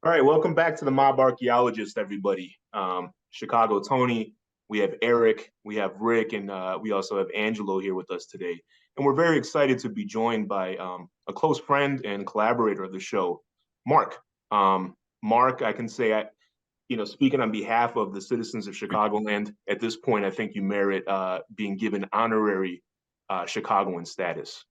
All right, welcome back to the Mob Archaeologist, everybody. Chicago Tony, we have Eric, we have Rick, and we also have Angelo here with us today. And we're very excited to be joined by a close friend and collaborator of the show, Mark. Mark, I can say, speaking on behalf of the citizens of Chicagoland, at this point, I think you merit being given honorary Chicagoan status,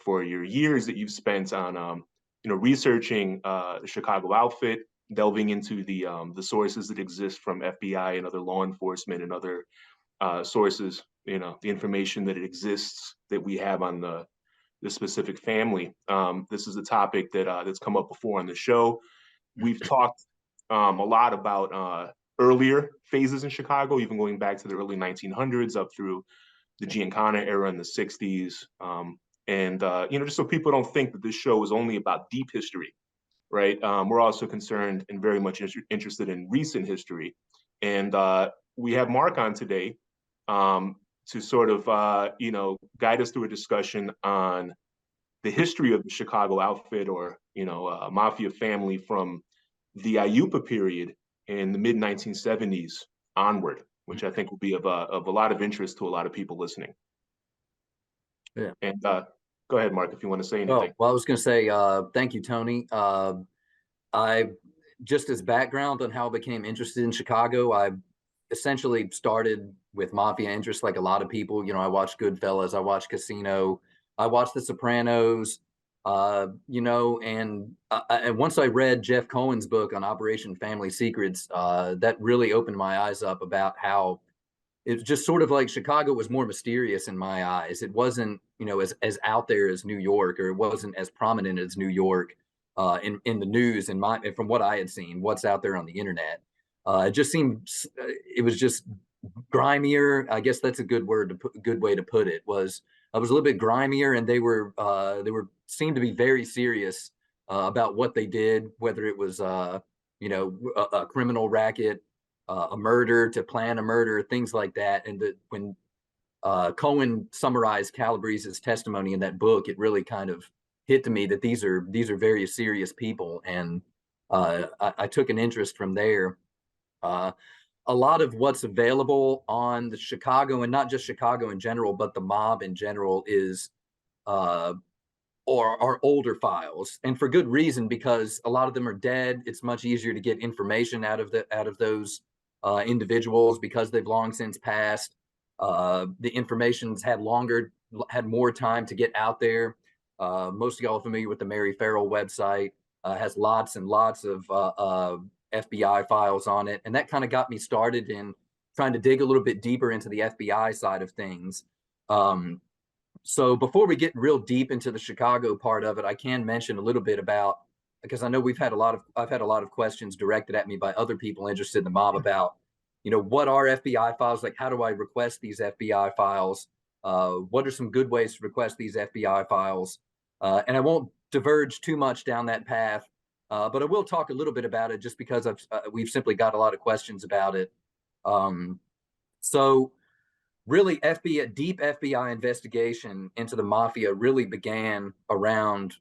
for your years that you've spent on researching the Chicago outfit, delving into the sources that exist from FBI and other law enforcement and other sources, the information that it exists that we have on the specific family. This is a topic that's come up before on the show. We've talked a lot about earlier phases in Chicago, even going back to the early 1900s up through the Giancana era in the 60s. And just so people don't think that this show is only about deep history, right? We're also concerned and very much interested in recent history. And we have Mark on today to sort of, guide us through a discussion on the history of the Chicago outfit or, mafia family from the Aiuppa period in the mid-1970s onward, which I think will be of a lot of interest to a lot of people listening. Yeah. And go ahead, Mark, if you want to say anything. Well, I was going to say, thank you, Tony. I just as background on how I became interested in Chicago, I essentially started with mafia interest like a lot of people. I watched Goodfellas, I watched Casino, I watched The Sopranos, and once I read Jeff Cohen's book on Operation Family Secrets, that really opened my eyes up about how it was just sort of like Chicago was more mysterious in my eyes. It wasn't, as out there as New York, or it wasn't as prominent as New York in the news. And from what I had seen, what's out there on the internet, it just seemed it was just grimier. I guess that's a good way to put it. I was a little bit grimier, and they seemed to be very serious about what they did, whether it was a criminal racket, a murder, to plan a murder, things like that. And when Cohen summarized Calabrese's testimony in that book, it really kind of hit to me that these are very serious people, and I took an interest from there. A lot of what's available on the Chicago, and not just Chicago in general, but the mob in general, is or are older files, and for good reason, because a lot of them are dead. It's much easier to get information out of those individuals because they've long since passed. The information's had more time to get out there. Most of y'all are familiar with the Mary Farrell website. Has lots and lots of FBI files on it, and that kind of got me started in trying to dig a little bit deeper into the FBI side of things. So before we get real deep into the Chicago part of it, I can mention a little bit about, because I know I've had a lot of questions directed at me by other people interested in the mob about, what are FBI files? Like, how do I request these FBI files? What are some good ways to request these FBI files? And I won't diverge too much down that path, but I will talk a little bit about it just because we've simply got a lot of questions about it. So really, deep FBI investigation into the mafia really began around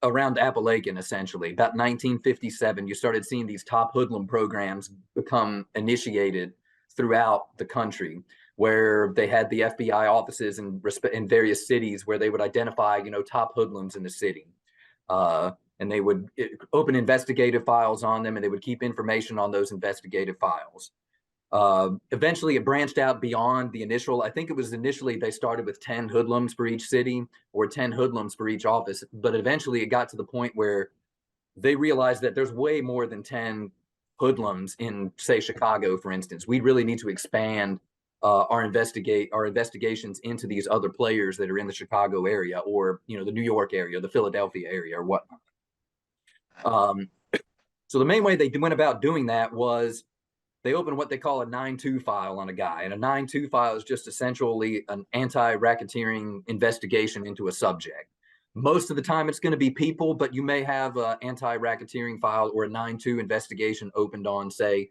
Appalachian, essentially. About 1957, you started seeing these top hoodlum programs become initiated throughout the country, where they had the FBI offices in various cities where they would identify, top hoodlums in the city. And they would open investigative files on them, and they would keep information on those investigative files. Eventually it branched out beyond the initial. I think it was initially they started with 10 hoodlums for each city or 10 hoodlums for each office, but eventually it got to the point where they realized that there's way more than 10 hoodlums in, say, Chicago, for instance. We really need to expand our investigations into these other players that are in the Chicago area, or the New York area, the Philadelphia area, or whatnot. So the main way they went about doing that was they opened what they call a 9-2 file on a guy. And a 9-2 file is just essentially an anti-racketeering investigation into a subject. Most of the time it's going to be people, but you may have an anti-racketeering file or a 9-2 investigation opened on, say,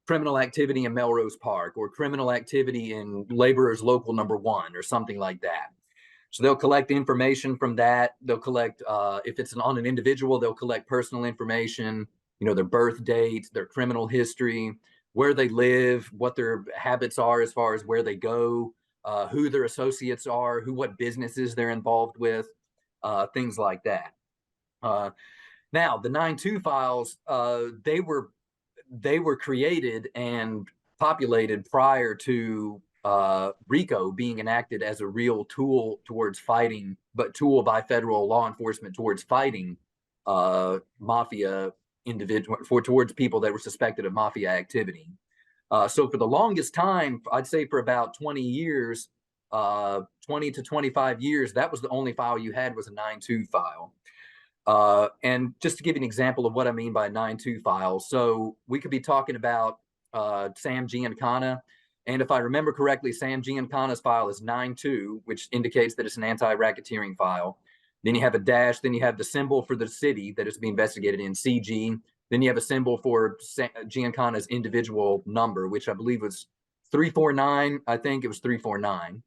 criminal activity in Melrose Park, or criminal activity in Laborers Local Number 1, or something like that. So they'll collect information from that. They'll collect, if it's on an individual, they'll collect personal information. their birth dates, their criminal history, where they live, what their habits are as far as where they go, who their associates are, what businesses they're involved with, things like that. Now, the 9-2 files, they were created and populated prior to RICO being enacted as a real tool towards fighting, but tool by federal law enforcement towards fighting mafia towards people that were suspected of mafia activity. So for the longest time, I'd say for about 20 years, 20 to 25 years, that was the only file you had was a 9-2 file. And just to give you an example of what I mean by 9-2 file, so we could be talking about Sam Giancana. And if I remember correctly, Sam Giancana's file is 9-2, which indicates that it's an anti-racketeering file. Then you have a dash, then you have the symbol for the city that is being investigated in, CG. Then you have a symbol for Giancana's individual number, which I believe was 349. I think it was 349.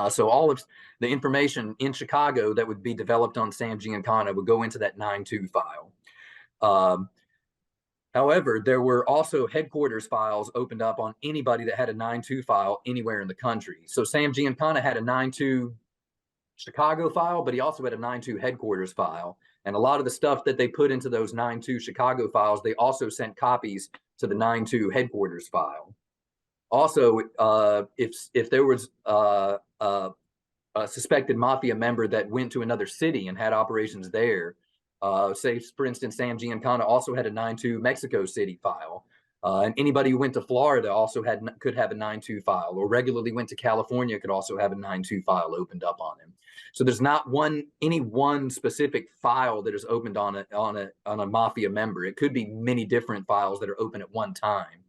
So all of the information in Chicago that would be developed on Sam Giancana would go into that 9-2 file. However, there were also headquarters files opened up on anybody that had a 9-2 file anywhere in the country. So Sam Giancana had a 9-2 Chicago file, but he also had a 9-2 headquarters file. And a lot of the stuff that they put into those 9-2 Chicago files, they also sent copies to the 9-2 headquarters file. Also, if there was a suspected mafia member that went to another city and had operations there, say, for instance, Sam Giancana also had a 9-2 Mexico City file. And anybody who went to Florida also could have a 9-2 file, or regularly went to California could also have a 9-2 file opened up on him. So there's not any one specific file that is opened on a mafia member. It could be many different files that are open at one time.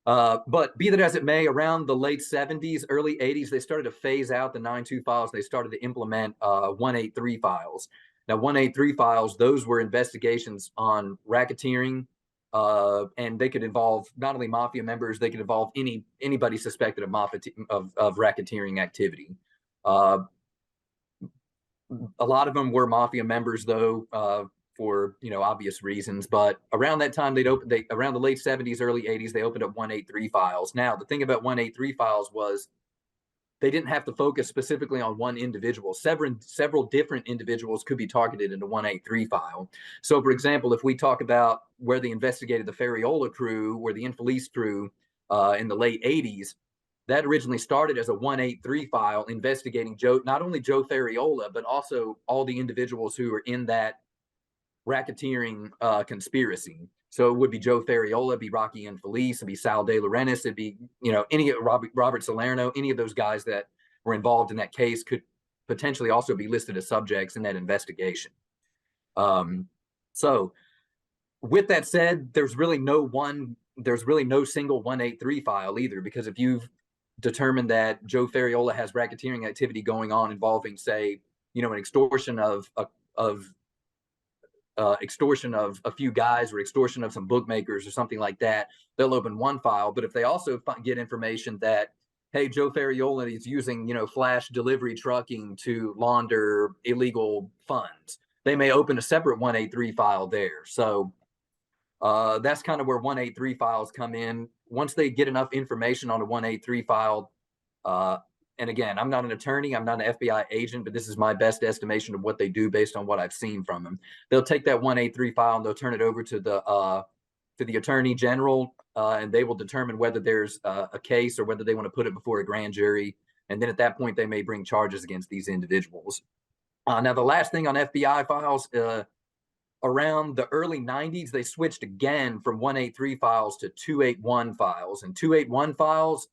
But be that as it may, around the late 70s, early 80s, they started to phase out the 9-2 files. They started to implement 183 files. Now, 183 files, those were investigations on racketeering, and they could involve not only mafia members, they could involve anybody suspected of racketeering activity. A lot of them were mafia members, though, for obvious reasons. But around that time, around the late 70s, early 80s, they opened up 183 files. Now, the thing about 183 files was they didn't have to focus specifically on one individual. Several different individuals could be targeted in a 183 file. So, for example, if we talk about where they investigated the Fariola crew or the Infelice crew in the late 80s, that originally started as a 183 file investigating not only Joe Fariola, but also all the individuals who were in that racketeering conspiracy. So it would be Joe Fariola, it'd be Rocky Infelice, it'd be Sal De Laurentiis, it'd be any Robert Salerno, any of those guys that were involved in that case could potentially also be listed as subjects in that investigation. So with that said, there's really no single 183 file either, because if you've determined that Joe Fariola has racketeering activity going on involving, say, an extortion of a few guys or extortion of some bookmakers or something like that, they'll open one file. But if they also get information that, hey, Joe Fariola is using, flash delivery trucking to launder illegal funds, they may open a separate 183 file there. So that's kind of where 183 files come in. Once they get enough information on a 183 file, and again, I'm not an attorney, I'm not an FBI agent, but this is my best estimation of what they do based on what I've seen from them. They'll take that 183 file and they'll turn it over to the attorney general, and they will determine whether there's a case or whether they want to put it before a grand jury. And then at that point, they may bring charges against these individuals. Now, the last thing on FBI files, around the early 90s, they switched again from 183 files to 281 files. And 281 files,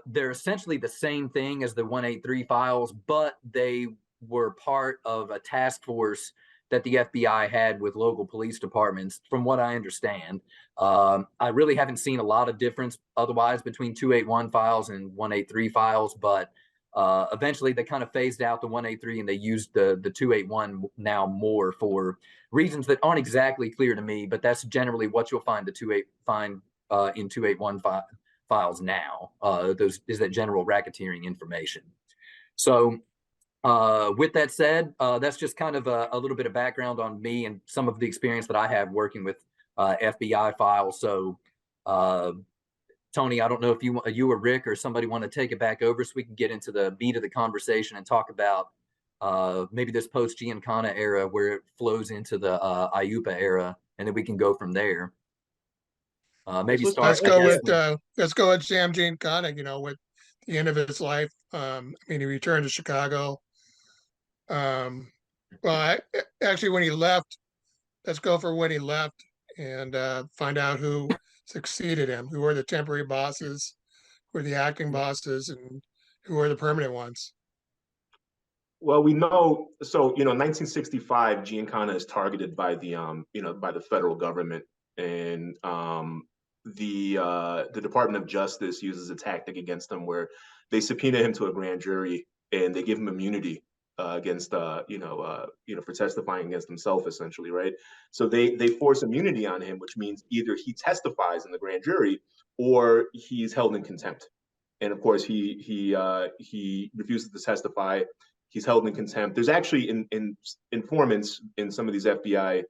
they're essentially the same thing as the 183 files, but they were part of a task force that the FBI had with local police departments, from what I understand. I really haven't seen a lot of difference otherwise between 281 files and 183 files, but eventually they kind of phased out the 183 and they used the 281 now more for reasons that aren't exactly clear to me, but that's generally what you'll find in 281 files now. Is that general racketeering information. So With that said, that's just kind of a little bit of background on me and some of the experience that I have working with FBI files. So, Tony, I don't know if you or Rick or somebody want to take it back over so we can get into the meat of the conversation and talk about maybe this post-Giancana era where it flows into the Aiuppa era, and then we can go from there. Maybe start. Let's go with Sam Giancana. You know, with the end of his life. I mean, he returned to Chicago. Well, actually, when he left, let's go for when he left and find out who succeeded him, who were the temporary bosses, who were the acting bosses, and who were the permanent ones. Well, we know, so, 1965, Giancana is targeted by the, by the federal government, and the Department of Justice uses a tactic against him where they subpoena him to a grand jury and they give him immunity against, for testifying against himself, essentially, right? So they force immunity on him, which means either he testifies in the grand jury or he's held in contempt. And of course, he refuses to testify. He's held in contempt. There's actually in informants in some of these FBI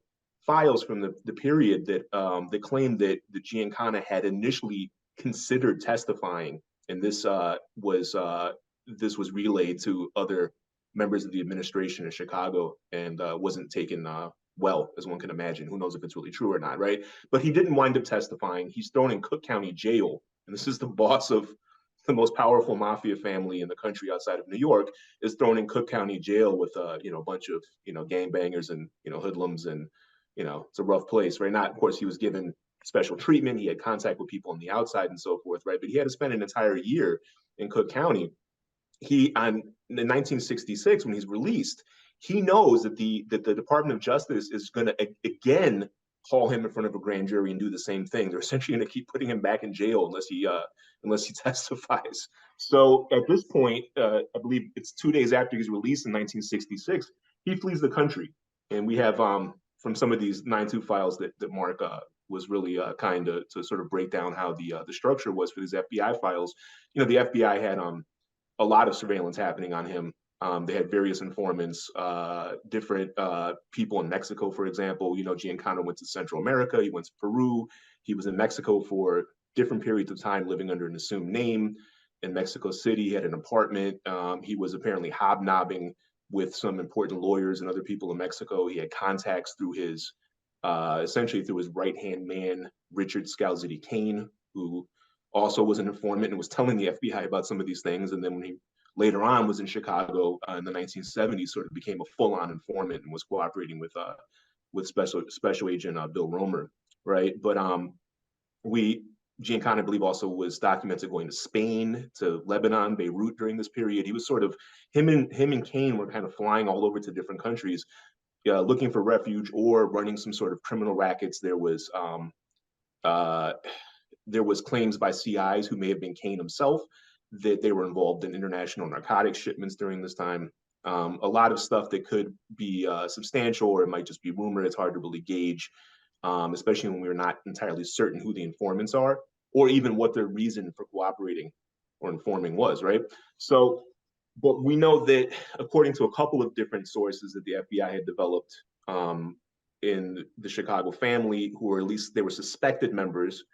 files from the period that claimed that the Giancana had initially considered testifying, and this was relayed to other members of the administration in Chicago and wasn't taken well, as one can imagine. Who knows if it's really true or not, right? But he didn't wind up testifying. He's thrown in Cook County Jail, and this is the boss of the most powerful mafia family in the country outside of New York, is thrown in Cook County Jail with a bunch of gangbangers and hoodlums, and it's a rough place, right? Not, of course, he was given special treatment. He had contact with people on the outside and so forth, right? But he had to spend an entire year in Cook County. In 1966, when he's released, he knows that the Department of Justice is going to again call him in front of a grand jury and do the same thing. They're essentially going to keep putting him back in jail unless he testifies. So at this point, I believe it's 2 days after he's released in 1966, he flees the country. And we have from some of these 9-2 files that Mark was really kind to sort of break down how the structure was for these FBI files. The FBI had a lot of surveillance happening on him. They had various informants, different people in Mexico, for example. Giancana went to Central America. He went to Peru. He was in Mexico for different periods of time, living under an assumed name. In Mexico City, he had an apartment. He was apparently hobnobbing with some important lawyers and other people in Mexico. He had contacts through his, essentially through his right-hand man, Richard Scalzitti Kane, who also was an informant and was telling the FBI about some of these things. And then when he later on was in Chicago in the 1970s, sort of became a full-on informant and was cooperating with Special Agent Bill Romer, right? But Giancana, I believe, also was documented going to Spain, to Lebanon, Beirut during this period. He was sort of, him and Kane were kind of flying all over to different countries, looking for refuge or running some sort of criminal rackets. There was claims by CIs who may have been Kane himself that they were involved in international narcotics shipments during this time. A lot of stuff that could be substantial, or it might just be rumor. It's hard to really gauge, especially when we're not entirely certain who the informants are, or even what their reason for cooperating or informing was, right? So, but we know that according to a couple of different sources that the FBI had developed in the Chicago family, who were, at least they were suspected members.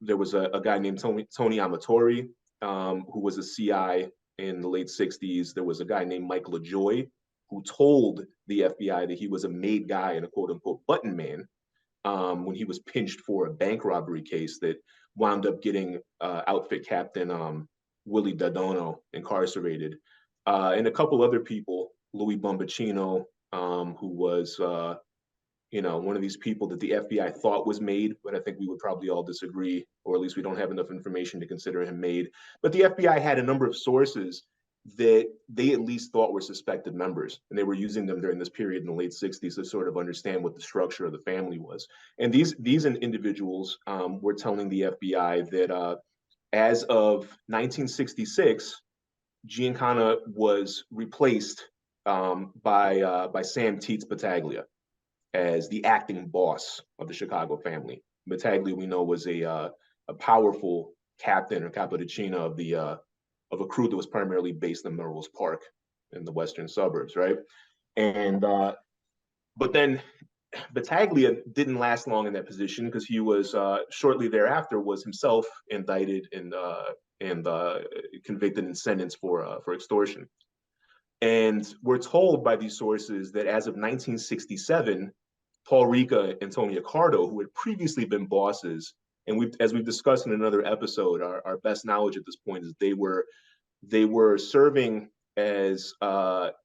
There was a guy named Tony Amatori, who was a CI in the late 60s. There was a guy named Mike LaJoy, who told the FBI that he was a made guy and a quote unquote button man when he was pinched for a bank robbery case that wound up getting outfit captain Willie Dadono incarcerated. And a couple other people, Louis Bombacino, who was one of these people that the FBI thought was made, but I think we would probably all disagree, or at least we don't have enough information to consider him made. But the FBI had a number of sources that they at least thought were suspected members, and they were using them during this period in the late 60s to sort of understand what the structure of the family was. And these individuals were telling the FBI that as of 1966, Giancana was replaced by Sam Teets Battaglia as the acting boss of the Chicago family. Battaglia, we know, was a powerful captain or cappuccino of a crew that was primarily based in Melrose Park in the western suburbs, right? And but then Battaglia didn't last long in that position because he was shortly thereafter was himself indicted and convicted and sentenced for extortion. And we're told by these sources that as of 1967, Paul Ricca and Tony Accardo, who had previously been bosses, and as we've discussed in another episode, our best knowledge at this point is they were serving as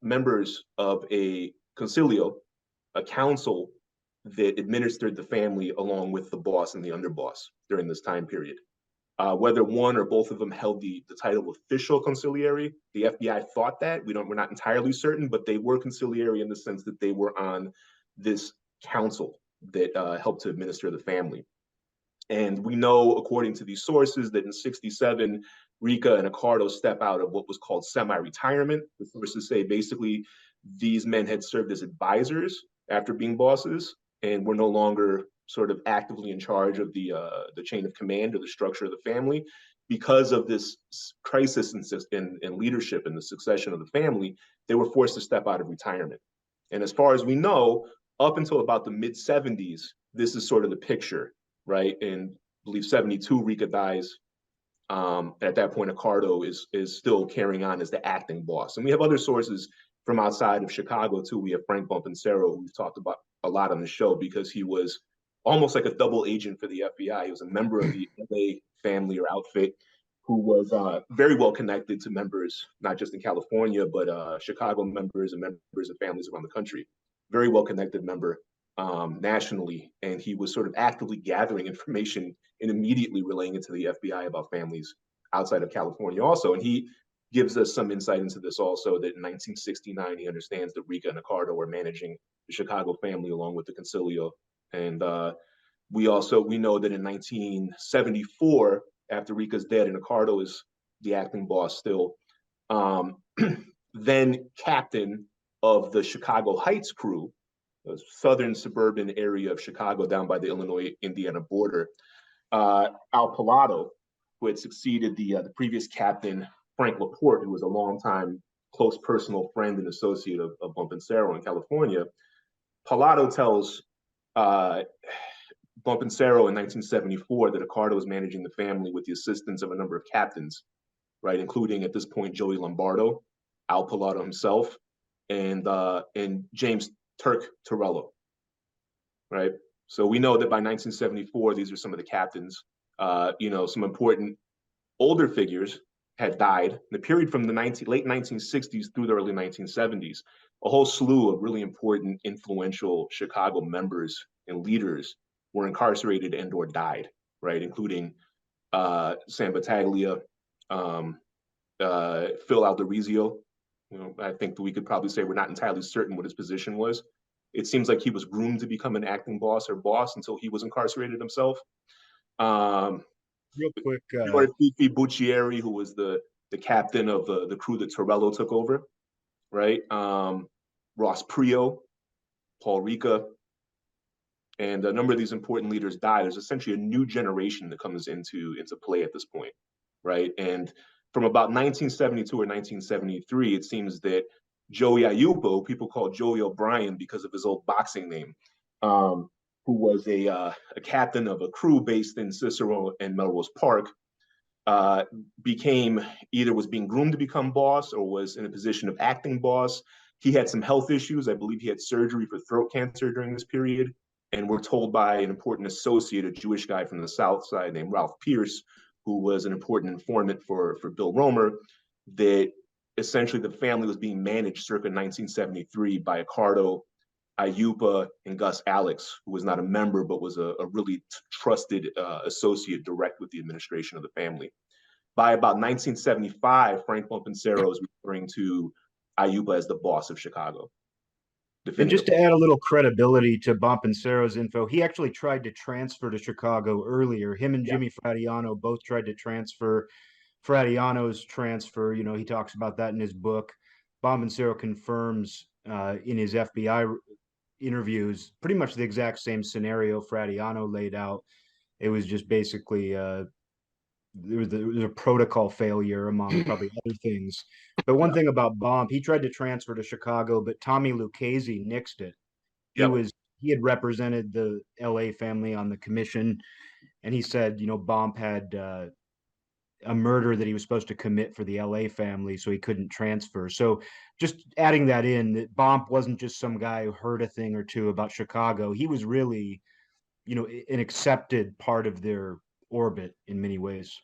members of a concilio, a council that administered the family along with the boss and the underboss during this time period. Whether one or both of them held the title of official conciliary, the FBI thought that. We're not entirely certain, but they were conciliary in the sense that they were on this council that helped to administer the family. And we know, according to these sources, that in '67, Ricca and Accardo step out of what was called semi-retirement. The sources say basically these men had served as advisors after being bosses and were no longer sort of actively in charge of the chain of command or the structure of the family. Because of this crisis in leadership and the succession of the family, they were forced to step out of retirement. And as far as we know, up until about the mid 70s, this is sort of the picture, right? And I believe 72, Ricca dies. At that point, Accardo is still carrying on as the acting boss. And we have other sources from outside of Chicago too. We have Frank Bompancero, who we've talked about a lot on the show because he was almost like a double agent for the FBI. He was a member of the LA family or outfit who was very well connected to members, not just in California, but Chicago members and members of families around the country. Very well connected member nationally. And he was sort of actively gathering information and immediately relaying it to the FBI about families outside of California also. And he gives us some insight into this also, that in 1969, he understands that Ricca and Accardo were managing the Chicago family along with the Concilio. And we know that in 1974, after Ricca's dead and Accardo is the acting boss still, then captain of the Chicago Heights crew, the southern suburban area of Chicago down by the Illinois-Indiana border, Al Palato, who had succeeded the previous captain, Frank Laporte, who was a longtime close personal friend and associate of Bompancero in California. Palato tells Bompancero in 1974 that Accardo was managing the family with the assistance of a number of captains, right, including at this point Joey Lombardo, Al Palato himself, and James Turk Torello, right? So we know that by 1974, these are some of the captains. Some important older figures had died. In the period from the late 1960s through the early 1970s, a whole slew of really important, influential Chicago members and leaders were incarcerated and or died, right? Including Sam Battaglia, Phil Alderizio. I think that we could probably say we're not entirely certain what his position was. It seems like he was groomed to become an acting boss or boss until he was incarcerated himself. Real quick, Fifi Buccieri, who was the captain of the crew that Torello took over, right? Ross Prio, Paul Ricca, and a number of these important leaders died. There's essentially a new generation that comes into play at this point, right? And from about 1972 or 1973, it seems that Joey Aiuppa, who people call Joey O'Brien because of his old boxing name, who was a captain of a crew based in Cicero and Melrose Park, was being groomed to become boss or was in a position of acting boss. He had some health issues. I believe he had surgery for throat cancer during this period. And we're told by an important associate, a Jewish guy from the South Side named Ralph Pierce, who was an important informant for Bill Romer, that essentially the family was being managed circa 1973 by Accardo, Aiuppa, and Gus Alex, who was not a member, but was a really trusted associate direct with the administration of the family. By about 1975, Frank Bompancero is referring to Aiuppa as the boss of Chicago. And just to add a little credibility to Bompancero's info, he actually tried to transfer to Chicago earlier. Him and Jimmy Fratiano both tried to transfer. Fratiano's transfer, he talks about that in his book. Bombancero confirms in his FBI interviews pretty much the exact same scenario Fratiano laid out. It was just basically there was a protocol failure among probably other things. But one thing about Bomp, he tried to transfer to Chicago, but Tommy Lucchese nixed it. Yep. He had represented the LA family on the commission, and he said, Bomp had a murder that he was supposed to commit for the LA family, so he couldn't transfer. So just adding that in, that Bomp wasn't just some guy who heard a thing or two about Chicago. He was really, an accepted part of their orbit in many ways.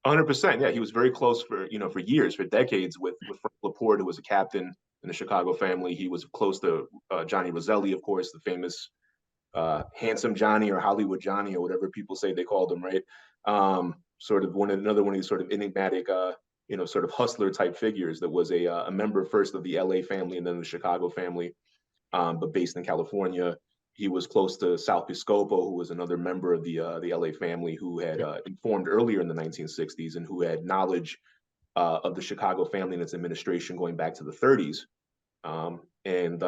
100%. Yeah, he was very close for years, for decades with Frank Laporte, who was a captain in the Chicago family. He was close to Johnny Roselli, of course, the famous handsome Johnny or Hollywood Johnny or whatever people say they called him, right? Sort of another one of these sort of enigmatic, sort of hustler type figures that was a member first of the LA family and then the Chicago family, but based in California. He was close to Sal Piscopo, who was another member of the LA family who had informed earlier in the 1960s and who had knowledge of the Chicago family and its administration going back to the 30s. And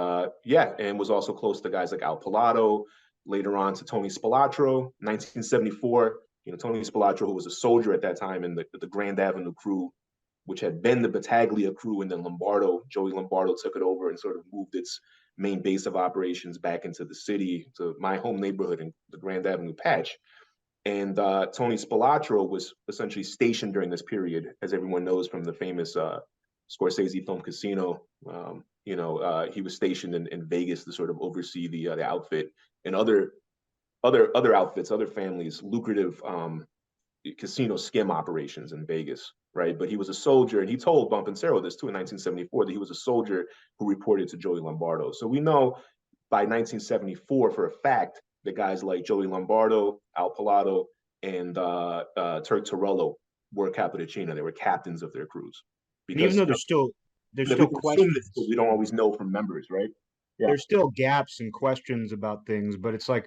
was also close to guys like Al Pilato, later on to Tony Spilotro, 1974. Tony Spilotro, who was a soldier at that time in the Grand Avenue crew, which had been the Battaglia crew, and then Joey Lombardo took it over and sort of moved its main base of operations back into the city, to my home neighborhood in the Grand Avenue patch. And Tony Spilotro was essentially stationed during this period, as everyone knows from the famous Scorsese film Casino. He was stationed in Vegas to sort of oversee the outfit and other outfits, other families, lucrative casino skim operations in Vegas, right? But he was a soldier, and he told Bump and Cero this too in 1974, that he was a soldier who reported to Joey Lombardo. So we know by 1974 for a fact that guys like Joey Lombardo, Al Pilato, and Turk Torello were Cappuccino. They were captains of their crews. Because, even though there's still questions, we don't always know from members, right? Yeah. There's still gaps and questions about things, but it's like,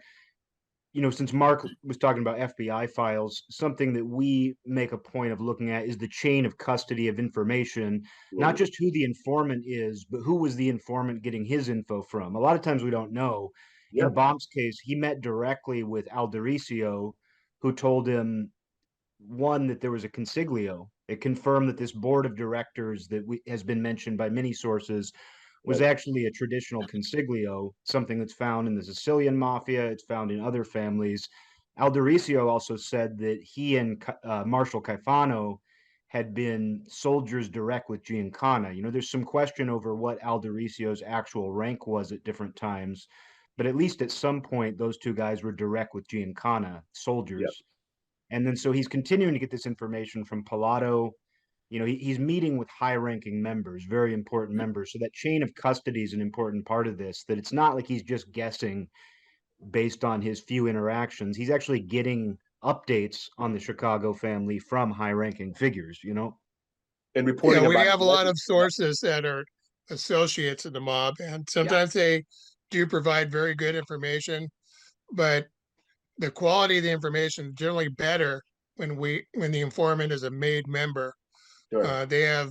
since Mark was talking about FBI files, something that we make a point of looking at is the chain of custody of information, not just who the informant is, but who was the informant getting his info from. A lot of times we don't know. Yep. In Bomb's case, he met directly with Aldericio, who told him, one, that there was a consiglio. It confirmed that this board of directors that has been mentioned by many sources was actually a traditional consiglio, something that's found in the Sicilian mafia. It's found in other families. Aldericio also said that he and Marshal Caifano had been soldiers direct with Giancana. There's some question over what Aldericio's actual rank was at different times, but at least at some point, those two guys were direct with Giancana, soldiers. Yep. And then so he's continuing to get this information from Pilato. He's meeting with high-ranking members, very important members. So that chain of custody is an important part of this, that it's not like he's just guessing based on his few interactions. He's actually getting updates on the Chicago family from high-ranking figures, And reporting we have a lot of sources that are associates of the mob, and sometimes they do provide very good information, but the quality of the information is generally better when the informant is a made member. Sure. They have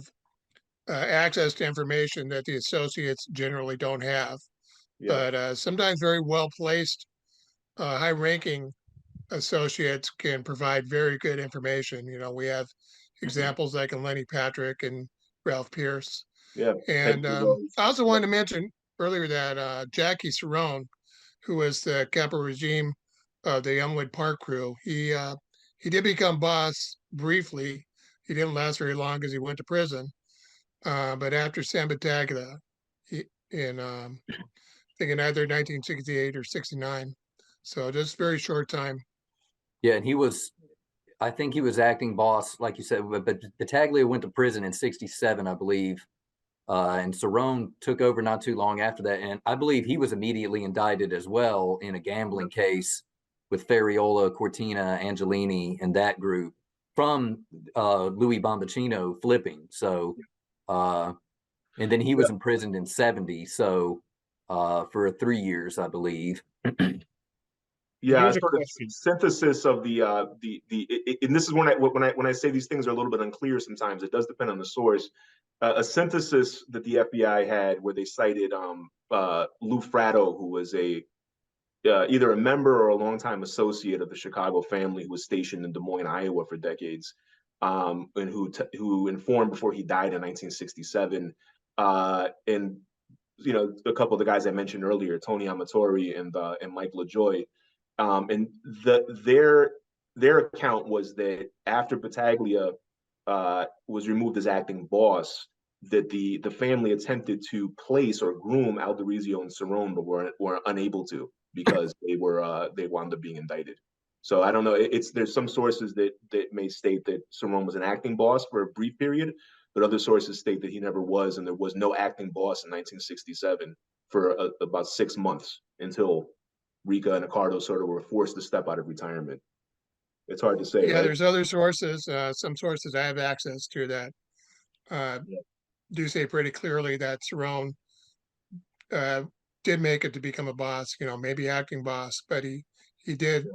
access to information that the associates generally don't have. Yeah. But sometimes very well-placed, high-ranking associates can provide very good information. We have examples like Lenny Patrick and Ralph Pierce. Yeah. And I also wanted to mention earlier that Jackie Cerrone, who was the capo regime of the Elmwood Park crew, he did become boss briefly. He didn't last very long because he went to prison. But after Sam Battaglia, in I think in either 1968 or 69, so just very short time. Yeah, and I think he was acting boss, like you said, but Battaglia went to prison in 67, I believe. And Cerrone took over not too long after that. And I believe he was immediately indicted as well in a gambling case with Fariola, Cortina, Angelini, and that group from Louis Bombacino flipping. So, and then he was imprisoned in 70. So for 3 years, I believe. Yeah, sort of synthesis of and this is when I say these things are a little bit unclear sometimes. It does depend on the source. A synthesis that the FBI had where they cited Lou Fratto, who was either a member or a longtime associate of the Chicago family who was stationed in Des Moines, Iowa for decades. and who informed before he died in 1967. And a couple of the guys I mentioned earlier, Tony Amatori and Mike LaJoy, and their account was that after Battaglia was removed as acting boss, that the family attempted to place or groom Alderizio and Cerrone, but were unable to because they wound up being indicted. So I don't know. There's some sources that may state that Cerrone was an acting boss for a brief period, but other sources state that he never was, and there was no acting boss in 1967 for about 6 months until Rica and Accardo sort of were forced to step out of retirement. It's hard to say. Yeah, right? there's other sources, some sources I have access to that do say pretty clearly that Cerrone did make it to become a boss, maybe acting boss, but he did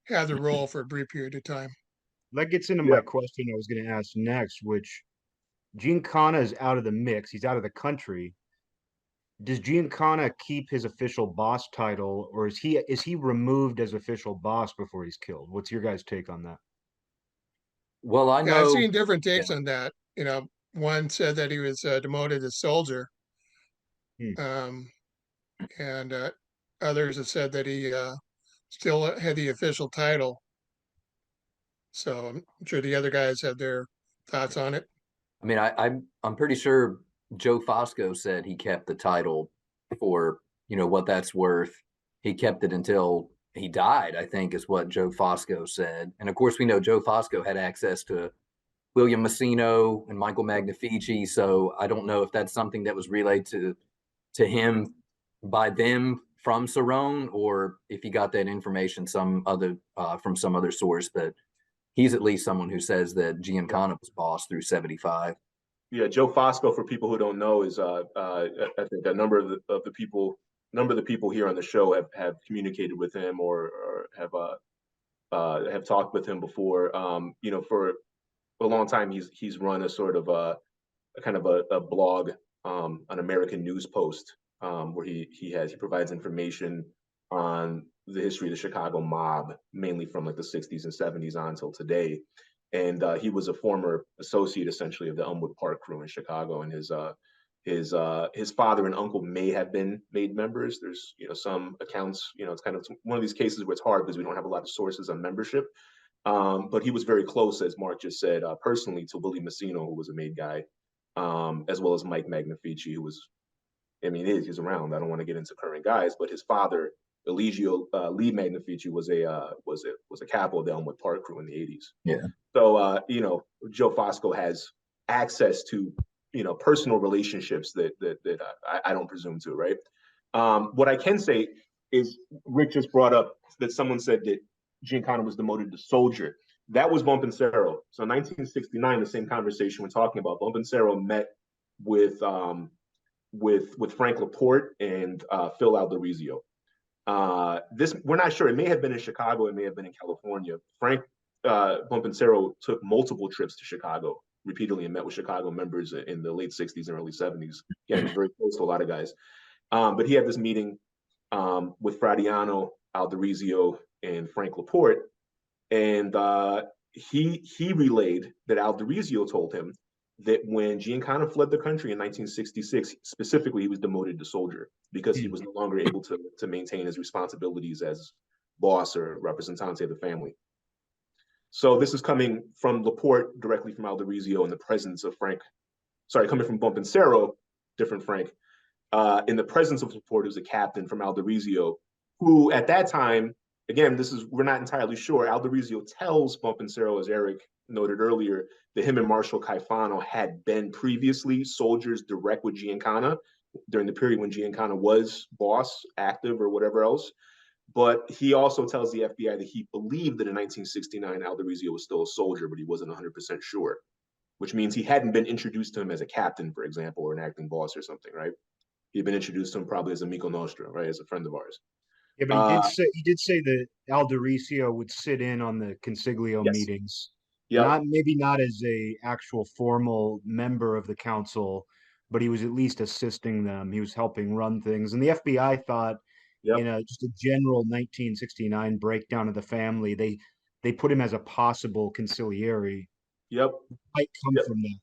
have the role for a brief period of time. That gets into my question I was going to ask next, which Giancana is out of the mix. He's out of the country. Does Giancana keep his official boss title, or is he removed as official boss before he's killed? What's your guys' take on that? Well, I know I've seen different takes on that. One said that he was demoted as soldier, and others have said that he still had the official title. So I'm sure the other guys have their thoughts on it. I mean, I'm pretty sure Joe Fosco said he kept the title for, what that's worth. He kept it until he died, I think is what Joe Fosco said. And of course, we know Joe Fosco had access to William Massino and Michael Magnifici. So I don't know if that's something that was relayed to him by them from Cerrone, or if he got that information from some other source. But he's at least someone who says that Giancana was boss through 75. Yeah, Joe Fosco, for people who don't know, is I think a number of the people here on the show have communicated with him or have talked with him before. For a long time, he's run a sort of a kind of a blog, an American News Post, where he provides information on the history of the Chicago mob, mainly from like the 60s and 70s on until today. And he was a former associate, essentially, of the Elmwood Park crew in Chicago. And his father and uncle may have been made members. There's some accounts. It's kind of one of these cases where it's hard because we don't have a lot of sources on membership. But he was very close, as Mark just said, personally to Willie Massino, who was a made guy, as well as Mike Magnifici, who was, he's around. I don't want to get into current guys, but his father, Eligio Lee Magnifici, was a capo of the Elmwood Park crew in the 80s. Yeah. So Joe Fosco has access to personal relationships that I don't presume to, right? What I can say is Rick just brought up that someone said that Giancana was demoted to soldier. That was Bompensero. So in 1969, the same conversation we're talking about, Bompensero met with Frank Laporte and Phil Alderizio. We're not sure. It may have been in Chicago. It may have been in California. Frank Bompensero took multiple trips to Chicago repeatedly and met with Chicago members in the late 60s and early 70s. Yeah, he was very close to a lot of guys. But he had this meeting with Fradiano, Alderizio, and Frank Laporte. And he relayed that Alderizio told him that when Giancana fled the country in 1966, specifically, he was demoted to soldier because he was no longer able to maintain his responsibilities as boss or representante of the family. So this is coming from Laporte directly from Alderizio in the presence of coming from Bompensero, different Frank, in the presence of Laporte, who's a captain from Alderizio, who at that time, again, we're not entirely sure. Alderizio tells Bompensero, as Eric noted earlier, that him and Marshal Caifano had been previously soldiers direct with Giancana during the period when Giancana was boss, active, or whatever else. But he also tells the FBI that he believed that in 1969, Alderizio was still a soldier, but he wasn't 100% sure, which means he hadn't been introduced to him as a captain, for example, or an acting boss or something, right? He'd been introduced to him probably as Amico Nostra, right, as a friend of ours. Yeah, but he did say that Alderizio would sit in on the Consiglio meetings. Yep. Maybe not as a actual formal member of the council, but he was at least assisting them. He was helping run things. And the FBI thought in just a general 1969 breakdown of the family, they put him as a possible consigliere. Yep. Might come Yep. from that.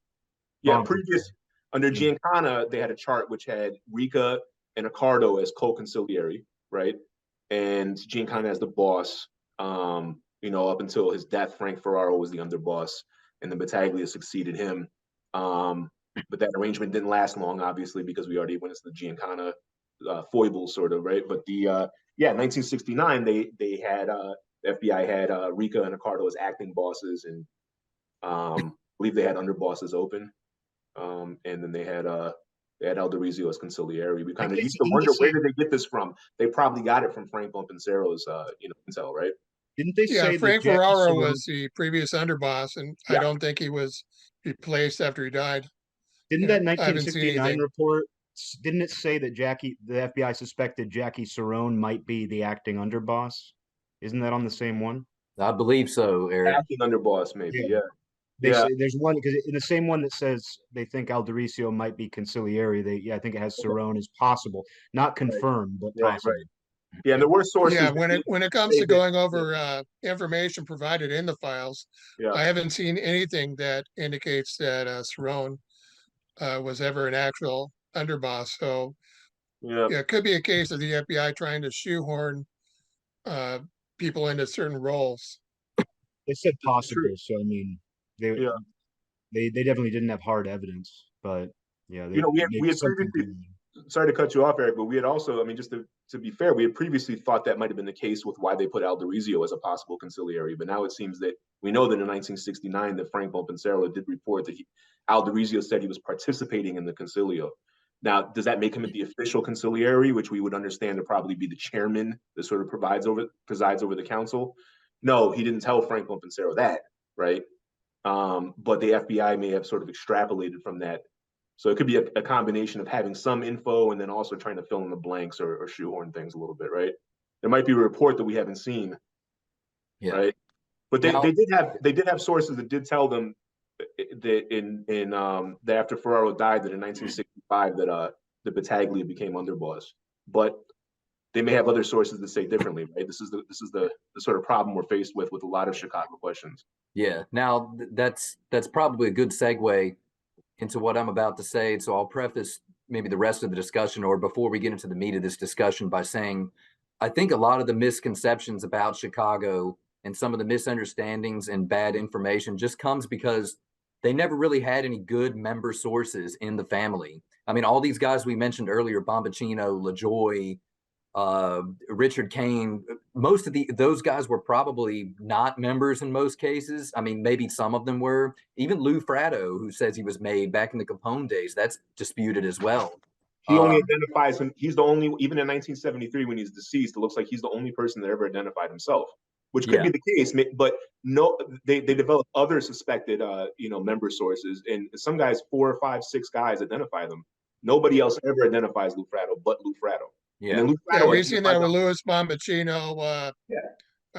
Yeah, under Giancana, they had a chart which had Rica and Accardo as co-conciliary, right? And Giancana as the boss. Up until his death, Frank Ferraro was the underboss, and then Battaglia succeeded him. But that arrangement didn't last long, obviously, because we already went into the Giancana foibles, sort of, right? But in 1969, they had the FBI had Rica and Accardo as acting bosses, and I believe they had underbosses open. And then they had Alderizio as conciliary. We kind of used to wonder, where did they get this from? They probably got it from Frank Bonpensero's intel, right? Didn't they say Frank that Jackie Ferraro Cerrone, was the previous underboss, and I don't think he was replaced after he died. didn't that I haven't seen 1969 anything. report, didn't it say that the FBI suspected Jackie Cerrone might be the acting underboss? Isn't that on the same one? I believe so, Eric. Acting underboss, maybe, yeah. They say there's one, because in the same one that says they think Alderizio might be conciliary, I think it has Cerrone as possible, not confirmed, but possible. Right. Yeah, and there were sources. Yeah, when it comes to going over information provided in the files, I haven't seen anything that indicates that Cerrone was ever an actual underboss. So it could be a case of the FBI trying to shoehorn people into certain roles. They said possible, so I mean, they definitely didn't have hard evidence, but we had previously. Sorry to cut you off, Eric, but we had also, I mean, just to be fair, we had previously thought that might have been the case with why they put Alderizio as a possible conciliary, but now it seems that we know that in 1969 that Frank Bonpensero did report that Alderizio said he was participating in the concilio. Now, does that make him the official conciliary, which we would understand to probably be the chairman that sort of presides over the council? No, he didn't tell Frank Bonpensero that, right? But the FBI may have sort of extrapolated from that. So it could be a combination of having some info and then also trying to fill in the blanks or shoehorn things a little bit, right? There might be a report that we haven't seen, right? But they did have sources that did tell them that that after Ferraro died, that in 1965 that the Battaglia became underboss. But they may have other sources that say differently, right? This is the sort of problem we're faced with a lot of Chicago questions. Yeah. Now that's probably a good segue into what I'm about to say. So I'll preface maybe the rest of the discussion, or before we get into the meat of this discussion, by saying I think a lot of the misconceptions about Chicago and some of the misunderstandings and bad information just comes because they never really had any good member sources in the family. I mean, all these guys we mentioned earlier, Bombacino, LaJoy, Richard Kane, most of those guys were probably not members in most cases. I mean, maybe some of them were. Even Lou Fratto, who says he was made back in the Capone days, that's disputed as well. He only identifies him. He's the only, even in 1973 when he's deceased, it looks like he's the only person that ever identified himself, which could be the case. But no, they developed other suspected member sources, and some guys, 4 or 5, 6 guys identify them. Nobody else ever identifies Lou Fratto but Lou Fratto. Yeah, we've seen that with Louis Bombacino,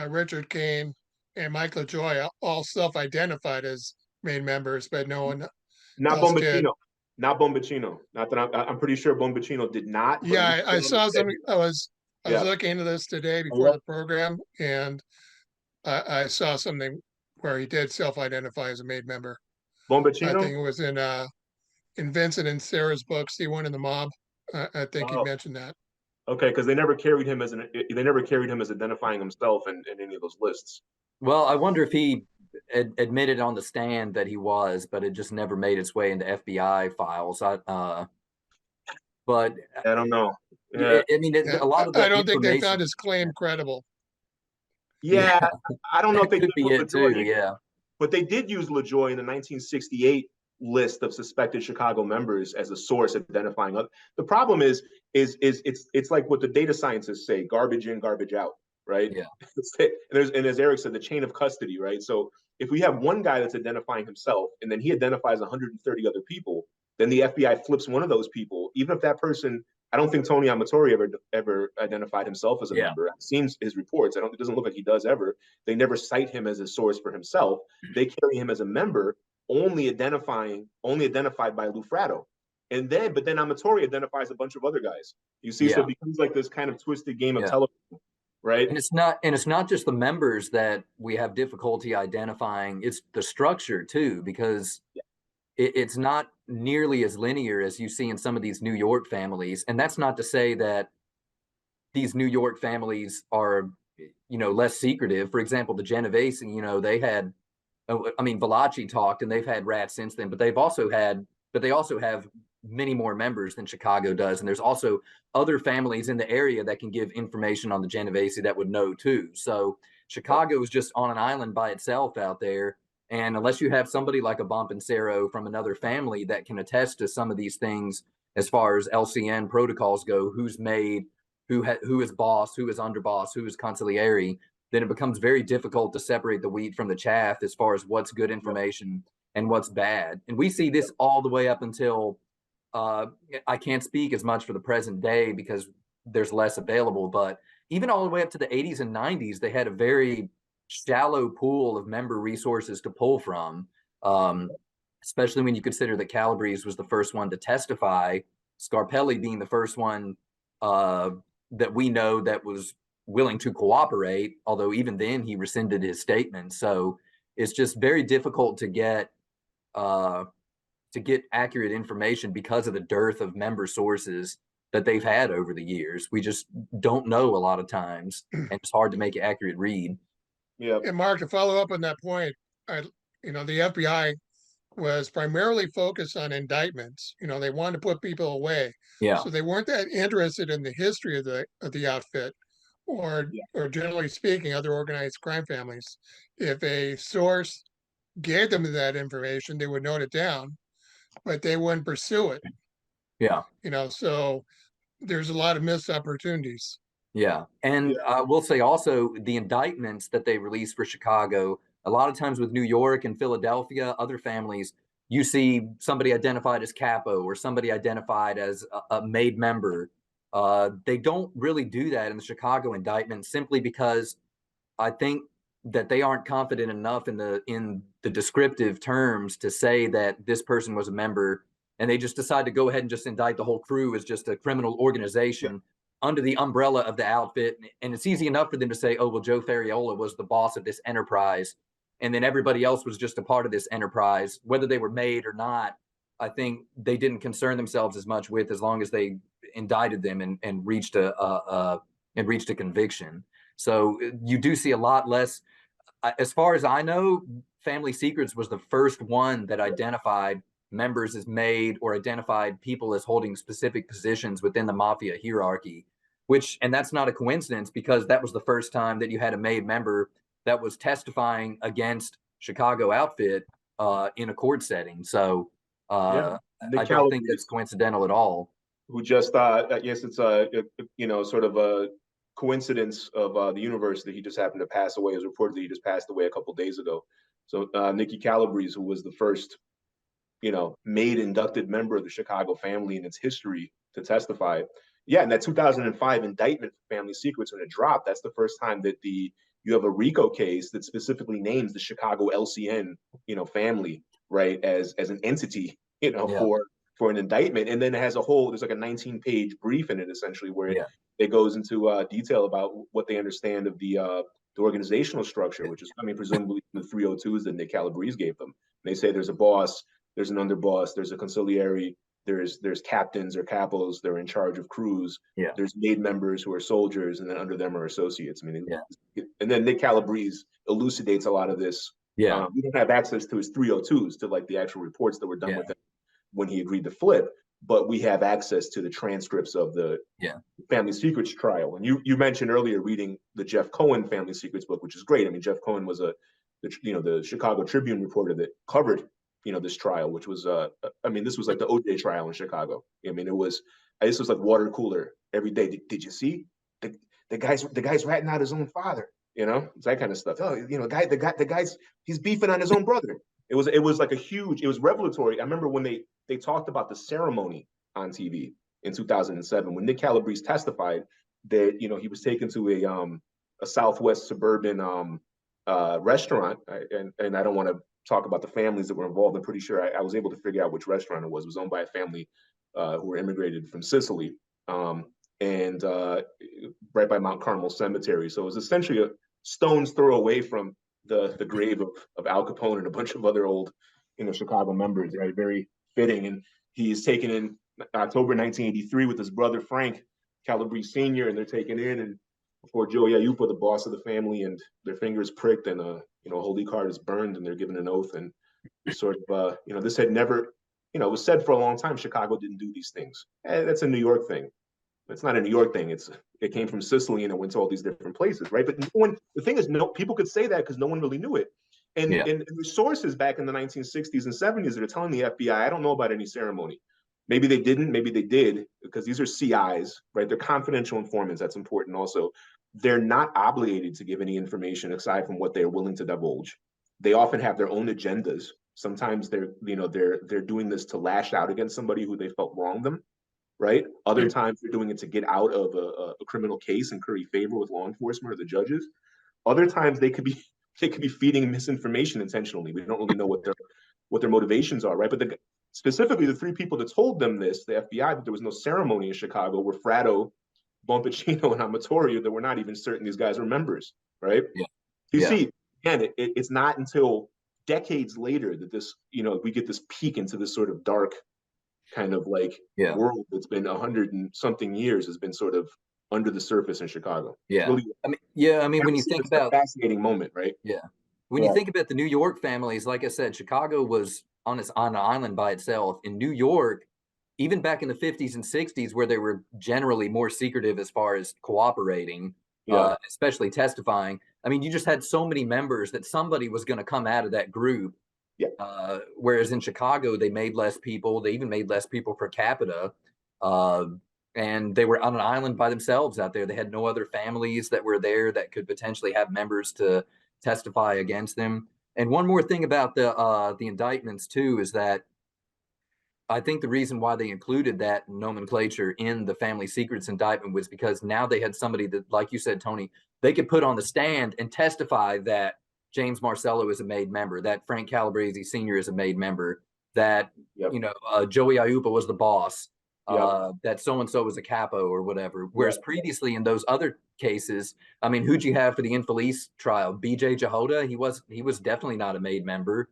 Richard Kane, and Mike LaJoy, all self-identified as main members, but no one. Not Bombacino. Not Bombacino. Not that I'm pretty sure Bombacino did not. Yeah, I saw something. I was looking into this today before the program, and I saw something where he did self-identify as a main member. Bombacino? I think it was in Vincent and Sarah's book, C1 and the Mob. I think he mentioned that. Okay, because they never carried him as identifying himself in any of those lists. Well, I wonder if he admitted on the stand that he was, but it just never made its way into FBI files. But I don't know. Yeah. I mean, a lot of that I don't think they found his claim credible. Yeah, I don't know if they could be it too. Yeah, but they did use LaJoy in the 1968 list of suspected Chicago members as a source identifying other. The problem is it's like what the data scientists say: garbage in, garbage out, right? Yeah. and as Eric said, the chain of custody, right? So if we have one guy that's identifying himself and then he identifies 130 other people, then the FBI flips one of those people, even if that person. I don't think Tony Amatori ever identified himself as a member. I've seen his reports. It doesn't look like he does ever. They never cite him as a source for himself. They carry him as a member, only identified by Lou Fratto. But then Amatori identifies a bunch of other guys. You see, so it becomes like this kind of twisted game of telephone. right? And it's not just the members that we have difficulty identifying, it's the structure too, because it's not nearly as linear as you see in some of these New York families. And that's not to say that these New York families are, less secretive. For example, the Genovese, they had, I mean, Valachi talked and they've had rats since then, but they also have many more members than Chicago does. And there's also other families in the area that can give information on the Genovese that would know too. So Chicago is just on an island by itself out there. And unless you have somebody like a Bompancero from another family that can attest to some of these things, as far as LCN protocols go, who's made, who is boss, who is underboss, who is consigliere, then it becomes very difficult to separate the wheat from the chaff as far as what's good information and what's bad. And we see this all the way up until, I can't speak as much for the present day because there's less available, but even all the way up to the 80s and 90s, they had a very shallow pool of member resources to pull from, especially when you consider that Calabrese was the first one to testify, Scarpelli being the first one that we know that was willing to cooperate, although even then he rescinded his statement. So it's just very difficult to get accurate information because of the dearth of member sources that they've had over the years. We just don't know a lot of times, and it's hard to make an accurate read. Yeah. And Mark, to follow up on that point, the FBI was primarily focused on indictments. They wanted to put people away. Yeah. So they weren't that interested in the history of the outfit, or generally speaking, other organized crime families. If a source gave them that information, they would note it down, but they wouldn't pursue it. Yeah. So there's a lot of missed opportunities. Yeah. And I will say also the indictments that they released for Chicago, a lot of times with New York and Philadelphia, other families, you see somebody identified as capo or somebody identified as a made member. They don't really do that in the Chicago indictment simply because I think that they aren't confident enough in the descriptive terms to say that this person was a member, and they just decide to go ahead and just indict the whole crew as just a criminal organization under the umbrella of the outfit. And it's easy enough for them to say, oh, well, Joe Fariola was the boss of this enterprise, and then everybody else was just a part of this enterprise, whether they were made or not. I think they didn't concern themselves as much with, as long as they indicted them and reached a conviction. So you do see a lot less. As far as I know, Family Secrets was the first one that identified members as made or identified people as holding specific positions within the mafia hierarchy, and that's not a coincidence, because that was the first time that you had a made member that was testifying against Chicago outfit in a court setting. So I don't think that's coincidental at all. Who just, I guess it's sort of a coincidence of the universe that he just happened to pass away. It was reported that he just passed away a couple days ago. So Nicky Calabrese, who was the first, made inducted member of the Chicago family in its history to testify. Yeah, and that 2005 indictment for Family Secrets, when it dropped, that's the first time that you have a RICO case that specifically names the Chicago LCN, family, right, as an entity, for an indictment. And then it has there's like a 19-page brief in it, essentially, where it goes into detail about what they understand of the organizational structure, which is, presumably the 302s that Nick Calabrese gave them. And they say there's a boss, there's an underboss, there's a consigliere, there's captains or capos, they're in charge of crews, there's made members who are soldiers, and then under them are associates. And then Nick Calabrese elucidates a lot of this. We don't have access to his 302s, to like the actual reports that were done with him when he agreed to flip, but we have access to the transcripts of the Family Secrets trial. And you mentioned earlier reading the Jeff Cohen Family Secrets book, which is great. Jeff Cohen was the Chicago Tribune reporter that covered this trial, which was this was like the OJ trial in Chicago. This was like water cooler every day. Did you see the guy's ratting out his own father? It's that kind of stuff. Oh, the guy's he's beefing on his own brother. It was like it was revelatory. I remember when they talked about the ceremony on TV in 2007 when Nick Calabrese testified that he was taken to a Southwest suburban restaurant, and I don't want to talk about the families that were involved. I'm pretty sure I was able to figure out which restaurant it was. It was owned by a family who were immigrated from Sicily. and right by Mount Carmel Cemetery. So it was essentially a stone's throw away from the grave of Al Capone and a bunch of other old, Chicago members, right? Very fitting. And he's taken in October 1983 with his brother Frank Calabrese Sr., and they're taken in, and before Joey Aiuppa, the boss of the family, and their fingers pricked, and a holy card is burned, and they're given an oath, and sort of this had never, it was said for a long time Chicago didn't do these things. That's a New York thing. It's not a New York thing. It came from Sicily and it went to all these different places, right? But the thing is, people could say that because no one really knew it. And, and the sources back in the 1960s and 70s that are telling the FBI, I don't know about any ceremony. Maybe they didn't, maybe they did, because these are CIs, right? They're confidential informants. That's important also. They're not obligated to give any information aside from what they're willing to divulge. They often have their own agendas. Sometimes they're doing this to lash out against somebody who they felt wronged them, right? Other times they're doing it to get out of a criminal case and curry favor with law enforcement or the judges. Other times they could be feeding misinformation intentionally. We don't really know what their motivations are, right? But specifically the three people that told them this, the FBI, that there was no ceremony in Chicago, were Fratto, Bompacino, and Amatorio, that we're not even certain these guys were members, right? You see, again, it's not until decades later that this, we get this peek into this sort of dark kind of world that's been 100 and something years, has been sort of under the surface in Chicago. Really, when you think about a fascinating moment, right? When you think about the New York families, like I said, Chicago was on an island by itself. In New York, even back in the 50s and 60s, where they were generally more secretive as far as cooperating, especially testifying. I mean, you just had so many members that somebody was going to come out of that group. Whereas in Chicago, they made less people. They even made less people per capita. And they were on an island by themselves out there. They had no other families that were there that could potentially have members to testify against them. And one more thing about the indictments too is that I think the reason why they included that nomenclature in the family secrets indictment was because now they had somebody that, like you said, Tony, they could put on the stand and testify that James Marcello is a made member, that Frank Calabrese Sr. is a made member, that Joey Aiuppa was the boss, that so-and-so was a capo or whatever. Whereas previously in those other cases, I mean, who'd you have for the Infelice trial? B.J. Jehoda, he was definitely not a made member.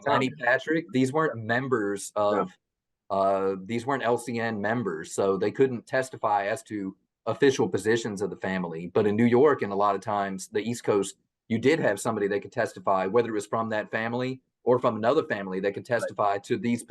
Tiny Patrick, these weren't members of, these weren't LCN members, so they couldn't testify as to official positions of the family. But in New York, and a lot of times the East Coast, you did have somebody that could testify, whether it was from that family or from another family, that could testify to these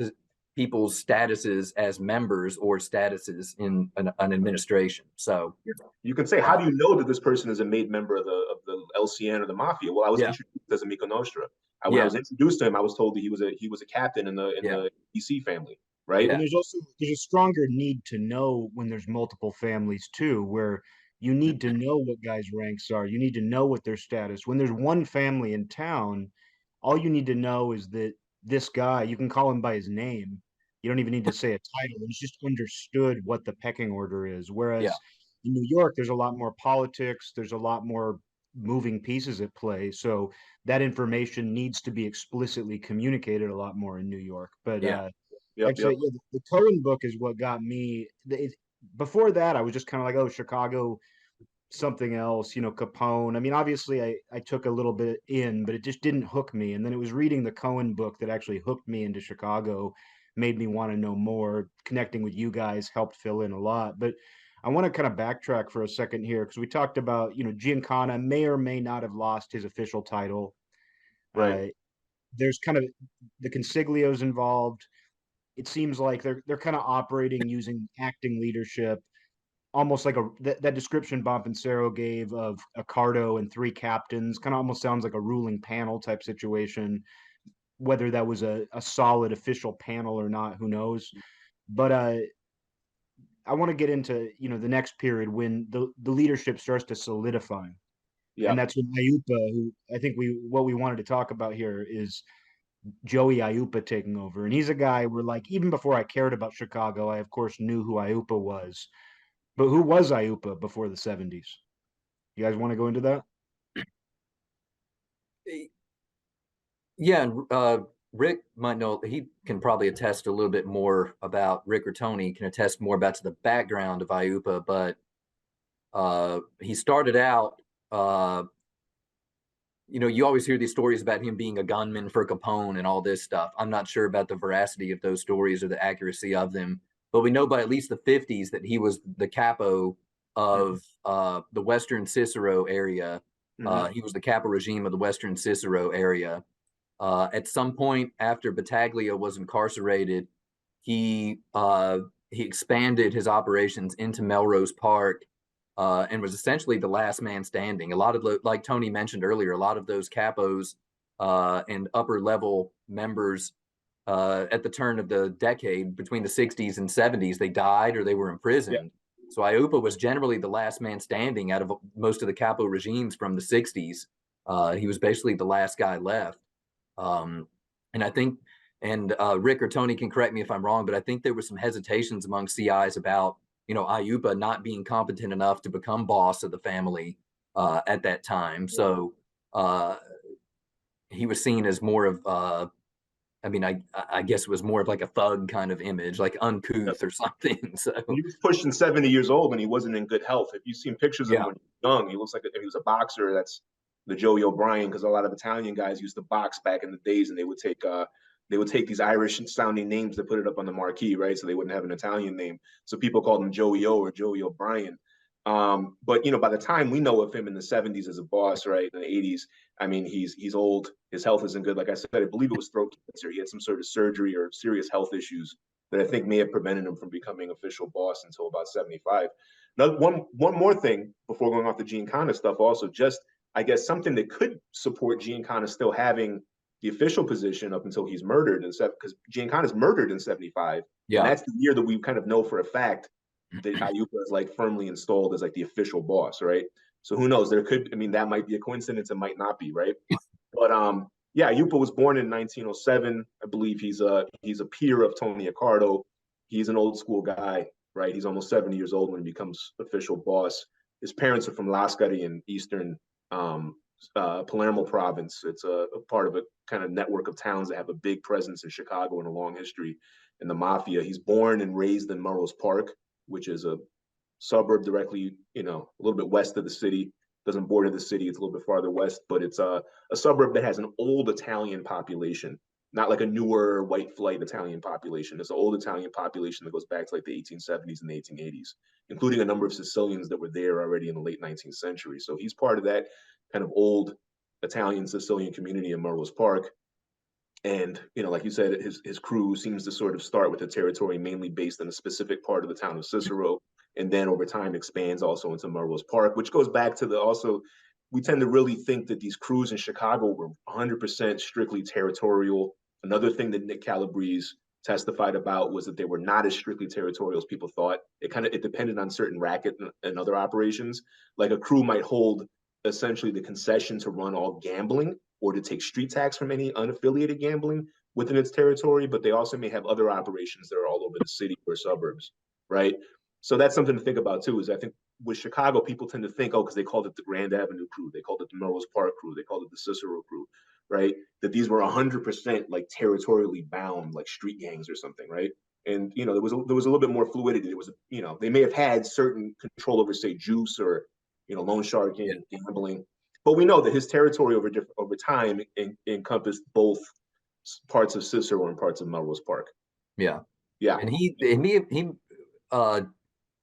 people's statuses as members or statuses in an administration. So you can say, how do you know that this person is a made member of the LCN or the mafia? Well, I was introduced as a Mico Nostra. When I was introduced to him, I was told that he was a captain in the DC family, right? And there's a stronger need to know when there's multiple families too, where you need to know what guys' ranks are. You need to know what their status. When there's one family in town, all you need to know is that this guy, you can call him by his name. You don't even need to say a title. It's just understood what the pecking order is. Whereas in New York, there's a lot more politics. There's a lot more moving pieces at play. So that information needs to be explicitly communicated a lot more in New York. But the Cohen book is what got me. Before that, I was just kind of like, oh, Chicago, something else, Capone. I mean, obviously I took a little bit in, but it just didn't hook me. And then it was reading the Cohen book that actually hooked me into Chicago, made me want to know more. Connecting with you guys helped fill in a lot. But I want to kind of backtrack for a second here, because we talked about, Giancana may or may not have lost his official title. Right. There's kind of the consiglios involved. It seems like they're kind of operating using acting leadership, almost like that description Bompancero gave of Accardo and three captains, kind of almost sounds like a ruling panel type situation. Whether that was a solid official panel or not, who knows? But I want to get into the next period when the leadership starts to solidify, and that's when Aiuppa, who I think what we wanted to talk about here is Joey Aiuppa taking over. And he's a guy where, like, even before I cared about Chicago, I of course knew who Aiuppa was. But who was Aiuppa before the 70s? You guys want to go into that? Yeah, and Rick might know, he can probably attest a little bit more about, Rick or Tony can attest more about to the background of Aiuppa, but he started out, you always hear these stories about him being a gunman for Capone and all this stuff. I'm not sure about the veracity of those stories or the accuracy of them, but we know by at least the 50s that he was the capo of the Western Cicero area. He was the capo regime of the Western Cicero area. At some point after Battaglia was incarcerated, he expanded his operations into Melrose Park, and was essentially the last man standing. A lot of, like Tony mentioned earlier, a lot of those capos and upper level members at the turn of the decade, between the 60s and 70s, they died or they were imprisoned. Yeah. So Aiuppa was generally the last man standing out of most of the capo regimes from the 60s. He was basically the last guy left. And I think, and Rick or Tony can correct me if I'm wrong, but I think there were some hesitations among CIs about, Aiuppa not being competent enough to become boss of the family at that time. So he was seen as more of, I guess it was more of like a thug kind of image, like uncouth or something. So he was pushing 70 years old and he wasn't in good health. If you've seen pictures of him when he was young, he looks like if he was a boxer, that's the Joey O'Brien, because a lot of Italian guys used to box back in the days, and they would take these Irish sounding names to put it up on the marquee, right? So they wouldn't have an Italian name. So people called him Joey O or Joey O'Brien. But by the time we know of him in the 70s as a boss, right, in the 80s, I mean, he's old. His health isn't good. Like I said, I believe it was throat cancer. He had some sort of surgery or serious health issues that I think may have prevented him from becoming official boss until about 75. Now, one more thing before going off the Giancana stuff, also just, I guess, something that could support Giancana still having the official position up until he's murdered, because Giancana's murdered in 75. Yeah. And that's the year that we kind of know for a fact that Aiuppa is like firmly installed as like the official boss, right? So who knows? That might be a coincidence. It might not be, right? But yeah, Aiuppa was born in 1907. I believe he's a peer of Tony Accardo. He's an old school guy, right? He's almost 70 years old when he becomes official boss. His parents are from Lascari in eastern Palermo province. It's a part of a kind of network of towns that have a big presence in Chicago and a long history in the mafia. He's born and raised in Melrose Park, which is a suburb directly, a little bit west of the city. Doesn't border the city. It's a little bit farther west, but it's a suburb that has an old Italian population, not like a newer white flight Italian population. It's an old Italian population that goes back to like the 1870s and the 1880s, including a number of Sicilians that were there already in the late 19th century. So he's part of that kind of old Italian Sicilian community in Melrose Park. And, like you said, his crew seems to sort of start with a territory mainly based in a specific part of the town of Cicero, and then over time expands also into Melrose Park, which goes back to we tend to really think that these crews in Chicago were 100% strictly territorial. Another thing that Nick Calabrese testified about was that they were not as strictly territorial as people thought. It depended on certain racket and other operations. Like a crew might hold essentially the concession to run all gambling or to take street tax from any unaffiliated gambling within its territory, but they also may have other operations that are all over the city or suburbs, right? So that's something to think about too, is I think with Chicago, people tend to think, because they called it the Grand Avenue crew, they called it the Melrose Park crew, they called it the Cicero crew, right? That these were 100% like territorially bound, like street gangs or something, right? And, there was a little bit more fluidity. There was, they may have had certain control over, say, juice or, loan sharking and gambling. But we know that his territory over time encompassed both parts of Cicero and parts of Melrose Park. Yeah. Yeah. And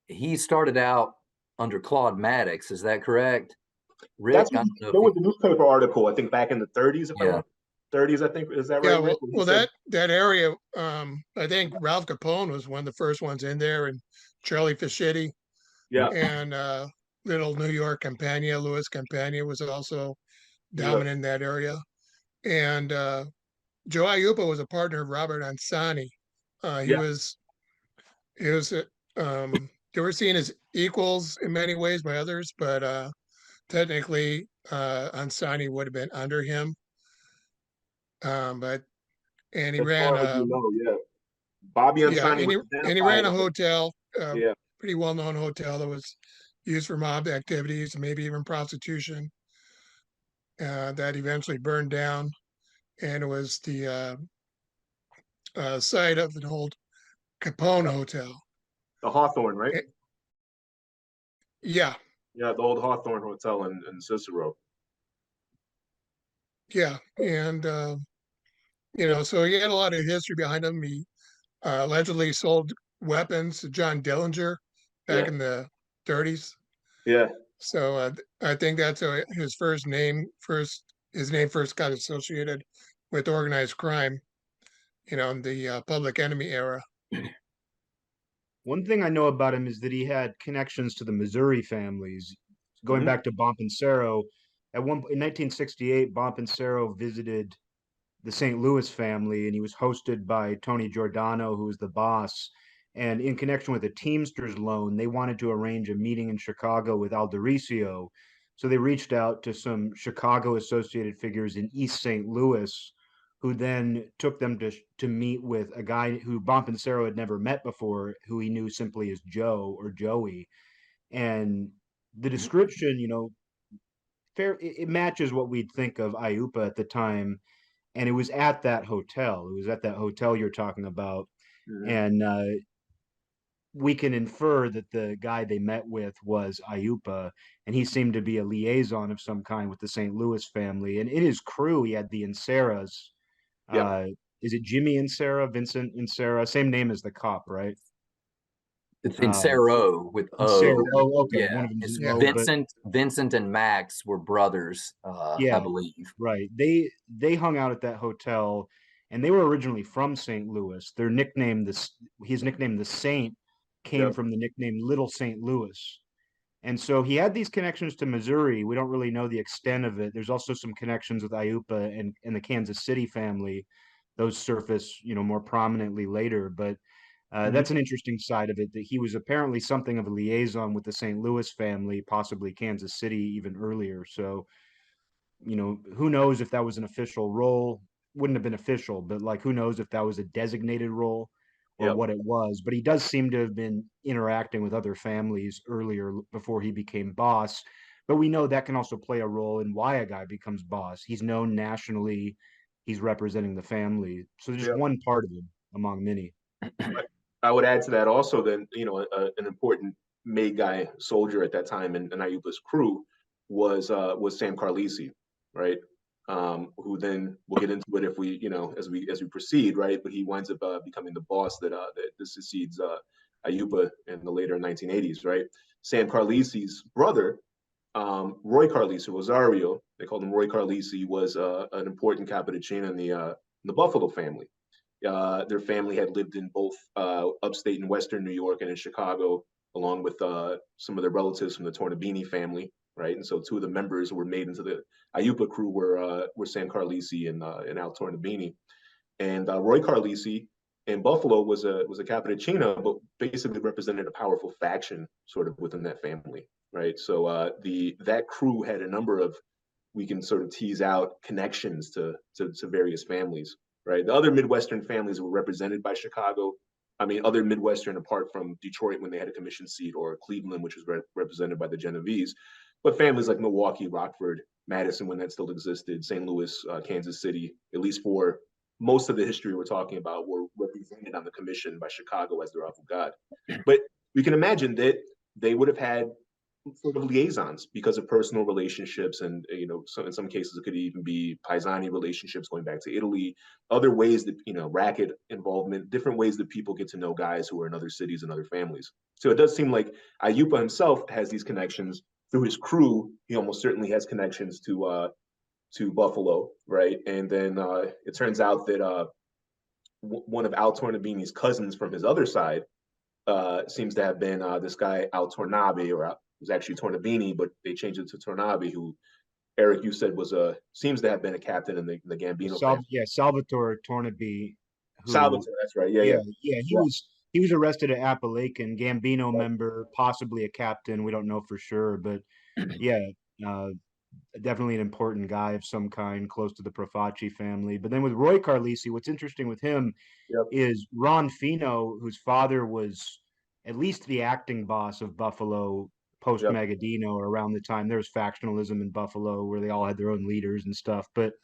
he started out under Claude Maddox. Is that correct? Rick, there was a newspaper article, I think back in the 30s. 30s, I think. Is that right? Yeah, well, that area, I think Ralph Capone was one of the first ones in there, and Charlie Fischetti. Yeah. And little New York Campagna, Louis Campagna was also dominant in that area. And Joe Aiuppa was a partner of Robert Ansani. They were seen as equals in many ways by others, but technically Ansani would have been under him. And he ran Bobby Ansani. And he ran a hotel, pretty well-known hotel that was used for mob activities, maybe even prostitution, that eventually burned down. And it was the site of the old Capone Hotel. The Hawthorne, right? Yeah, Yeah, the old Hawthorne Hotel in Cicero. yeah, and so he had a lot of history behind him. He allegedly sold weapons to John Dillinger back Yeah, in the 30s. yeah. So I think that's how his name first got associated with organized crime, in the Public Enemy era. One thing I know about him is that he had connections to the Missouri families. Going Mhm. back to Bompensero, in 1968, Bompensero visited the St. Louis family, and he was hosted by Tony Giordano, who was the boss. And in connection with a Teamsters loan, they wanted to arrange a meeting in Chicago with Aldericio. So they reached out to some Chicago associated figures in East St. Louis, who then took them to meet with a guy who Bompensero had never met before, who he knew simply as Joe or Joey. And the description, it matches what we'd think of Aiuppa at the time, and it was at that hotel. It was at that hotel you're talking about, Mhm. and we can infer that the guy they met with was Aiuppa, and he seemed to be a liaison of some kind with the St. Louis family. And in his crew, he had the Inceras. Yep. Uh, is it Jimmy Incera, Vincent Incera? Same name as the cop, right? It's Uh, Incero with Incera. O. Oh, okay. Yeah, One of them it's is Yeah. O, but Vincent and Max were brothers, I yeah, believe. right. They hung out at that hotel, and they were originally from St. Louis. Their nickname, his nickname, the Saint, came Yep. from the nickname Little St. Louis. And so he had these connections to Missouri. We don't really know the extent of it. There's also some connections with Aiuppa and the Kansas City family. Those surface, more prominently later. But Mhm. that's an interesting side of it, that he was apparently something of a liaison with the St. Louis family, possibly Kansas City even earlier. So, who knows if that was an official role? Wouldn't have been official, but like, who knows if that was a designated role or Yep. what it was. But he does seem to have been interacting with other families earlier before he became boss. But we know that can also play a role in why a guy becomes boss. He's known nationally, he's representing the family. So just Yep. one part of him among many. I would add to that also then, an important made guy soldier at that time in Aiuppa's crew was Sam Carlisi, right? Who then we'll get into it if we, as we proceed, right? But he winds up becoming the boss that succeeds Aiuppa in the later 1980s, right? Sam Carlisi's brother, Roy Carlisi, Rosario, they called him Roy Carlisi, was an important Cappuccino in the Buffalo family. Their family had lived in both upstate and Western New York and in Chicago, along with some of their relatives from the Tornabini family, right? And so two of the members who were made into the Aiuppa crew were Sam Carlisi and Al Tornabini. And Roy Carlisi in Buffalo was a Cappuccino, but basically represented a powerful faction sort of within that family, right? So that crew had a number of, we can sort of tease out connections to various families, right? The other Midwestern families were represented by Chicago. I mean, other Midwestern apart from Detroit when they had a commission seat, or Cleveland, which was represented by the Genovese, but families like Milwaukee, Rockford, Madison, when that still existed, St. Louis, Kansas City, at least for most of the history we're talking about, were represented on the commission by Chicago as their avant-garde. But we can imagine that they would have had sort of liaisons because of personal relationships, and so in some cases it could even be paisani relationships going back to Italy, other ways that racket involvement, different ways that people get to know guys who are in other cities and other families. So it does seem like Aiuppa himself has these connections through his crew. He almost certainly has connections to Buffalo, right? And then it turns out that one of Al Tornabini's cousins from his other side seems to have been this guy Al Tornabe, or it was actually Tornabini, but they changed it to Tornabe, who Eric, you said seems to have been a captain in the Gambino family. Salvatore Tornabe, who, Salvatore, that's right. Yeah, yeah, yeah, yeah, he was arrested at Appalachian, Gambino member, possibly a captain. We don't know for sure, but yeah, uh, definitely an important guy of some kind, close to the Profaci family. But then with Roy Carlisi, what's interesting with him yep, is Ron Fino, whose father was at least the acting boss of Buffalo post yep. Magadino, or around the time there was factionalism in Buffalo where they all had their own leaders and stuff. But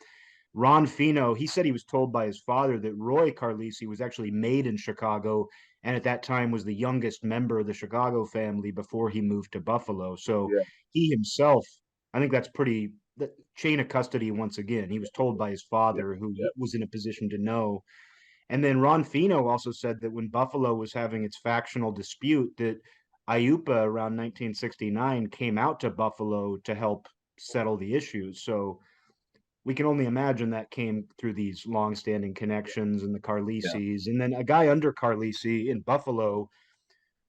Ron Fino, he said he was told by his father that Roy Carlisi was actually made in Chicago, and at that time was the youngest member of the Chicago family before he moved to Buffalo. So Yeah. he himself, I think that's pretty the chain of custody once again. He was told by his father, who was in a position to know. And then Ron Fino also said that when Buffalo was having its factional dispute, that Aiuppa around 1969 came out to Buffalo to help settle the issues. So we can only imagine that came through these long-standing connections and the Carlisis. And then a guy under Carlisi in Buffalo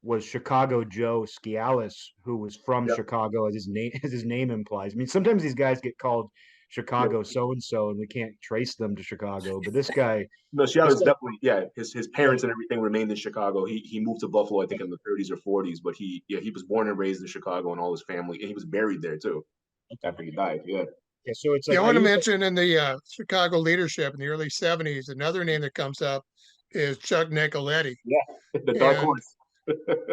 was Chicago Joe Skialis, who was from Chicago, as his name implies. I mean, sometimes these guys get called Chicago so and so, and we can't trace them to Chicago. But this guy, No, Seattle's definitely, his parents and everything remained in Chicago. He moved to Buffalo, I think, in the 30s or 40s, but he was born and raised in Chicago, and all his family, and he was buried there too after he died. Yeah. Yeah, so it's like I want to mention in the Chicago leadership in the early 70s, another name that comes up is Chuck Nicoletti. Yeah, the dark horse.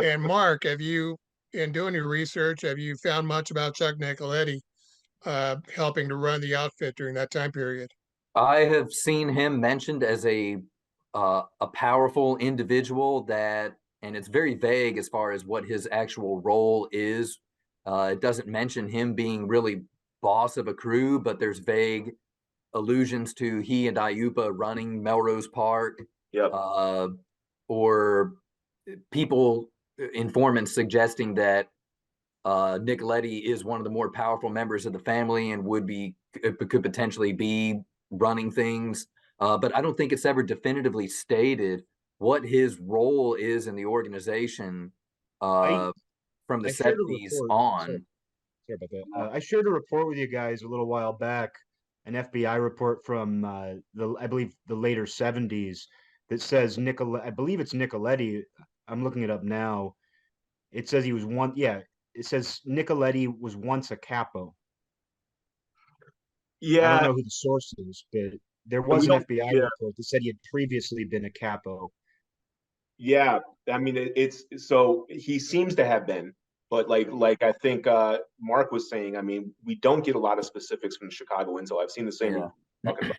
And Mark, in doing your research, have you found much about Chuck Nicoletti helping to run the outfit during that time period? I have seen him mentioned as a powerful individual and it's very vague as far as what his actual role is. It doesn't mention him being really boss of a crew, but there's vague allusions to he and Aiuppa running Melrose Park. Or people, informants suggesting that Nicoletti is one of the more powerful members of the family and could potentially be running things. But I don't think it's ever definitively stated what his role is in the organization from the 70s on. Sorry about that. I shared a report with you guys a little while back, an FBI report from I believe the later 70s that says I believe it's Nicoletti. I'm looking it up now. It says he was it says Nicoletti was once a capo. Yeah. I don't know who the source is, but there was an FBI report that said he had previously been a capo. Yeah, I mean, it's so he seems to have been, but like I think Mark was saying, I mean, we don't get a lot of specifics from Chicago Intel. I've seen the same talking about.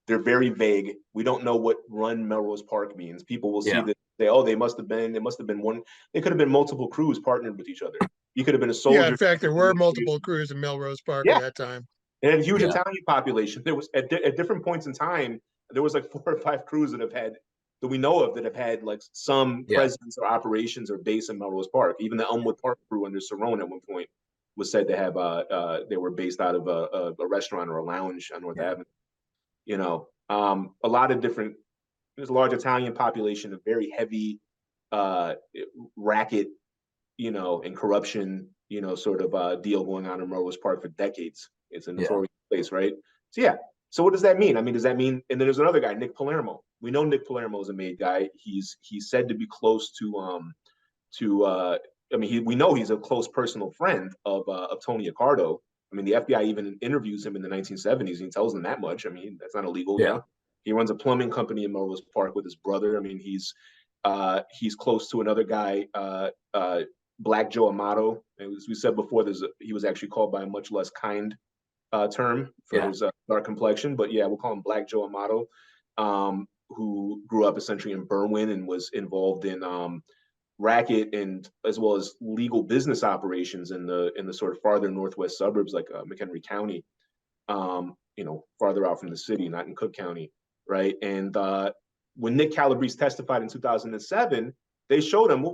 They're very vague. We don't know what run Melrose Park means. People will see that they must have been one. They could have been multiple crews partnered with each other. You could have been a soldier. Yeah, in fact, there were multiple crews in Melrose Park at that time. And a huge Italian population. There was at different points in time, there was like 4 or 5 crews that we know of that have had like some presence or operations or base in Melrose Park. Even the Elmwood Park crew under Cerrone at one point was said to have they were based out of a restaurant or a lounge on North Avenue. You know, a lot of different. There's a large Italian population, a very heavy racket, and corruption, sort of deal going on in Melrose Park for decades. It's a notorious place, right? So So what does that mean? I mean, does that mean? And then there's another guy, Nick Palermo. We know Nick Palermo is a made guy. He's said to be close to we know he's a close personal friend of Tony Accardo. I mean, the FBI even interviews him in the 1970s. And he tells them that much. I mean, that's not illegal. Yeah. He runs a plumbing company in Melrose Park with his brother. I mean, he's close to another guy, Black Joe Amato. As we said before, he was actually called by a much less kind term for his dark complexion. But we'll call him Black Joe Amato, who grew up essentially in Berwyn and was involved in racket and as well as legal business operations in the sort of farther northwest suburbs like McHenry County, farther out from the city, not in Cook County, right? And when Nick Calabrese testified in 2007, they showed him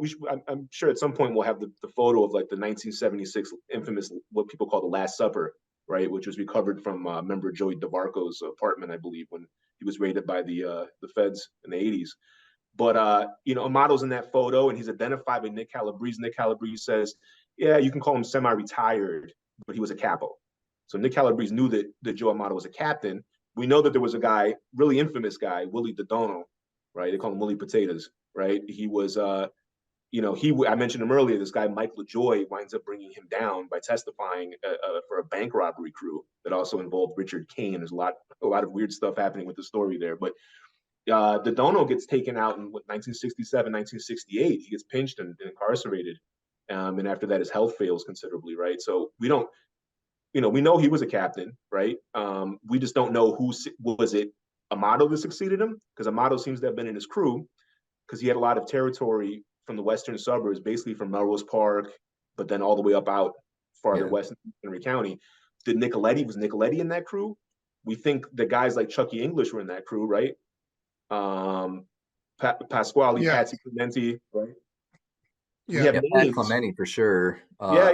I'm sure at some point we'll have the photo of like the 1976 infamous, what people call the Last Supper, right? Which was recovered from member Joey DeVarco's apartment, I believe, when he was raided by the feds in the 80s. But, Amato's in that photo and he's identified with Nick Calabrese. Nick Calabrese says, you can call him semi-retired, but he was a capo. So Nick Calabrese knew that Joe Amato was a captain. We know that there was a guy, really infamous guy, Willie Dodono, right? They call him Willie Potatoes, right? He was, I mentioned him earlier, this guy, Mike LaJoy, winds up bringing him down by testifying for a bank robbery crew that also involved Richard Kane. There's a lot of weird stuff happening with the story there. But Dodono gets taken out in 1967, 1968. He gets pinched and incarcerated. And after that, his health fails considerably, right? So we don't, we know he was a captain, right? We just don't know was it Amato that succeeded him, because Amato seems to have been in his crew because he had a lot of territory from the western suburbs, basically from Melrose Park, but then all the way up out farther west in Henry County. Was Nicoletti in that crew? We think the guys like Chucky English were in that crew, right? Pasquale, Patsy Clementi, right? Yeah, Pat Clementi for sure. Yeah.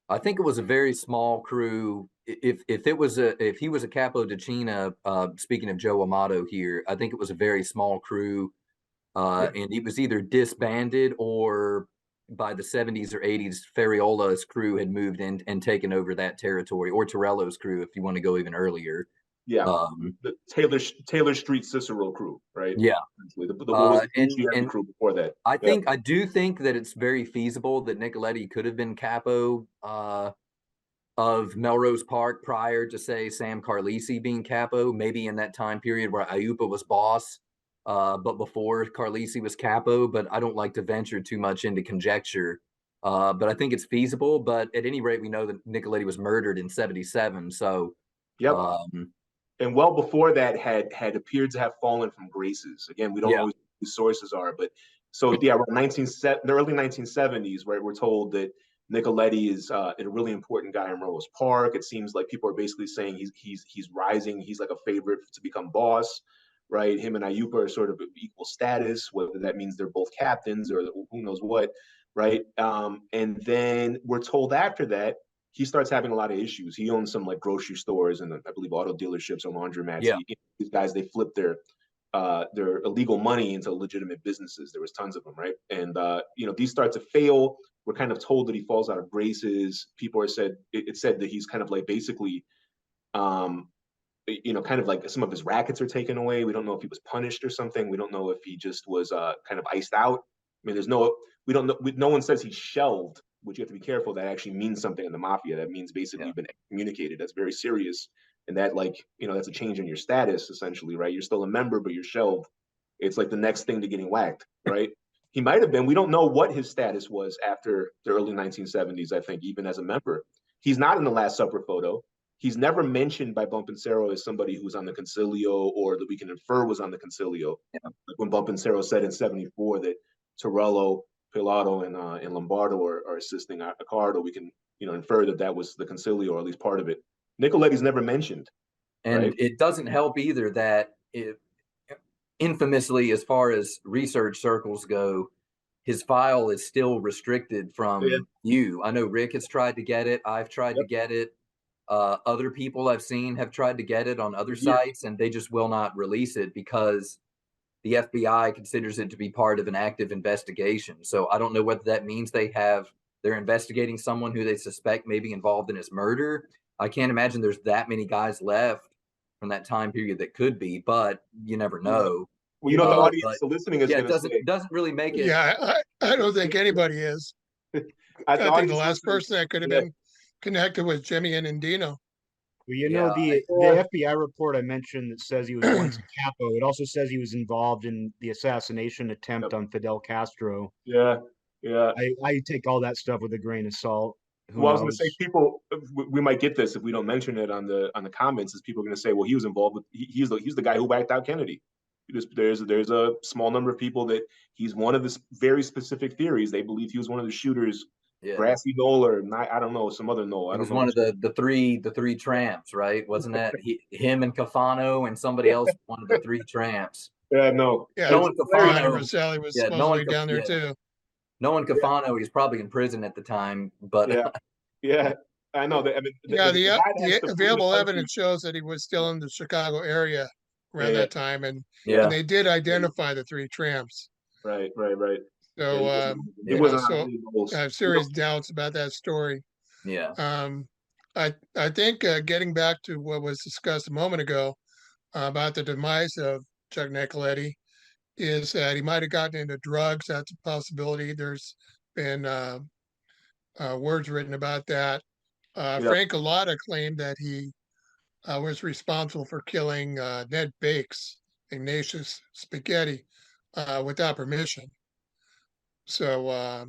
I think it was a very small crew. If he was a capo di Cina, speaking of Joe Amato here, I think it was a very small crew, and he was either disbanded or by the 70s or 80s, Fariola's crew had moved in and taken over that territory, or Torello's crew, if you want to go even earlier. Yeah, the Taylor Street Cicero crew, right? Yeah, the crew before that. I do think that it's very feasible that Nicoletti could have been capo of Melrose Park prior to, say, Sam Carlisi being capo, maybe in that time period where Aiuppa was boss, but before Carlisi was capo. But I don't like to venture too much into conjecture. But I think it's feasible. But at any rate, we know that Nicoletti was murdered in '77. So, and well before that had appeared to have fallen from graces. Again, we don't know who the sources are, but so around the early 1970s, right? We're told that Nicoletti is a really important guy in Melrose Park. It seems like people are basically saying he's rising. He's like a favorite to become boss, right? Him and Aiuppa are sort of equal status, whether that means they're both captains or who knows what, right? And then we're told after that he starts having a lot of issues. He owns some like grocery stores and I believe auto dealerships or laundromats. Yeah. These guys, they flip their illegal money into legitimate businesses. There was tons of them, right? And these start to fail. We're kind of told that he falls out of graces. People are said that he's kind of like basically, kind of like some of his rackets are taken away. We don't know if he was punished or something. We don't know if he just was kind of iced out. I mean, we don't know. No one says he's shelved, which you have to be careful. That actually means something in the mafia. That means basically you've been excommunicated. That's very serious. And that that's a change in your status, essentially, right? You're still a member, but you're shelved. It's like the next thing to getting whacked, right? He might have been. We don't know what his status was after the early 1970s, I think, even as a member. He's not in the Last Supper photo. He's never mentioned by Bumpancero as somebody who's on the Concilio or that we can infer was on the Concilio. Yeah. Like when Bumpancero said in 74 that Torello, Pilato, and Lombardo are assisting Accardo, we can infer that was the Concilio, or at least part of it. Nicoletti's never mentioned. And right? It doesn't help either that infamously, as far as research circles go, his file is still restricted from you. I know Rick has tried to get it. I've tried to get it. Other people I've seen have tried to get it on other sites, and they just will not release it because the FBI considers it to be part of an active investigation. So I don't know whether that means they're investigating someone who they suspect may be involved in his murder. I can't imagine there's that many guys left from that time period that could be, but you never know. Well, the audience listening is going to say. It doesn't really make it. Yeah, I don't think anybody is. I think the last person that could have been connected was Jimmy and Indino. Well, the FBI report I mentioned that says he was once a capo, it also says he was involved in the assassination attempt on Fidel Castro. Yeah. I take all that stuff with a grain of salt. I was going to say, people, we might get this if we don't mention it on the comments. Is people are going to say, well, he was involved with he's the guy who whacked out Kennedy. There's a small number of people that he's one of the very specific theories. They believe he was one of the shooters. Grassy Knoll, or I don't know, some other Knoll. He was one of the three tramps, right? Wasn't that him and Cafano and somebody else? One of the three tramps. Yeah, Cafano. Roselli was supposedly down there too. Knowing Cafano, he's probably in prison at the time, but I know that. I mean, the available evidence shows that he was still in the Chicago area around that time, and they did identify the three tramps. Right. So I have serious doubts about that story. Yeah. I think getting back to what was discussed a moment ago about the demise of Chuck Nicoletti is that he might have gotten into drugs. That's a possibility. There's been words written about that. Frank Caruso claimed that he was responsible for killing Ned Bakes, Ignatius Spaghetti, without permission. So,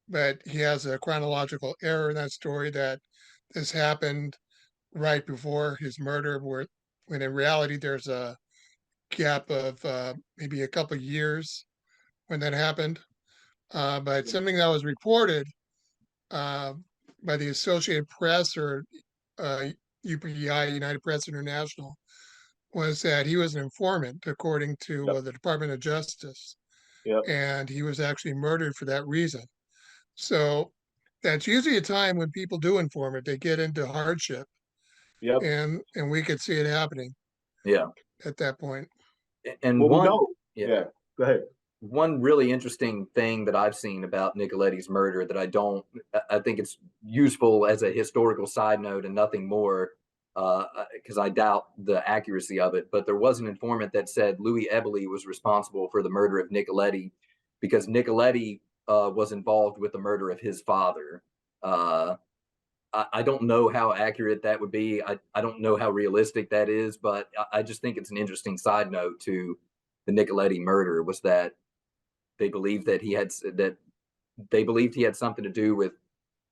but he has a chronological error in that story that this happened right before his murder, when in reality there's a gap of maybe a couple of years when that happened. But something that was reported uh, by the Associated Press or uh, UPI, United Press International, was that he was an informant, according to Yep. the Department of Justice, Yep. and he was actually murdered for that reason. So that's usually a time when people do informant; they get into hardship, Yep. and we could see it happening Yeah. at that point. And Well, we one, know. yeah, Yeah. Go ahead. one really interesting thing that I've seen about Nicoletti's murder that I think it's useful as a historical side note and nothing more, because I doubt the accuracy of it. But there was an informant that said Louis Ebele was responsible for the murder of Nicoletti because Nicoletti was involved with the murder of his father. I don't know how accurate that would be. I don't know how realistic that is, but I just think it's an interesting side note to the Nicoletti murder was that they believed that they believed he had something to do with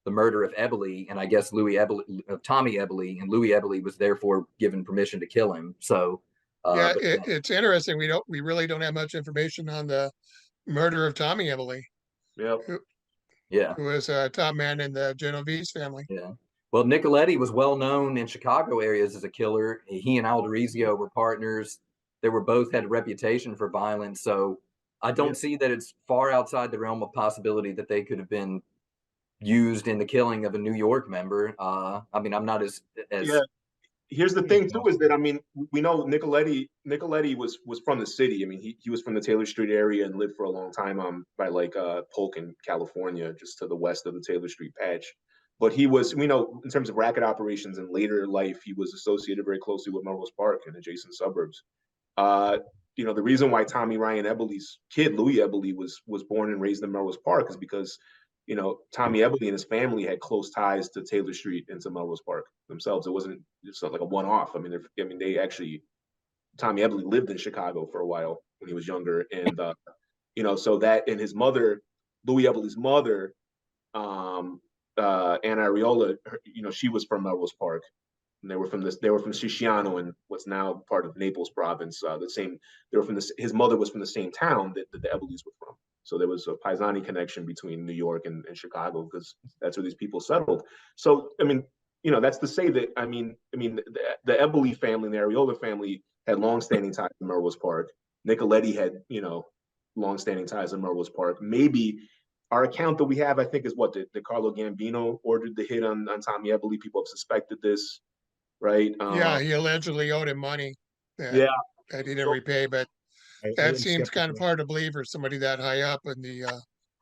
the murder of Ebele, and I guess Tommy Ebele, and Louis Ebele was therefore given permission to kill him. So, Yeah, but it's interesting. We really don't have much information on the murder of Tommy Ebele, Yep. yeah, who was a top man in the Genovese family. yeah. Well, Nicoletti was well known in Chicago areas as a killer. He and Alderizio were partners. They were both had a reputation for violence. So I don't see that it's far outside the realm of possibility that they could have been used in the killing of a New York member. I mean, I'm not as Yeah. Here's the thing too, is that I mean, we know Nicoletti was from the city. I mean, he was from the Taylor Street area and lived for a long time by like Polk in California, just to the west of the Taylor Street patch. But we know in terms of racket operations in later life, he was associated very closely with Melrose Park and adjacent suburbs. Uh, the reason why Tommy Ryan Ebele's kid, Louis Ebele, was born and raised in Melrose Park is because Tommy Ebele and his family had close ties to Taylor Street and to Melrose Park themselves. It wasn't just like a one-off. I mean, they actually Tommy Ebele lived in Chicago for a while when he was younger, and so that and his mother, Louis Ebele's mother, Anna Ariola, she was from Melrose Park, and they were from Siciliano and what's now part of Naples province. They were from this. His mother was from the same town that the Ebeles were from. So there was a Paisani connection between New York and Chicago because that's where these people settled. So I mean, that's to say that the Ebele family and the Ariola family had longstanding ties to Melrose Park. Nicoletti had longstanding ties to Melrose Park. Maybe our account that we have, I think, is what the Carlo Gambino ordered the hit on Tommy Ebele. People have suspected this, right? Yeah, he allegedly owed him money Yeah. that he didn't repay, but I that am seems kind of skeptical. hard to believe for somebody that high up in the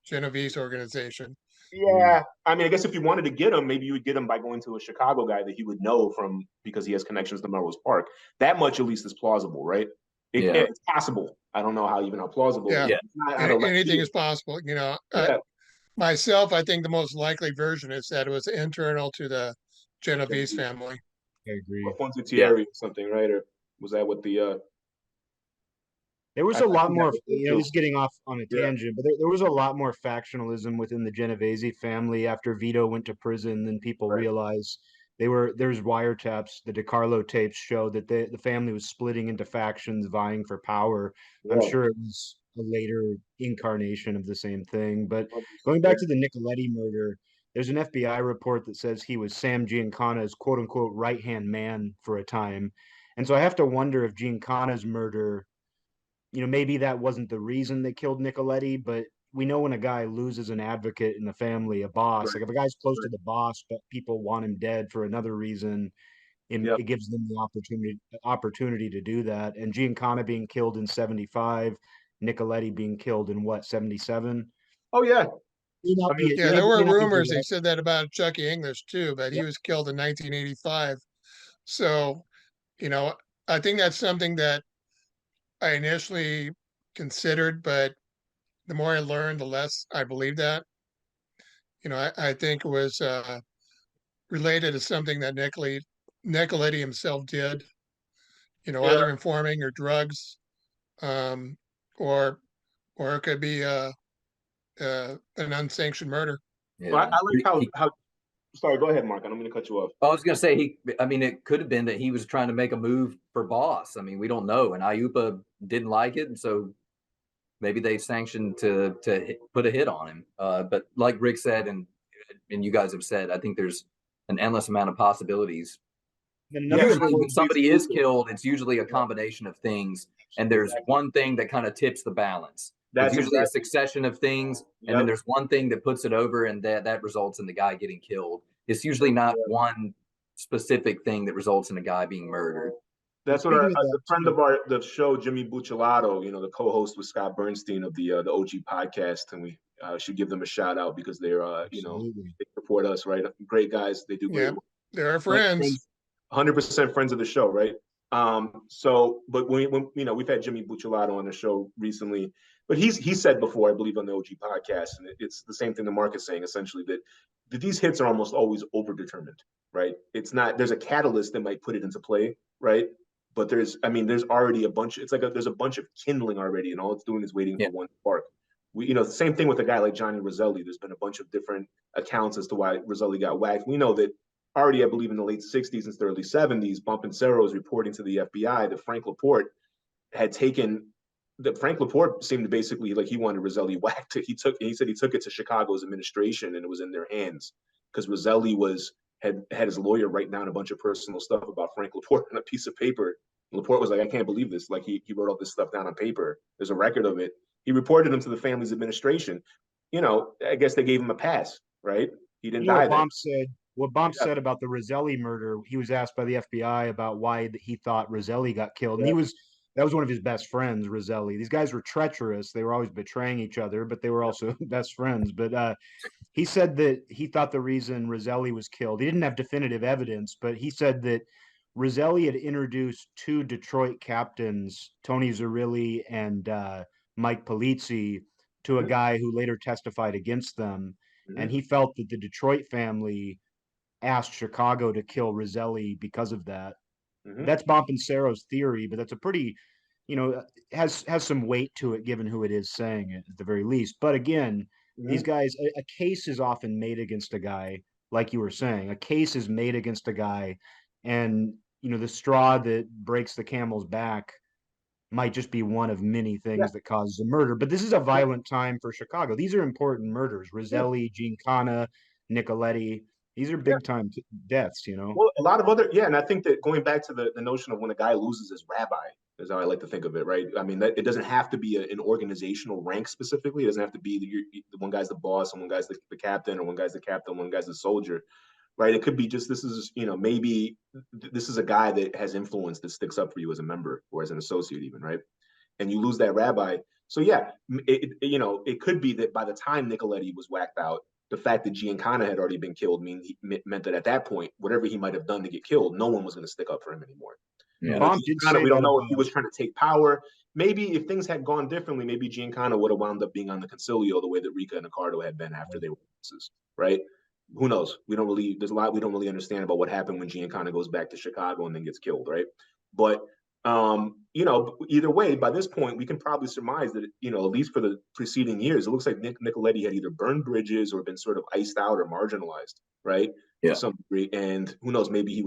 Genovese organization. Yeah, I mean, I guess if you wanted to get him, maybe you would get him by going to a Chicago guy that he would know from because he has connections to Melrose Park. That much, at least, is plausible, right? It's possible. I don't know how plausible. Yeah, It's not out of left anything field. is possible. Yeah, Myself, I think the most likely version is that it was internal to the Genovese family. I agree. Alfonso Thierry or something, right? Or was that what the? There was I a lot think more, that was this is getting off on a Yeah. tangent, but there was a lot more factionalism within the Genovese family after Vito went to prison than people Right. realize. There's wiretaps. The DeCarlo tapes show that the family was splitting into factions vying for power. I'm Yeah. sure it was a later incarnation of the same thing. But going Yeah. back to the Nicoletti murder, there's an FBI report that says he was Sam Giancana's quote unquote right hand man for a time. And so I have to wonder if Giancana's murder, maybe that wasn't the reason they killed Nicoletti, but we know when a guy loses an advocate in the family, a boss, Right. like if a guy's close to Right. the boss, but people want him dead for another reason, and Yep. it gives them the opportunity to do that. And Giancana being killed in 75, Nicoletti being killed in what, 77? Oh yeah. May not I mean, be, Yeah, may, there were may not be rumors they direct. said that about Chucky English too, but he Yep. was killed in 1985. So, you know, I think that's something that I initially considered, but the more I learned, the less I believe that. I think it was related to something that Nicoletti himself did, Yeah. either informing or drugs, um, or it could be an unsanctioned murder. Well, Yeah. I like how sorry, go ahead, Mark. I don't mean to cut you off. I was going to say I mean, it could have been that he was trying to make a move for boss. I mean, we don't know, and Aiuppa didn't like it, and so maybe they sanctioned to put a hit on him. But like Rick said, and you guys have said, I think there's an endless amount of possibilities. Usually when somebody is killed, it's usually a combination of things, and there's one thing that kind of tips the balance. It's usually a succession of things, and then there's one thing that puts it over, and that results in the guy getting killed. It's usually not one specific thing that results in a guy being murdered. That's what a friend of the show, Jimmy Buccellato, the co-host with Scott Bernstein of the OG podcast, and we should give them a shout out because they're they support us, right? Great guys, they do great work. They're our friends. 100% friends of the show, right? But when we've had Jimmy Buccellato on the show recently, but he said before, I believe on the OG podcast, and it's the same thing the Mark is saying essentially, that these hits are almost always overdetermined, right? It's not, there's a catalyst that might put it into play, right? But there's already a bunch. It's like there's a bunch of kindling already, and all it's doing is waiting for one spark. The same thing with a guy like Johnny Roselli. There's been a bunch of different accounts as to why Roselli got whacked. We know that already, I believe, in the late 60s and the early 70s, Bompensero was reporting to the FBI that Frank Laporte had taken. That Frank Laporte seemed to basically, like, he wanted Roselli whacked. He said he took it to Chicago's administration, and it was in their hands because Roselli had his lawyer write down a bunch of personal stuff about Frank Laporte on a piece of paper. And Laporte was like, I can't believe this. Like, he wrote all this stuff down on paper. There's a record of it. He reported him to the family's administration. I guess they gave him a pass, right? He didn't die. What Bomp said about the Roselli murder, he was asked by the FBI about why he thought Roselli got killed. And that was one of his best friends, Roselli. These guys were treacherous. They were always betraying each other, but they were also best friends. But he said that he thought the reason Roselli was killed, he didn't have definitive evidence, but he said that Roselli had introduced two Detroit captains, Tony Zerilli and Mike Polizzi, to a guy who later testified against them. And he felt that the Detroit family asked Chicago to kill Roselli because of that. That's Bompensero's theory, but that's a pretty, has some weight to it given who it is saying it at the very least. But again, these guys, a case is often made against a guy, like you were saying. A case is made against a guy, and the straw that breaks the camel's back might just be one of many things that causes a murder. But this is a violent time for Chicago. These are important murders. Roselli, Giancana, Nicoletti. These are big time deaths, Well, a lot of other, and I think that going back to the notion of when a guy loses his rabbi is how I like to think of it, right? I mean, it doesn't have to be an organizational rank specifically. It doesn't have to be the one guy's the boss and one guy's the captain, or one guy's the captain, one guy's the soldier, right? It could be just maybe this is a guy that has influence that sticks up for you as a member or as an associate even, right? And you lose that rabbi. So it could be that by the time Nicoletti was whacked out, the fact that Giancana had already been killed meant that at that point, whatever he might have done to get killed, no one was going to stick up for him anymore. We don't know if he was trying to take power. Maybe if things had gone differently, maybe Giancana would have wound up being on the Concilio the way that Rica and Ricardo had been after they were bosses, right? Who knows? There's a lot we don't really understand about what happened when Giancana goes back to Chicago and then gets killed, right? But either way, by this point, we can probably surmise that, at least for the preceding years, it looks like Nicoletti had either burned bridges or been sort of iced out or marginalized, right? To some degree. And who knows, maybe he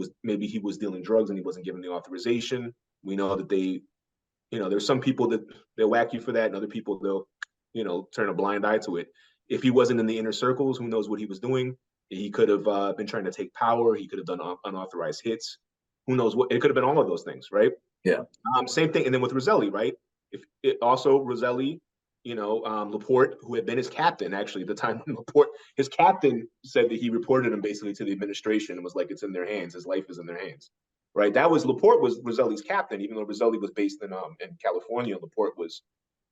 was dealing drugs and he wasn't given the authorization. We know that there's some people that they'll whack you for that, and other people they'll, turn a blind eye to it. If he wasn't in the inner circles, who knows what he was doing? He could have been trying to take power. He could have done unauthorized hits. Who knows what? It could have been all of those things, right? Yeah. Same thing. And then with Roselli, right? Roselli, Laporte, who had been his captain, actually, at the time when his captain said that he reported him basically to the administration and was like, it's in their hands. His life is in their hands, right? Laporte was Roselli's captain, even though Roselli was based in California. Laporte was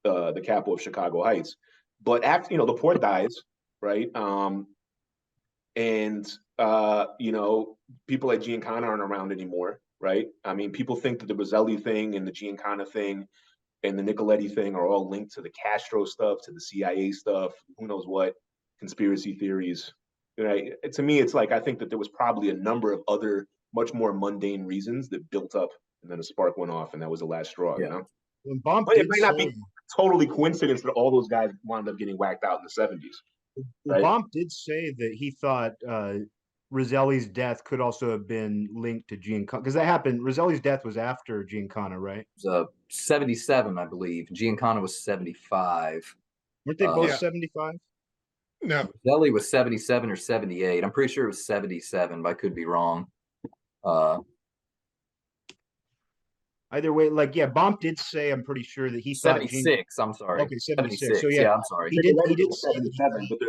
the capo of Chicago Heights. But after, Laporte dies, right? People like Giancana aren't around anymore. Right? I mean, people think that the Roselli thing and the Giancana thing and the Nicoletti thing are all linked to the Castro stuff, to the CIA stuff, who knows what, conspiracy theories. Right? To me, it's like, I think that there was probably a number of other much more mundane reasons that built up, and then a spark went off, and that was the last straw, But it might not be totally coincidence that all those guys wound up getting whacked out in the 70s. Right? Bomp did say that he thought Roselli's death could also have been linked to Giancana, because that happened. Roselli's death was after Giancana, right? It was 77, I believe. Giancana was 75. Weren't they both Yeah. 75? No, Roselli was 77 or 78. I'm pretty sure it was 77, but I could be wrong. Either way, like, yeah, Bomp did say, I'm pretty sure that he thought 76. I'm sorry. Okay, 76. So 76. yeah, I'm sorry. he did say that 77, but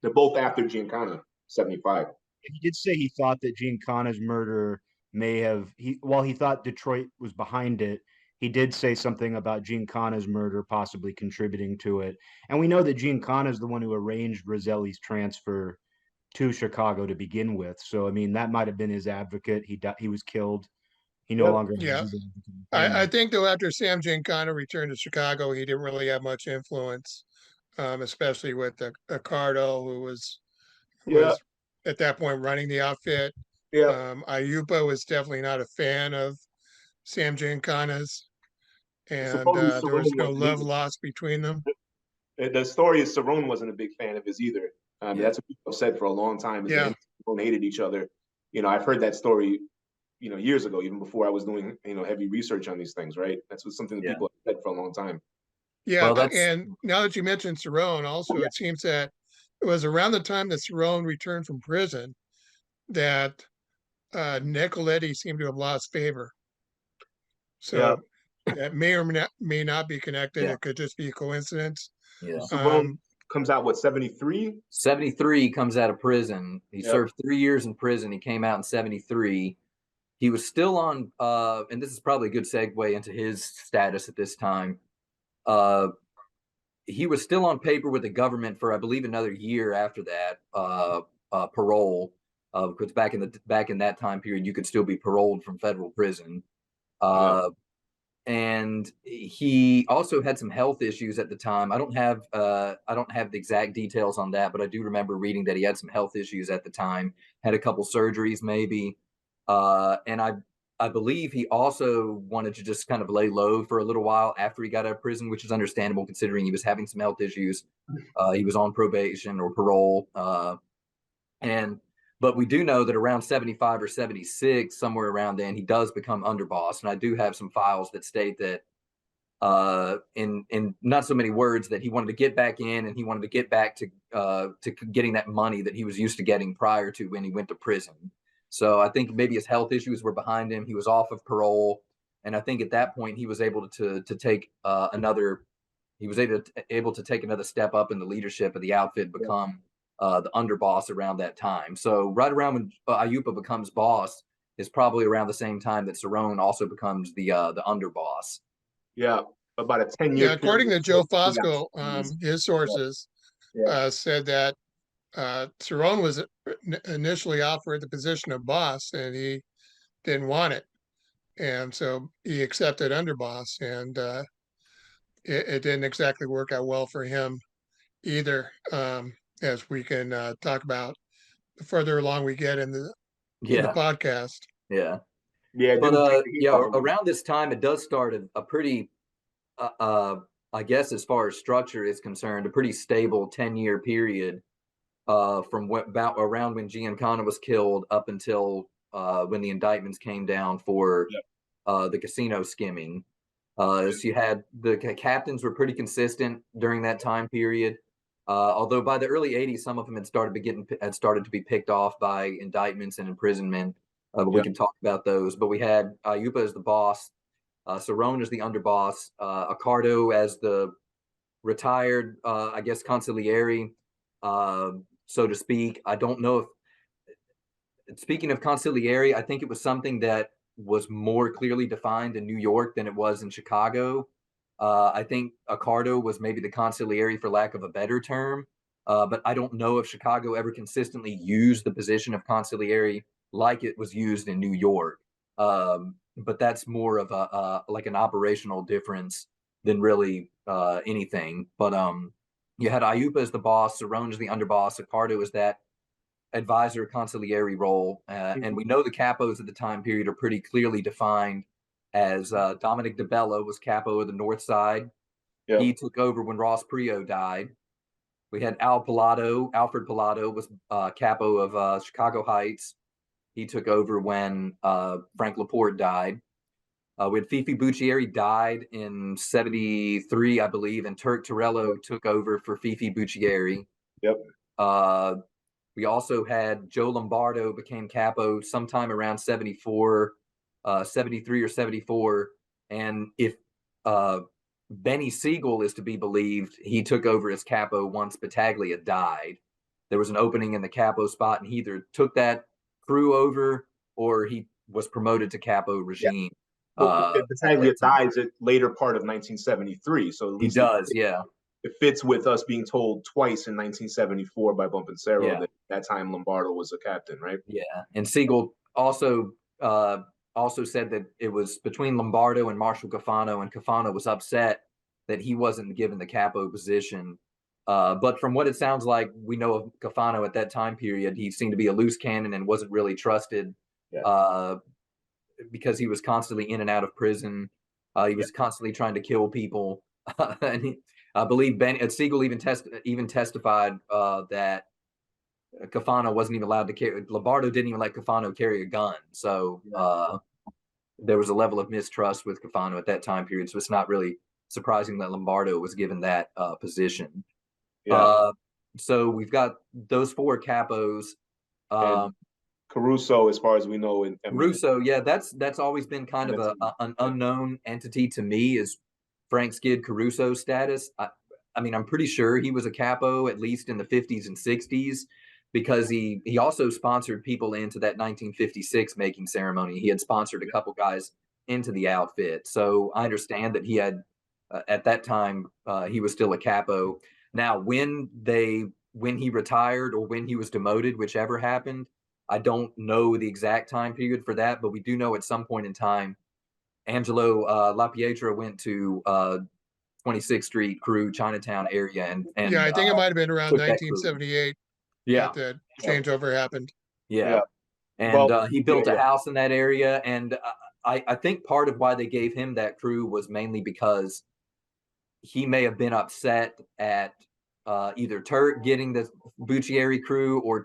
they're both after Giancana, 75. he did say he thought that Giancana's murder may have while he thought Detroit was behind it, he did say something about Giancana's murder possibly contributing to it. And we know that Giancana is the one who arranged Roselli's transfer to Chicago to begin with. So I mean, that might have been his advocate. He was killed. He no longer yeah. has his I think though after Sam Giancana returned to Chicago, he didn't really have much influence, especially with Accardo, who was at that point running the outfit. Aiuppa was definitely not a fan of Sam Giancana's, and there was no love lost between them. The story is Cerrone wasn't a big fan of his either. That's what people have said for a long time. Is that Cerrone hated each other. You know, I've heard that story, you know, years ago, even before I was doing, you know, heavy research on these things, right? That's something that people have said for a long time. Yeah, well, and now that you mentioned Cerrone, also it seems that it was around the time that Cerrone returned from prison that Nicoletti seemed to have lost favor. So that may or may not be connected. It could just be a coincidence. Yeah. Cerrone comes out, what, 73? 73 comes out of prison. He served 3 years in prison. He came out in 73. He was still on, and this is probably a good segue into his status at this time. He was still on paper with the government for, I believe, another year after that, parole. Because back in that time period, you could still be paroled from federal prison. And he also had some health issues at the time. I don't have the exact details on that, but I do remember reading that he had some health issues at the time. Had a couple surgeries, maybe. And I believe he also wanted to just kind of lay low for a little while after he got out of prison, which is understandable considering he was having some health issues. He was on probation or parole. But we do know that around 75 or 76, somewhere around then, he does become underboss. And I do have some files that state that in not so many words that he wanted to get back in and he wanted to get back to getting that money that he was used to getting prior to when he went to prison. So I think maybe his health issues were behind him. He was off of parole. And I think at that point he was able to take able to take another step up in the leadership of the outfit, become the underboss around that time. So right around when Aiuppa becomes boss is probably around the same time that Cerrone also becomes the underboss. Yeah, about a 10-year. Yeah, according to Joe Fosco, his sources said that Cerrone was initially offered the position of boss and he didn't want it. And so he accepted underboss, and it didn't exactly work out well for him either, as we can talk about the further along we get in the podcast. Yeah. Yeah. But around this time, it does start a pretty, I guess, as far as structure is concerned, a pretty stable 10-year period from about around when Giancana was killed up until when the indictments came down for the casino skimming. So you had the captains were pretty consistent during that time period. Although by the early 80s, some of them had started to be picked off by indictments and imprisonment. But we can talk about those. But we had Aiuppa as the boss, Cerrone as the underboss, Accardo as the retired, I guess, consigliere, so to speak. I don't know if, speaking of consigliere, I think it was something that was more clearly defined in New York than it was in Chicago. I think Accardo was maybe the consigliere for lack of a better term, but I don't know if Chicago ever consistently used the position of consigliere like it was used in New York. But that's more of like an operational difference than really anything. But you had Aiuppa as the boss, Cerrone as the underboss, Accardo as that advisor consigliere role. And we know the capos at the time period are pretty clearly defined as Dominic DeBello was capo of the North Side. He took over when Ross Prio died. We had Alfred Pilato was capo of Chicago Heights. He took over when Frank Laporte died. We had Fifi Buccieri died in 73, I believe, and Turk Torello took over for Fifi Buccieri. Yep. We also had Joe Lombardo became capo sometime around 74, 73 or 74. And if Benny Siegel is to be believed, he took over as capo once Battaglia died. There was an opening in the capo spot, and he either took that crew over or he was promoted to capo regime. Battaglia dies at later part of 1973, so at least he does, yeah. It fits with us being told twice in 1974 by Bumpancero that time Lombardo was a captain, right? Yeah, and Siegel also said that it was between Lombardo and Marshal Cafano, and Cafano was upset that he wasn't given the capo position. But from what it sounds like, we know of Cafano at that time period, he seemed to be a loose cannon and wasn't really trusted because he was constantly in and out of prison. He was constantly trying to kill people. And I believe Siegel even testified that Cafano wasn't even allowed to carry. Lombardo didn't even let Cafano carry a gun. So there was a level of mistrust with Cafano at that time period. So it's not really surprising that Lombardo was given that position. So we've got those four capos. Caruso, as far as we know, Caruso, that's always been kind of an unknown entity to me, is Frank Skid Caruso's status. I mean, I'm pretty sure he was a capo at least in the 50s and 60s, because he also sponsored people into that 1956 making ceremony. He had sponsored a couple guys into the outfit. So I understand that he had at that time he was still a capo. Now, when he retired or when he was demoted, whichever happened, I don't know the exact time period for that, but we do know at some point in time, Angelo LaPietra went to 26th Street crew, Chinatown area, and I think it might have been around 1978. Yeah, that changeover happened. Yeah. And he built a house in that area, and I think part of why they gave him that crew was mainly because he may have been upset at either Turk getting the Buccieri crew or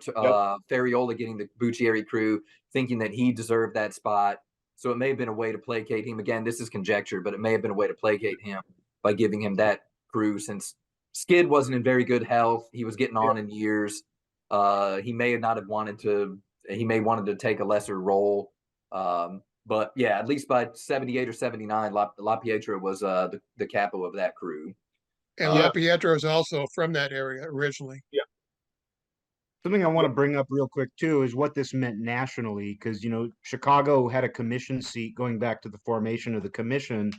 Fariola getting the Buccieri crew, thinking that he deserved that spot. So it may have been a way to placate him. Again, this is conjecture, but it may have been a way to placate him by giving him that crew, since Skid wasn't in very good health. He was getting on in years. He may not have wanted to. He may wanted to take a lesser role. But yeah, at least by 78 or 79, LaPietra was the capo of that crew. And LaPietra is also from that area originally. Yeah. Something I want to bring up real quick too is what this meant nationally, because Chicago had a commission seat going back to the formation of the commission.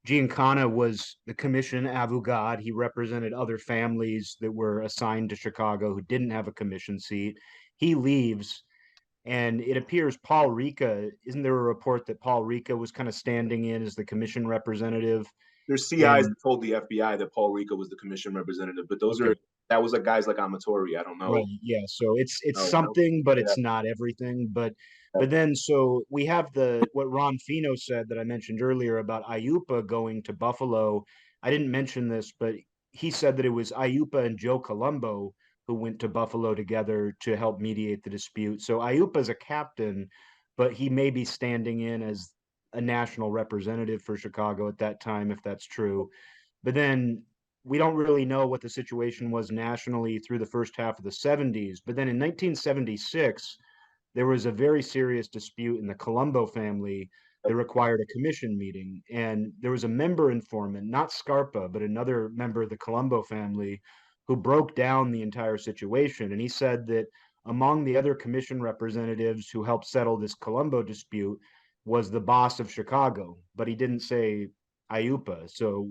Giancana was the commission avocat. He represented other families that were assigned to Chicago who didn't have a commission seat. He leaves, and it appears Paul Rica, isn't there a report that Paul Rica was kind of standing in as the commission representative? There's CIs that told the FBI that Paul Rica was the commission representative, but that was guys like Amatori. I don't know. Right, yeah, so it's something, but it's not everything. But then, so we have what Ron Fino said that I mentioned earlier about Aiuppa going to Buffalo. I didn't mention this, but he said that it was Aiuppa and Joe Colombo who went to Buffalo together to help mediate the dispute. So Aiuppa is a captain, but he may be standing in as a national representative for Chicago at that time, if that's true. But then we don't really know what the situation was nationally through the first half of the 70s. But then in 1976, there was a very serious dispute in the Colombo family that required a commission meeting. And there was a member informant, not Scarpa, but another member of the Colombo family, who broke down the entire situation. And he said that among the other commission representatives who helped settle this Colombo dispute was the boss of Chicago, but he didn't say Aiuppa. So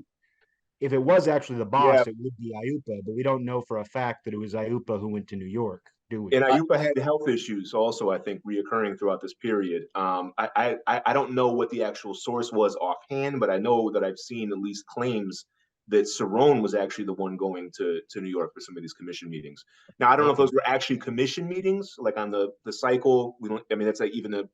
if it was actually the boss, it would be Aiuppa, but we don't know for a fact that it was Aiuppa who went to New York, do we? And Aiuppa had health issues also, I think, reoccurring throughout this period. I don't know what the actual source was offhand, but I know that I've seen at least claims that Cerrone was actually the one going to New York for some of these commission meetings. Now, I don't know if those were actually commission meetings, like on the cycle. That's even a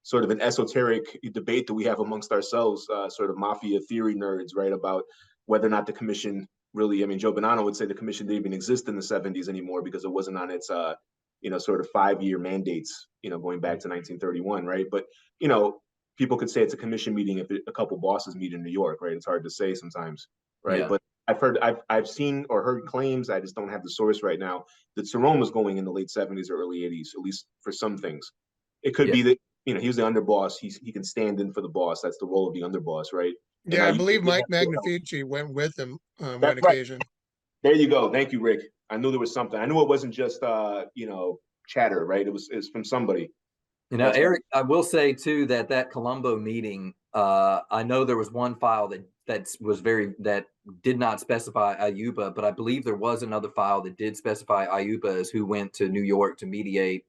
sort of an esoteric debate that we have amongst ourselves, sort of mafia theory nerds, right, about whether or not the commission really, I mean, Joe Bonanno would say the commission didn't even exist in the 70s anymore because it wasn't on its, sort of 5-year mandates, going back to 1931, right? But, people could say it's a commission meeting if a couple bosses meet in New York, right? It's hard to say sometimes, right? Yeah. But I've seen or heard claims, I just don't have the source right now, that Cerrone was going in the late 70s or early 80s, at least for some things. It could be that, he was the underboss. He can stand in for the boss. That's the role of the underboss, right? Yeah, I believe Mike Magnifici went with him on one occasion. There you go. Thank you, Rick. I knew there was something. I knew it wasn't just chatter, right? It was from somebody. Eric, I will say too that Colombo meeting, I know there was one file that did not specify Aiuppa, but I believe there was another file that did specify Aiuppa as who went to New York to mediate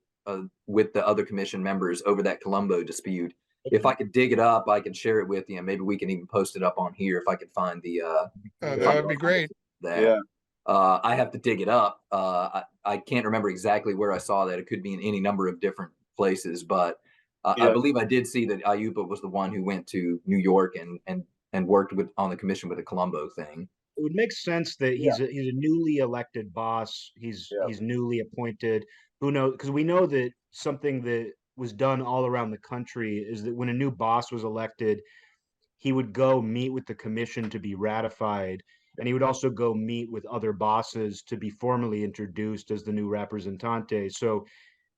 with the other commission members over that Colombo dispute. If I could dig it up, I could share it with you, and maybe we can even post it up on here if I could find the. That would be great. Yeah. I have to dig it up. I can't remember exactly where I saw that. It could be in any number of different places, but I believe I did see that Aiuppa was the one who went to New York and worked on the commission with the Colombo thing. It would make sense that he's a newly elected boss. He's newly appointed. Who knows? Because we know that something that was done all around the country is that when a new boss was elected, he would go meet with the commission to be ratified, and he would also go meet with other bosses to be formally introduced as the new representante. So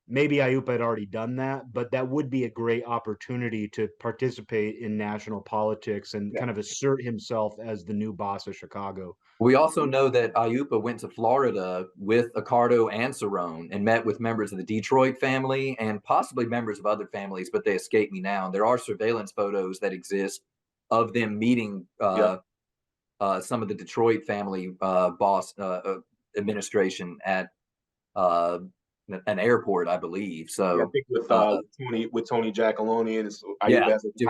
maybe Aiuppa had already done that, but that would be a great opportunity to participate in national politics and kind of assert himself as the new boss of Chicago. We also know that Aiuppa went to Florida with Accardo and Cerrone and met with members of the Detroit family and possibly members of other families, but they escape me now. And there are surveillance photos that exist of them meeting some of the Detroit family boss administration at an airport, I believe. So I think with Tony Giacalone and it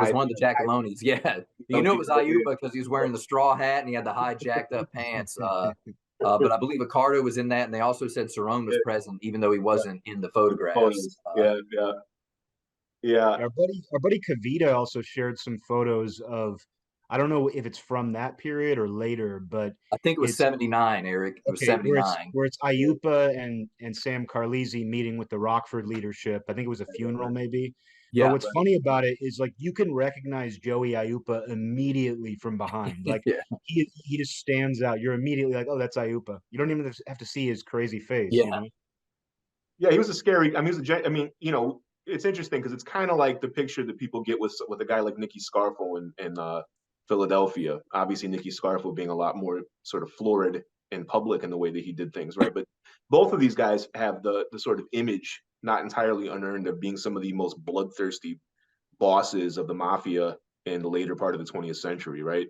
was one of the Giacalones. Yeah, you know it was Aiuppa because he was wearing the straw hat and he had the high jacked up pants. But I believe Accardo was in that, and they also said Cerrone was present, even though he wasn't in the photographs. Our buddy Kavita also shared some photos of. I don't know if it's from that period or later, but I think it was 79, Eric. It was 79. Where it's Aiuppa and Sam Carlisi meeting with the Rockford leadership. I think it was a funeral, maybe. Yeah. But what's funny about it is like you can recognize Joey Aiuppa immediately from behind. Like he just stands out. You're immediately like, oh, that's Aiuppa. You don't even have to see his crazy face. Yeah. You know? Yeah, he was a scary. It's interesting because it's kind of like the picture that people get with a guy like Nicky Scarfo in Philadelphia. Obviously, Nicky Scarfo being a lot more sort of florid in public in the way that he did things, right? But both of these guys have the sort of image, not entirely unearned, of being some of the most bloodthirsty bosses of the mafia in the later part of the 20th century, right?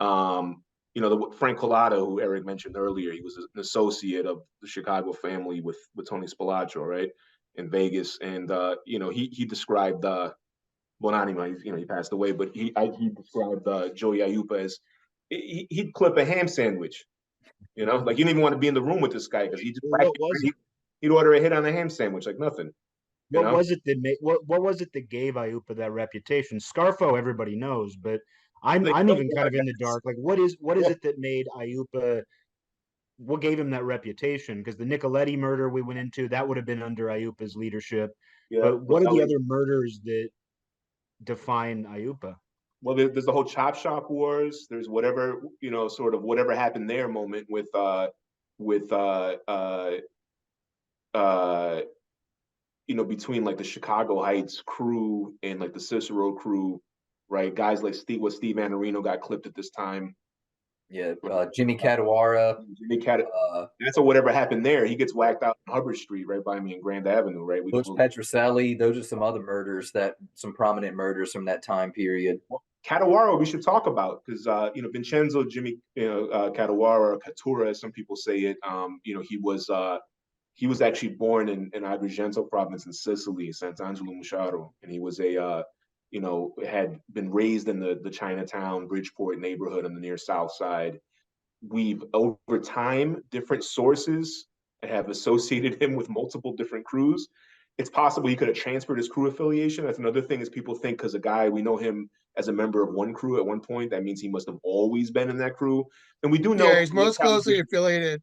Frank Caruso, who Eric mentioned earlier, he was an associate of the Chicago family with Tony Spilotro, right, in Vegas, and he described Bonanima, he passed away, but he described Joey Aiuppa as he'd clip a ham sandwich, like you didn't even want to be in the room with this guy because he'd order a hit on a ham sandwich like nothing. What was it that gave Aiuppa that reputation? Scarfo, everybody knows, but I'm even kind of in the dark. Like, what is it that made Aiuppa? What gave him that reputation? Because the Nicoletti murder we went into, that would have been under Aiuppa's leadership. Yeah, but what are the other murders that define Aiuppa? Well, there's the whole Chop Shop Wars. There's whatever, sort of whatever happened there moment with between like the Chicago Heights crew and like the Cicero crew, right? Guys like Steve Anarino got clipped at this time. Yeah, Jimmy Catawara. That's whatever happened there. He gets whacked out on Hubbard Street right by me in Grand Avenue, right? Butch Petroselli. Those are some other murders some prominent murders from that time period. Well, Catawara, we should talk about because Vincenzo Jimmy Catawara, Catura, as some people say it. He was actually born in Agrigento province in Sicily, Sant'Angelo Musciaro, and he was had been raised in the Chinatown, Bridgeport neighborhood on the near South Side. We've, over time, different sources have associated him with multiple different crews. It's possible he could have transferred his crew affiliation. That's another thing is people think because we know him as a member of one crew at one point. That means he must have always been in that crew. And we do know Yeah, he's most closely affiliated,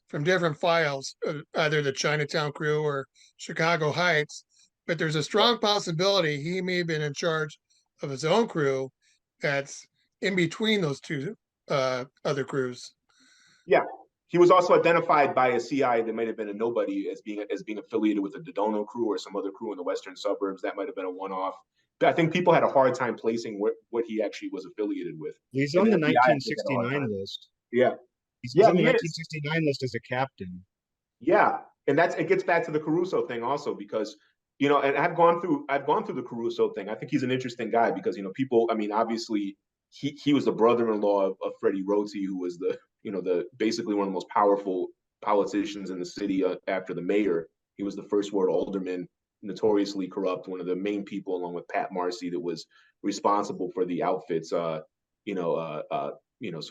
from different files, either the Chinatown crew or Chicago Heights. But there's a strong possibility he may have been in charge of his own crew that's in between those two other crews. Yeah. He was also identified by a CI that might have been a nobody as being affiliated with the Dodono crew or some other crew in the western suburbs. That might have been a one-off. But I think people had a hard time placing what he actually was affiliated with. He's on the 1969 list. Yeah. He's on the 1969 list as a captain. Yeah. And it gets back to the Caruso thing also, because, and I've gone through the Caruso thing. I think he's an interesting guy because, people, obviously he was the brother-in-law of Freddie Roti, who was the basically one of the most powerful politicians in the city after the mayor. He was the first ward alderman, notoriously corrupt, one of the main people, along with Pat Marcy, that was responsible for the outfit's, sort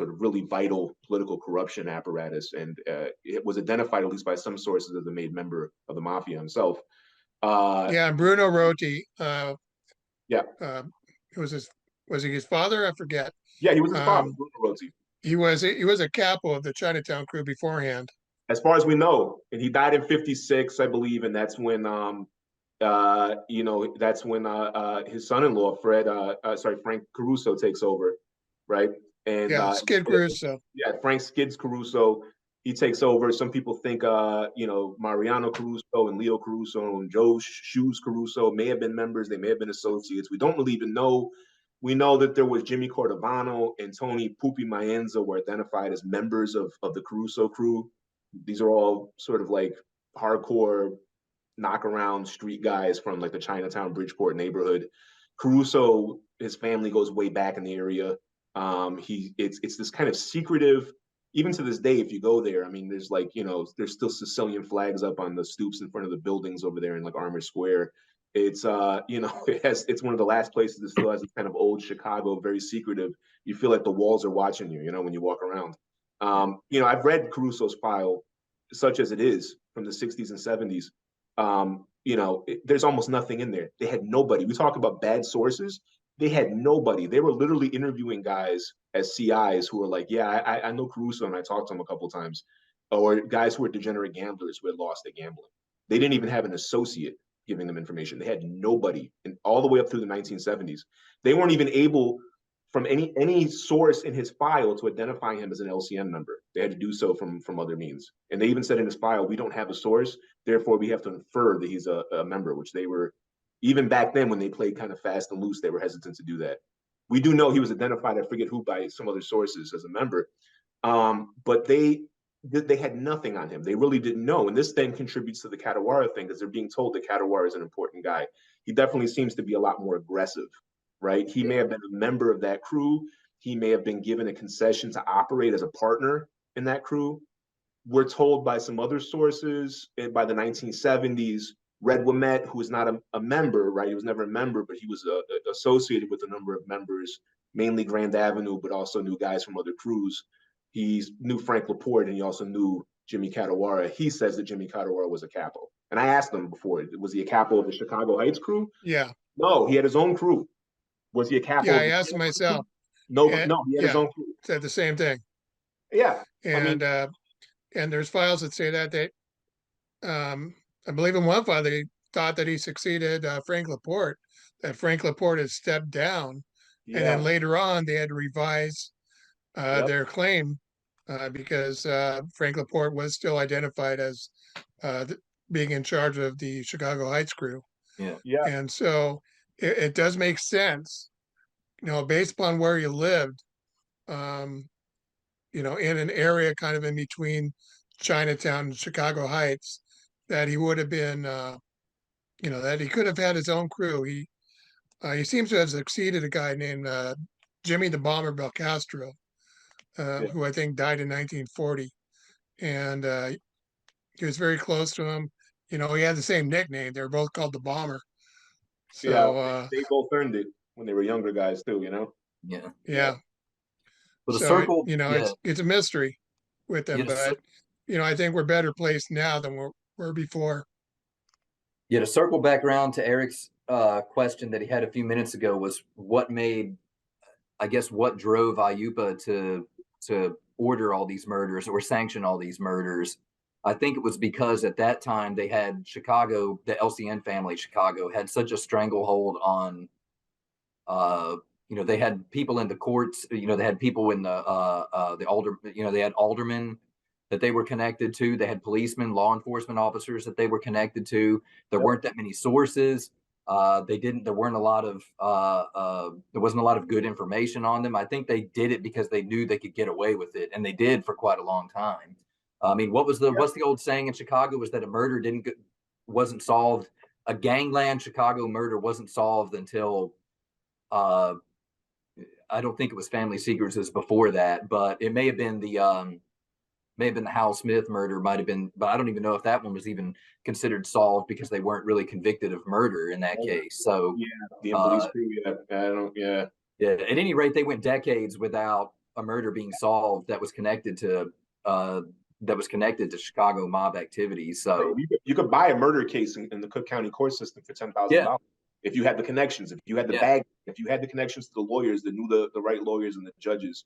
of really vital political corruption apparatus. And it was identified, at least by some sources, as a made member of the mafia himself. And Bruno Roti. Was he his father? I forget. Yeah, he was his father, Bruno Roti. He was a capo of the Chinatown crew beforehand, as far as we know. And he died in '56, I believe, and that's when his son-in-law Frank Caruso takes over, right? And Skid Caruso. Yeah, Frank Skids Caruso. He takes over. Some people think Mariano Caruso and Leo Caruso and Joe Shoes Caruso may have been members. They may have been associates. We don't really even know. We know that there was Jimmy Cordovano and Tony Pupi Maenza were identified as members of the Caruso crew. These are all sort of like hardcore knock-around street guys from like the Chinatown, Bridgeport neighborhood. Caruso, his family goes way back in the area. It's this kind of secretive, even to this day, if you go there, there's like, there's still Sicilian flags up on the stoops in front of the buildings over there in like Armour Square. It's it's one of the last places that still has this kind of old Chicago, very secretive. You feel like the walls are watching you, when you walk around. I've read Caruso's file, such as it is, from the 60s and 70s. There's almost nothing in there. They had nobody. We talk about bad sources. They had nobody. They were literally interviewing guys as CIs who were like, yeah, I know Caruso and I talked to him a couple times, or guys who were degenerate gamblers who had lost at gambling. They didn't even have an associate giving them information. They had nobody, and all the way up through the 1970s. They weren't even able, from any source in his file, to identify him as an LCM member. They had to do so from other means. And they even said in his file, we don't have a source, therefore we have to infer that he's a member, which they were, even back then when they played kind of fast and loose, they were hesitant to do that. We do know he was identified, I forget who, by some other sources as a member. But they had nothing on him. They really didn't know. And this then contributes to the Katawara thing, because they're being told that Katawara is an important guy. He definitely seems to be a lot more aggressive, right? He may have been a member of that crew. He may have been given a concession to operate as a partner in that crew. We're told by some other sources, by the 1970s, Red Wemette, who was not a member, right? He was never a member, but he was associated with a number of members, mainly Grand Avenue, but also knew guys from other crews. He knew Frank Laporte, and he also knew Jimmy Katawara. He says that Jimmy Katawara was a capo. And I asked him before, was he a capo of the Chicago Heights crew? Yeah. No, he had his own crew. Was he a capo? Yeah, I asked him myself. No, he had his own crew. Said the same thing. Yeah. And and there's files that say that I believe in one file they thought that he succeeded Frank Laporte, that Frank Laporte had stepped down. Yeah. And then later on they had to revise their claim because Frank Laporte was still identified as being in charge of the Chicago Heights crew. Yeah. And so it does make sense, based upon where you lived, in an area kind of in between Chinatown and Chicago Heights, that he would have been, that he could have had his own crew. He seems to have succeeded a guy named Jimmy the Bomber Belcastro, who I think died in 1940. And he was very close to him. He had the same nickname. They were both called the Bomber. So they both earned it when they were younger guys too, Yeah. Yeah. But the circle, it's a mystery with them, but I think we're better placed now than we were before. Yeah, to circle back around to Eric's question that he had a few minutes ago was what made, I guess, what drove Aiuppa to order all these murders or sanction all these murders. I think it was because at that time they had Chicago, the LCN family, Chicago, had such a stranglehold on, they had people in the courts, they had people in they had aldermen that they were connected to. They had policemen, law enforcement officers that they were connected to. There weren't that many sources. There wasn't a lot of good information on them. I think they did it because they knew they could get away with it, and they did for quite a long time. I mean, what's the old saying in Chicago was that a murder wasn't solved. A gangland Chicago murder wasn't solved until, I don't think it was Family Secrets, it was before that, but it may have been the Hal Smith murder, might have been, but I don't even know if that one was even considered solved because they weren't really convicted of murder in that case. So the police crew, at any rate, they went decades without a murder being solved that was connected to Chicago mob activities. So you could buy a murder case in the Cook County court system for $10,000 if you had the connections, if you had the bag, if you had the connections to the lawyers that knew the right lawyers and the judges.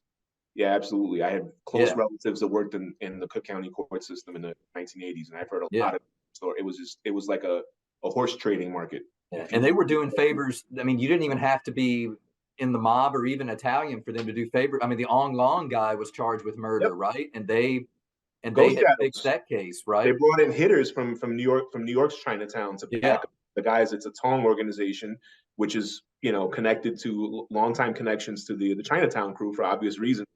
Yeah, absolutely. I had close relatives that worked in the Cook County court system in the 1980s, and I've heard a lot of stories. It was like a horse trading market. Yeah. And they were doing favors. I mean, you didn't even have to be in the mob or even Italian for them to do favors. I mean, the Ong Long guy was charged with murder, right? And they had fixed that case, right? They brought in hitters from New York's Chinatown to back up the guys. It's a Tong organization, which is connected to longtime connections to the Chinatown crew for obvious reasons.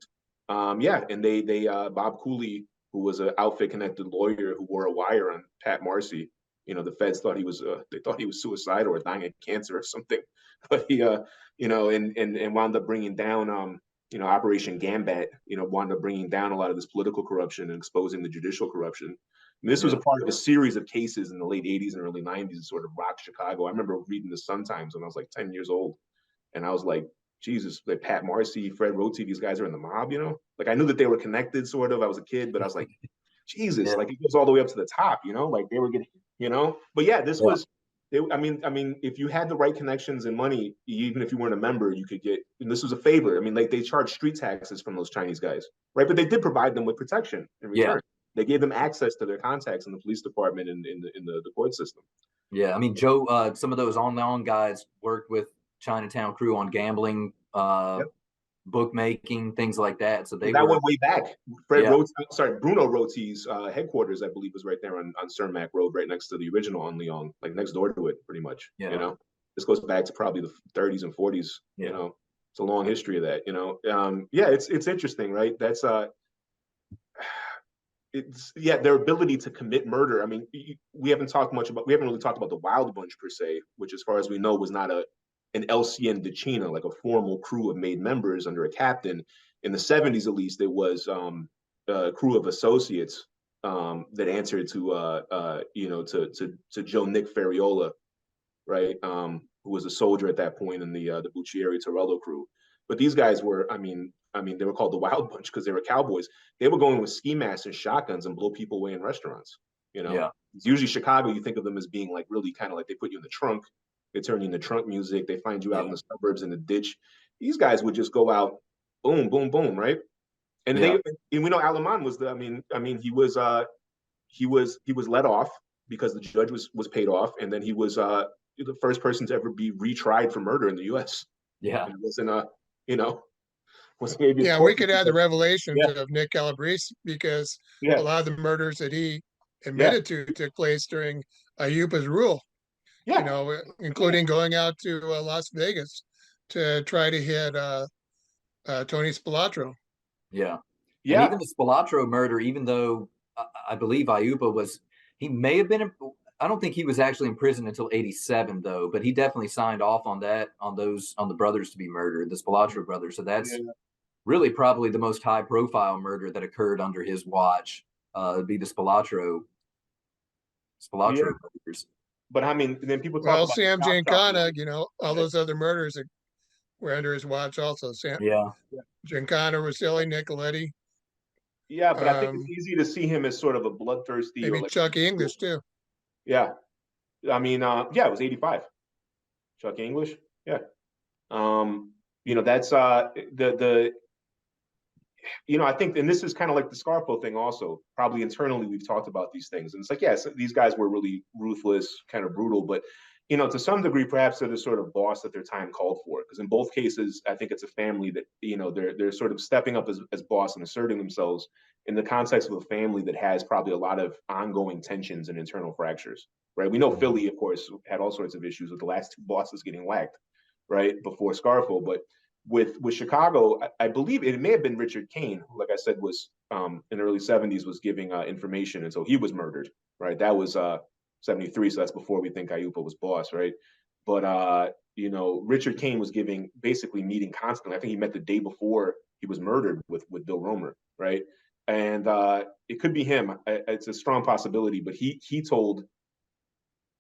And they Bob Cooley, who was an outfit connected lawyer who wore a wire on Pat Marcy. The feds thought he was suicidal or dying of cancer or something, but he and wound up bringing down Operation Gambat. Wound up bringing down a lot of this political corruption and exposing the judicial corruption. And this was a part of a series of cases in the late 80s and early 90s that sort of rocked Chicago. I remember reading the Sun Times when I was like 10 years old, and I was like, Jesus, like Pat Marcy, Fred Roti, these guys are in the mob, Like I knew that they were connected, sort of. I was a kid, but I was like, Jesus, like it goes all the way up to the top, like they were getting, But yeah, this was, I mean, if you had the right connections and money, even if you weren't a member, you could get, and this was a favor. I mean, like they charged street taxes from those Chinese guys, right? But they did provide them with protection in return. They gave them access to their contacts in the police department and in the court system. Yeah, I mean, Joe, some of those on guys worked with Chinatown crew on gambling, bookmaking, things like that. So that went way back. Bruno Roti's headquarters, I believe, was right there on Cermak Road, right next to the original on Leon, like next door to it, pretty much. This goes back to probably the 30s and 40s. It's a long history of that. It's interesting, right? That's their ability to commit murder. I mean, we haven't really talked about the Wild Bunch per se, which, as far as we know, was not an LCN Decina, like a formal crew of made members under a captain. In the 70s, at least, it was a crew of associates that answered to Joe Nick Fariola, right? Who was a soldier at that point in the Buccieri Torello crew. But these guys were, I mean, they were called the Wild Bunch because they were cowboys. They were going with ski masks and shotguns and blow people away in restaurants. It's usually Chicago, you think of them as being like really kind of like they put you in the trunk. They turn you into trunk music. They find you out in the suburbs in the ditch. These guys would just go out, boom, boom, boom, right? And we know Alaman was he was let off because the judge was paid off, and then he was the first person to ever be retried for murder in the U.S. Yeah, and it wasn't was maybe we could add the revelations of Nick Calabrese because a lot of the murders that he admitted to took place during Aiuppa's rule. Including going out to Las Vegas to try to hit Tony Spilotro. And even the Spilotro murder, even though I believe Aiuppa he may have been, I don't think he was actually in prison until 87 though, but he definitely signed off on that, on the brothers to be murdered, the Spilotro brothers. So that's really probably the most high profile murder that occurred under his watch. It'd be the Spilotro murders. But I mean, then people talk about Sam Giancana, all those other murders that were under his watch also. Sam Giancana, Roselli, Nicoletti. Yeah, but I think it's easy to see him as sort of a bloodthirsty. Maybe Chuck English too. Yeah. I mean, yeah, it was 85. Chuck English. Yeah. That's I think, and this is kind of like the Scarfo thing also, probably internally we've talked about these things. And it's like, yes, these guys were really ruthless, kind of brutal, but, to some degree, perhaps they're the sort of boss that their time called for. Because in both cases, I think it's a family that, they're sort of stepping up as boss and asserting themselves in the context of a family that has probably a lot of ongoing tensions and internal fractures, right? We know Philly, of course, had all sorts of issues with the last two bosses getting whacked, right, before Scarfo, but with Chicago, I believe it may have been Richard Kane, who, like I said, was in the early 70s, was giving information until he was murdered, right? That was 73, so that's before we think Aiuppa was boss, right? But Richard Kane was basically meeting constantly. I think he met the day before he was murdered with Bill Romer, right? And it could be him. It's a strong possibility, but he told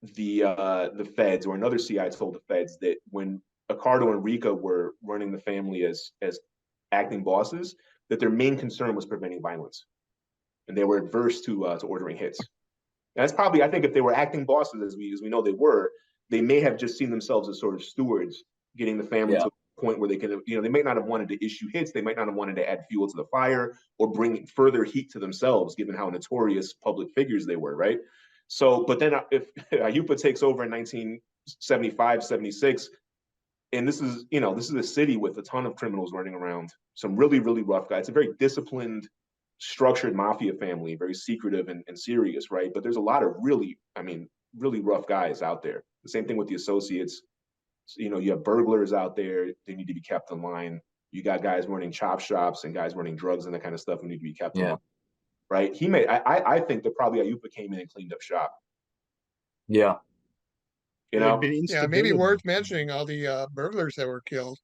the feds, or another CI told the feds, that when Accardo and Rica were running the family as acting bosses, that their main concern was preventing violence, and they were adverse to ordering hits. And that's probably, I think, if they were acting bosses, as we know they were, they may have just seen themselves as sort of stewards, getting the family to a point where they could, they might not have wanted to issue hits, they might not have wanted to add fuel to the fire or bring further heat to themselves, given how notorious public figures they were, right? So, but then if Aiuppa takes over in 1975, 76, and this is a city with a ton of criminals running around, some really, really rough guys. It's a very disciplined, structured mafia family, very secretive and serious, right? But there's a lot of really rough guys out there. The same thing with the associates. You have burglars out there. They need to be kept in line. You got guys running chop shops and guys running drugs and that kind of stuff who need to be kept in line, right? I think that probably Aiuppa came in and cleaned up shop. Yeah. Yeah, maybe worth mentioning all the burglars that were killed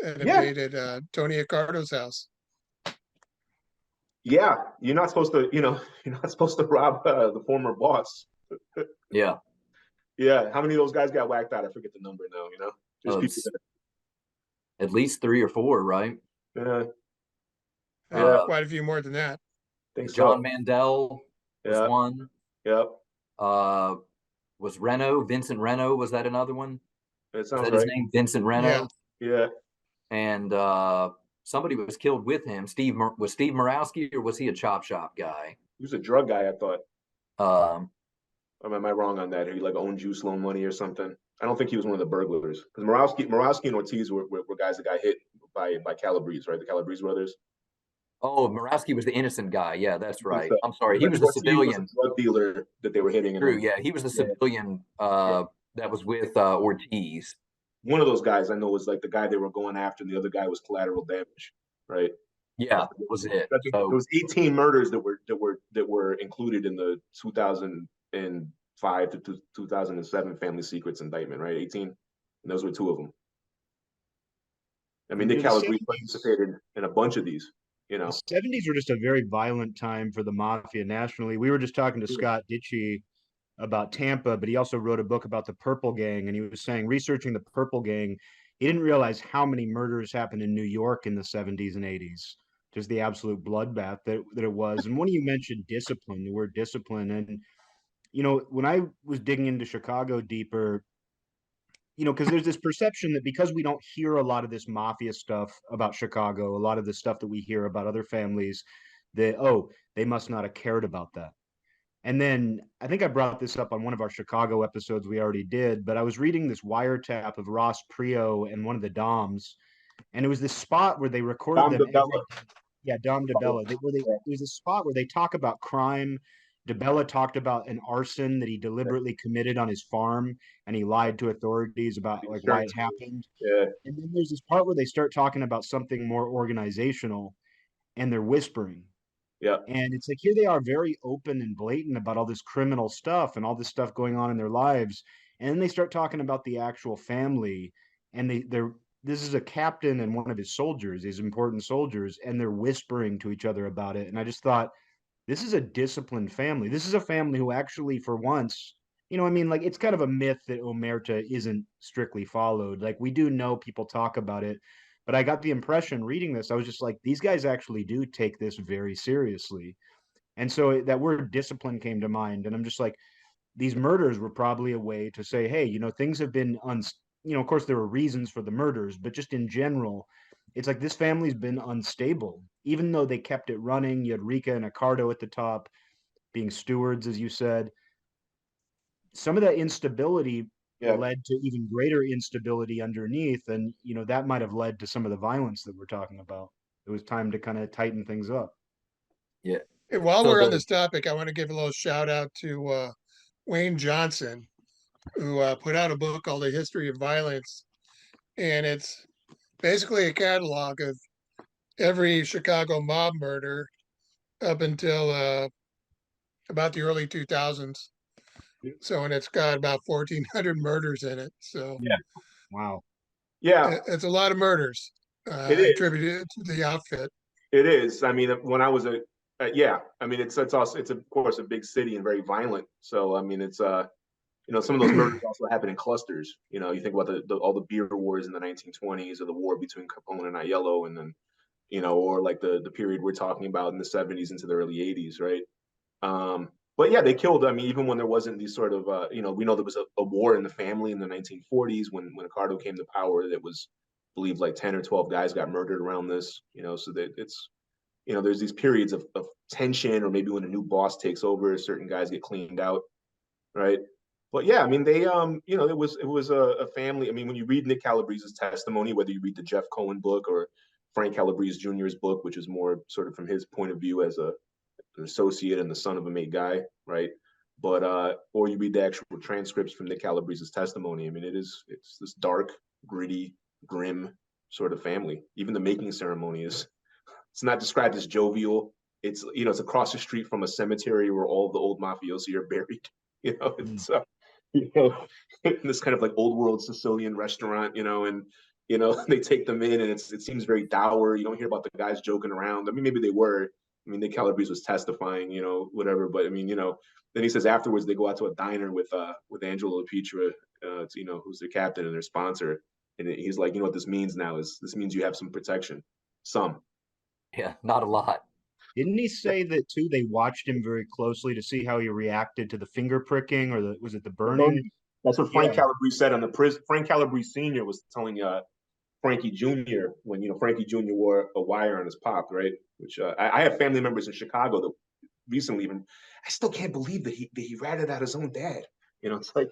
and invaded Tony Accardo's house. Yeah, you're not supposed to rob the former boss. Yeah. Yeah, how many of those guys got whacked out? I forget the number now. There's people at least 3 or 4, right? Yeah. Quite a few more than that. John Mandel was one. Yep. Was Vincent Reno, was that another one? That sounds right. His name, Vincent Reno? Yeah. And somebody was killed with him. Was Steve Morawski, or was he a chop shop guy? He was a drug guy, I thought. Am I wrong on that? He owned juice loan money or something? I don't think he was one of the burglars, because Morawski and Ortiz were guys that got hit by Calabrese, right? The Calabrese brothers. Oh, Morawski was the innocent guy. Yeah, that's right. I'm sorry. He was the civilian. Was drug dealer that they were hitting. True. Yeah, he was the civilian that was with Ortiz. One of those guys I know was the guy they were going after, and the other guy was collateral damage, right? Yeah, that was it. There was 18 murders that were included in the 2005 to 2007 Family Secrets indictment, right? 18, and those were 2 of them. I mean, Nick Calabrese participated in a bunch of these. The 70s were just a very violent time for the mafia nationally. We were just talking to Scott Ditchy about Tampa, but he also wrote a book about the Purple Gang, and he was saying, researching the Purple Gang, he didn't realize how many murders happened in New York in the 70s and 80s. Just the absolute bloodbath that it was. And when you mentioned discipline, the word discipline, and when I was digging into Chicago deeper, because there's this perception that because we don't hear a lot of this mafia stuff about Chicago, a lot of the stuff that we hear about other families, that, they must not have cared about that. And then I think I brought this up on one of our Chicago episodes we already did, but I was reading this wiretap of Ross Prio and one of the Doms, and it was this spot where they recorded them. Dom DeBella. There's a spot where they talk about crime. DeBella talked about an arson that he deliberately committed on his farm, and he lied to authorities about why it happened. Yeah. And then there's this part where they start talking about something more organizational, and they're whispering. Yeah. And it's here they are, very open and blatant about all this criminal stuff and all this stuff going on in their lives. And then they start talking about the actual family, and this is a captain and one of his soldiers, his important soldiers, and they're whispering to each other about it. And I just thought, this is a disciplined family. This is a family who actually, for once, it's kind of a myth that Omerta isn't strictly followed. We do know people talk about it, but I got the impression reading this, I was just like, these guys actually do take this very seriously. And so that word discipline came to mind. And I'm just like, these murders were probably a way to say, hey, you know, things have been of course there were reasons for the murders, but just in general, it's like this family's been unstable, even though they kept it running. You had Rika and Accardo at the top being stewards, as you said. Some of that instability Yeah. led to even greater instability underneath. And, you know, that might have led to some of the violence that we're talking about. It was time to kind of tighten things up. Yeah. Hey, while So we're on the this topic, I want to give a little shout out to Wayne Johnson, who put out a book called The History of Violence. And it's basically a catalog of every Chicago mob murder up until about the early 2000s. So, and it's got about 1,400 murders in it. So, Yeah. Wow. Yeah, it's a lot of murders it is. attributed to the outfit. It is. I mean, when I was yeah, I mean, it's also, it's of course a big city and very violent. So, I mean, it's, you know, some of those murders also happen in clusters. You know, you think about all the beer wars in the 1920s, or the war between Capone and Aiello, and then, you know, or like the period we're talking about in the 70s into the early 80s, right? But yeah, they killed. I mean, even when there wasn't these sort of, you know, we know there was a war in the family in the 1940s when Ricardo came to power. That was believed like 10 or 12 guys got murdered around this. You know, so that it's, you know, there's these periods of tension, or maybe when a new boss takes over, certain guys get cleaned out, right? But yeah, I mean, they, you know, it was a family. I mean, when you read Nick Calabrese's testimony, whether you read the Jeff Cohen book or Frank Calabrese Jr.'s book, which is more sort of from his point of view as an associate and the son of a mate guy, right? But or you read the actual transcripts from Nick Calabrese's testimony. I mean, it's this dark, gritty, grim sort of family. Even the making ceremony is, it's not described as jovial. It's, you know, it's across the street from a cemetery where all the old mafiosi are buried. You know, it's you know, this kind of like old world Sicilian restaurant, you know, and you know, they take them in and it seems very dour. You don't hear about the guys joking around. I mean, maybe they were. I mean, Nick Calabrese was testifying, you know, whatever. But I mean, you know, then he says afterwards they go out to a diner with Angelo Petra, you know, who's their captain and their sponsor, and he's like, you know what this means now is this means you have some protection, some. yeah, not a lot. Didn't he say that too? They watched him very closely to see how he reacted to the finger pricking, or was it the burning? That's what Frank Yeah. Calabrese said on the prison. Frank Calabrese Sr. was telling Frankie Jr. when, you know, Frankie Jr. wore a wire on his pop, right? Which I have family members in Chicago that recently even, I still can't believe that he ratted out his own dad. You know, it's like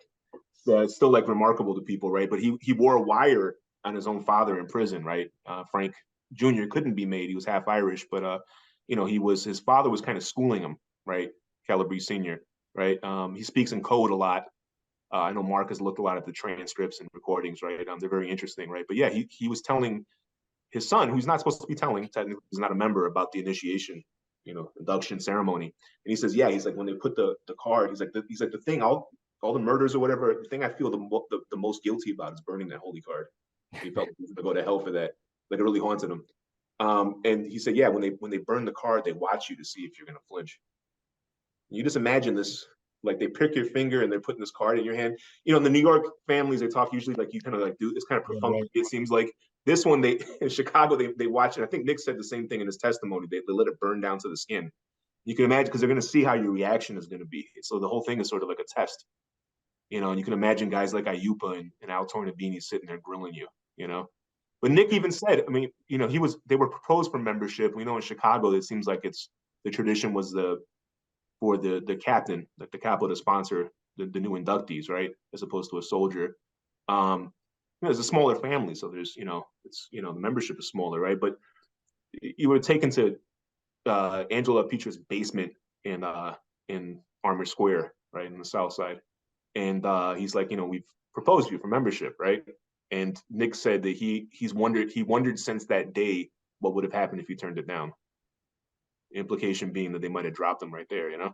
it's still like remarkable to people, right? But he wore a wire on his own father in prison, right? Frank Jr. couldn't be made; he was half Irish, but you know, his father was kind of schooling him, right? Calabrese Sr. Right? He speaks in code a lot. I know Mark has looked a lot at the transcripts and recordings, right? They're very interesting, right? But yeah, he was telling his son, who's not supposed to be telling, technically he's not a member, about the initiation, you know, induction ceremony. And he says, yeah, he's like, when they put the card, he's like the thing, all the murders or whatever, the thing I feel the most guilty about is burning that holy card. He felt like he was gonna go to hell for that. Like it really haunted him. And he said, yeah, when they burn the card, they watch you to see if you're gonna flinch. You just imagine this, like they prick your finger and they're putting this card in your hand. You know, in the New York families, they talk usually like you kind of like do it's kind of perfunctory. Right. It seems like this one, they in Chicago, they watch it. I think Nick said the same thing in his testimony. They let it burn down to the skin. You can imagine, because they're going to see how your reaction is going to be. So the whole thing is sort of like a test, you know. And you can imagine guys like Aiuppa and Al Tornabini sitting there grilling you, you know. But Nick even said, I mean, you know, they were proposed for membership. We know in Chicago, it seems like the tradition was for the captain, like the capo to sponsor the new inductees, right, as opposed to a soldier. You know, it's a smaller family, so there's, you know, it's, you know, the membership is smaller, right? But you were taken to Angela Petra's basement in Armour Square, right, in the South Side, and he's like, you know, we've proposed you for membership, right? And Nick said that he wondered since that day what would have happened if he turned it down. The implication being that they might have dropped him right there, you know.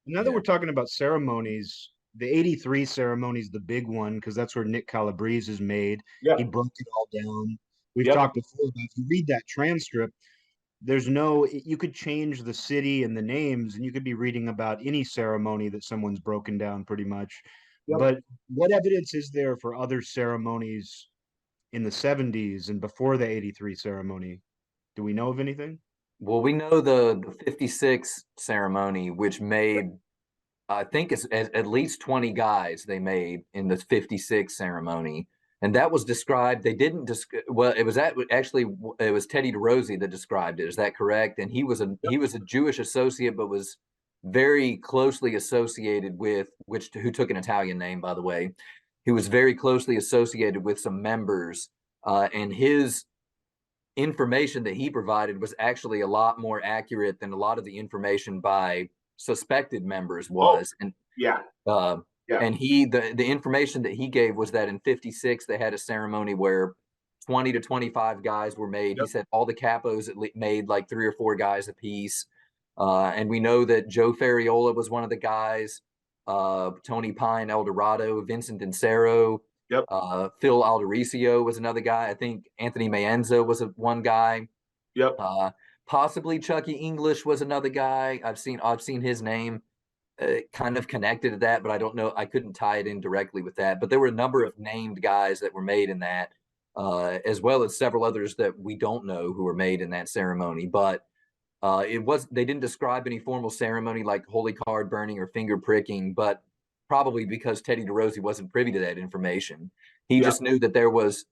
Now that we're talking about ceremonies, the 83 ceremony is the big one because that's where Nick Calabrese is made. Yeah. He broke it all down. We've talked before about, if you read that transcript, you could change the city and the names, and you could be reading about any ceremony that someone's broken down pretty much. But what evidence is there for other ceremonies in the 70s and before the 83 ceremony? Do we know of anything? Well, we know the 56 ceremony, which made I think it's at least 20 guys they made in the 56 ceremony. And that was described, they didn't, well, it was actually, it was Teddy DeRosie that described it. Is that correct? And he was a Jewish associate, but was very closely associated with, who took an Italian name, by the way. He was very closely associated with some members, and his information that he provided was actually a lot more accurate than a lot of the information by suspected members was. And yeah. And the information that he gave was that in 56 they had a ceremony where 20 to 25 guys were made. He said all the capos made like 3 or 4 guys apiece. And we know that Joe Fariola was one of the guys, Tony Pine, El Dorado, Vincent Insero, Phil Aldericio was another guy. I think Anthony Mayenza was one guy. Possibly Chucky English was another guy. I've seen his name kind of connected to that, but I don't know. I couldn't tie it in directly with that. But there were a number of named guys that were made in that, as well as several others that we don't know who were made in that ceremony. But they didn't describe any formal ceremony like holy card burning or finger pricking, but probably because Teddy DeRosie wasn't privy to that information. He just knew that there was,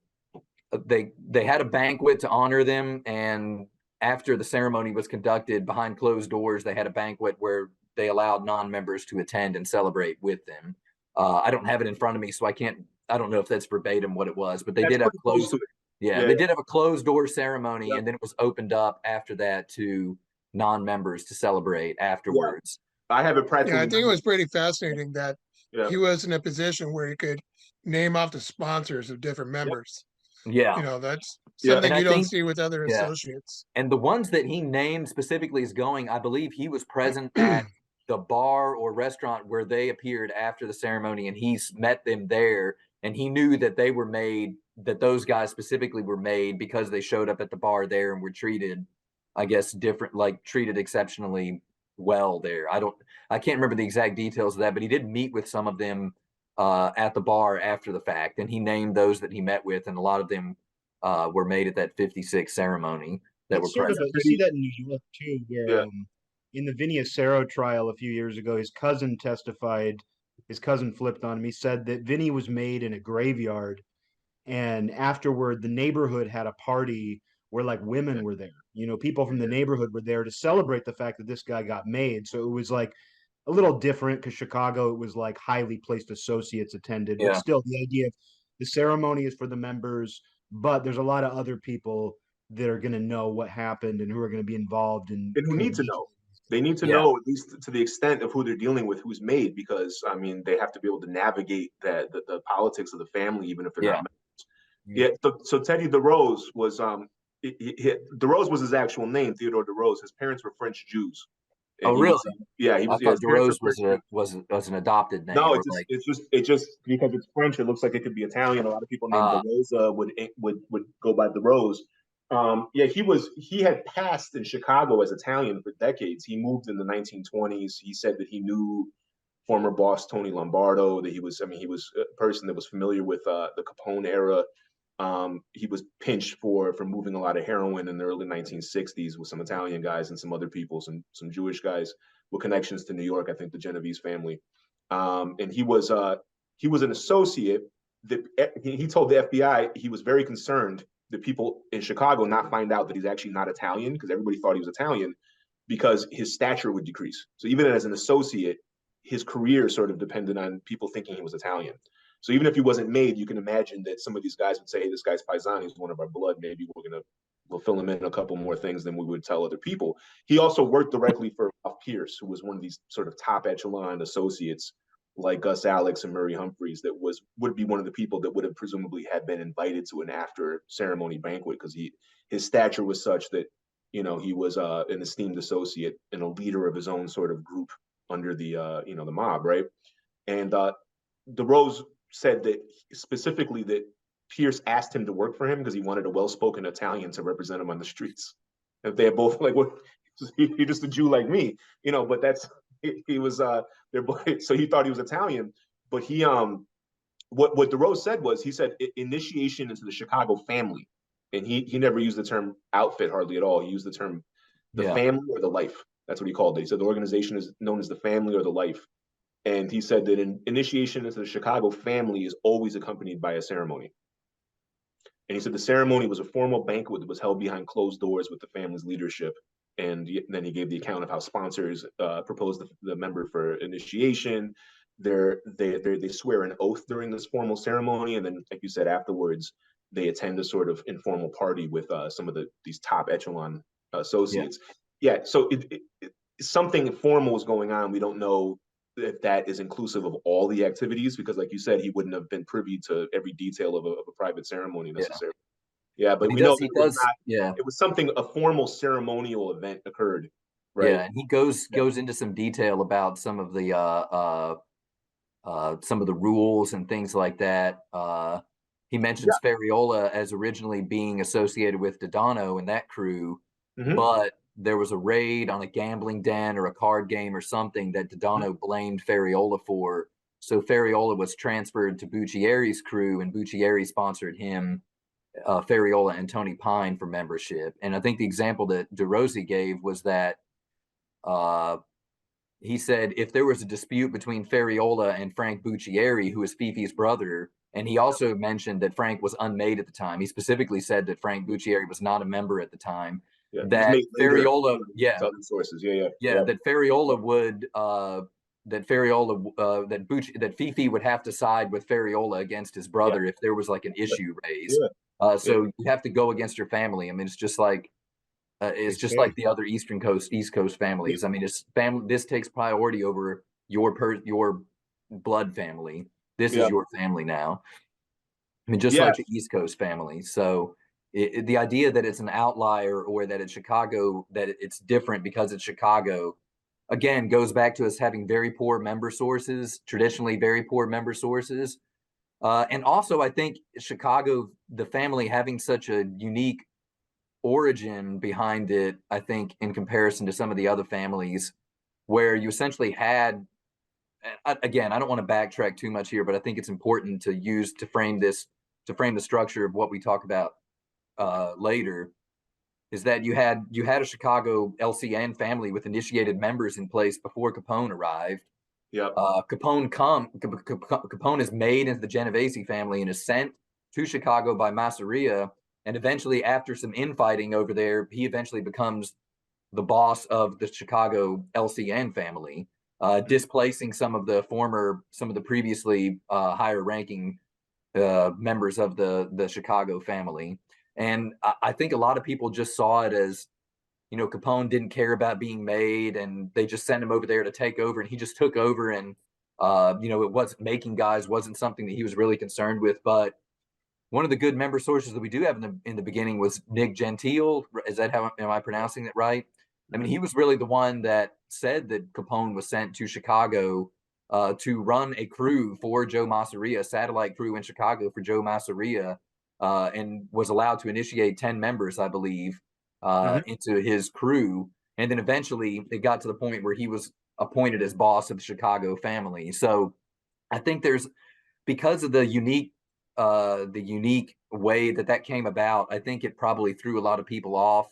they had a banquet to honor them, and after the ceremony was conducted behind closed doors, they had a banquet where they allowed non-members to attend and celebrate with them. I don't have it in front of me, so I don't know if that's verbatim what it was, but they did have closed. They did have a closed door ceremony, and then it was opened up after that to non-members to celebrate afterwards. I have it practically. I think it was pretty fascinating that he was in a position where he could name off the sponsors of different members. That's something you don't see with other associates. And the ones that he named specifically as going, I believe he was present at the bar or restaurant where they appeared after the ceremony, and he's met them there, and he knew that they were made, that those guys specifically were made because they showed up at the bar there and were treated, I guess, different, like treated exceptionally well there. I can't remember the exact details of that, but he did meet with some of them at the bar after the fact, and he named those that he met with, and a lot of them were made at that 56 ceremony that were present. You see that in New York too, where in the Vinny Acero trial a few years ago, his cousin testified. His cousin flipped on him. He said that Vinny was made in a graveyard, and afterward the neighborhood had a party where like women were there. People from the neighborhood were there to celebrate the fact that this guy got made. So it was like a little different because Chicago, it was like highly placed associates attended, but still the idea of the ceremony is for the members, but there's a lot of other people that are going to know what happened and who are going to be involved and who need to know. They need to know, at least to the extent of who they're dealing with, who's made, because I mean, they have to be able to navigate the politics of the family, even if they're not members. So Teddy DeRose was DeRose was his actual name, Theodore DeRose. His parents were French Jews. And really? He was. I thought DeRose was an adopted name. No, it's just because it's French. It looks like it could be Italian. A lot of people named DeRosa would go by DeRose. He had passed in Chicago as Italian for decades. He moved in the 1920s. He said that he knew former boss Tony Lombardo, that he was a person that was familiar with the Capone era. He was pinched for moving a lot of heroin in the early 1960s with some Italian guys and some other people, some Jewish guys with connections to New York, I think the Genovese family. And he was an associate that he told the FBI he was very concerned that people in Chicago not find out that he's actually not Italian, because everybody thought he was Italian, because his stature would decrease. So even as an associate, his career sort of depended on people thinking he was Italian. So even if he wasn't made, you can imagine that some of these guys would say, hey, this guy's Paisan, he's one of our blood. Maybe we'll fill him in a couple more things than we would tell other people. He also worked directly for Ralph Pierce, who was one of these sort of top echelon associates like Gus Alex and Murray Humphreys, that would be one of the people that would have presumably had been invited to an after ceremony banquet, because his stature was such that, he was an esteemed associate and a leader of his own sort of group under the the mob, right? And DeRose said that specifically that Pierce asked him to work for him because he wanted a well-spoken Italian to represent him on the streets. If they had both like, what, you're just a Jew like me, but that's, he was their boy. So he thought he was Italian, but he what DeRose said was, he said initiation into the Chicago family, and he never used the term outfit hardly at all. He used the term the family or the life. That's what he called it. He said the organization is known as the family or the life. And he said that an initiation into the Chicago family is always accompanied by a ceremony. And he said the ceremony was a formal banquet that was held behind closed doors with the family's leadership. And then he gave the account of how sponsors proposed the member for initiation. They swear an oath during this formal ceremony, and then, like you said, afterwards they attend a sort of informal party with some of these top echelon associates. Yeah, so something formal is going on. We don't know if that is inclusive of all the activities, because, like you said, he wouldn't have been privy to every detail of a private ceremony necessarily. Yeah, but we know it was something, a formal ceremonial event occurred, right? Yeah, and he goes into some detail about some of the rules and things like that. He mentions Fariola as originally being associated with Dodano and that crew, but there was a raid on a gambling den or a card game or something that Dodano blamed Fariola for. So Fariola was transferred to Buccieri's crew, and Buccieri sponsored him, Fariola and Tony Pine, for membership. And I think the example that DeRosie gave was that he said if there was a dispute between Fariola and Frank Buccieri, who is Fifi's brother, and he also mentioned that Frank was unmade at the time. He specifically said that Frank Buccieri was not a member at the time. Yeah, that Fariola, other sources, that Fariola would, that Fifi would have to side with Fariola against his brother if there was like an issue raised. So you have to go against your family. I mean, it's just like like the other East Coast families. I mean, this takes priority over your blood family. This is your family now. I mean, just like the East Coast family. So the idea that it's an outlier or that it's Chicago, that it's different because it's Chicago, again, goes back to us having very poor member sources, traditionally very poor member sources. And also, I think Chicago, the family having such a unique origin behind it, I think, in comparison to some of the other families, where you essentially had, again, I don't want to backtrack too much here, but I think it's important to frame the structure of what we talk about later, is that you had a Chicago LCN family with initiated members in place before Capone arrived. Capone is made into the Genovese family and is sent to Chicago by Masseria, and eventually, after some infighting over there, he eventually becomes the boss of the Chicago LCN family, displacing some of the previously higher ranking members of the Chicago family. And I think a lot of people just saw it as, Capone didn't care about being made, and they just sent him over there to take over, and he just took over, and it wasn't making guys wasn't something that he was really concerned with. But one of the good member sources that we do have in the beginning was Nick Gentile. Is that am I pronouncing it right? I mean, he was really the one that said that Capone was sent to Chicago to run a crew for Joe Masseria, a satellite crew in Chicago for Joe Masseria, and was allowed to initiate 10 members, I believe, into his crew. And then eventually it got to the point where he was appointed as boss of the Chicago family. So I think because of the unique way that came about, I think it probably threw a lot of people off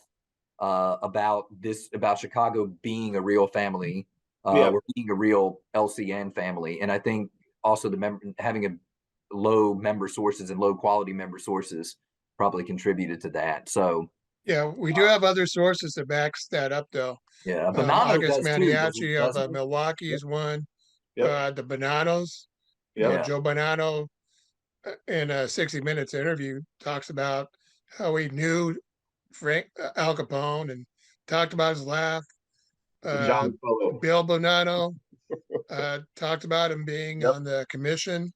about Chicago being a real family, or being a real LCN family. And I think also having a low member sources and low quality member sources probably contributed to that. So we do have other sources that backs that up, though. August Maniaci of Milwaukee is one. The Bonanos, Joe Bonanno, in a 60 Minutes interview, talks about how he knew Frank Al Capone and talked about his laugh. Bill Bonanno talked about him being on the commission.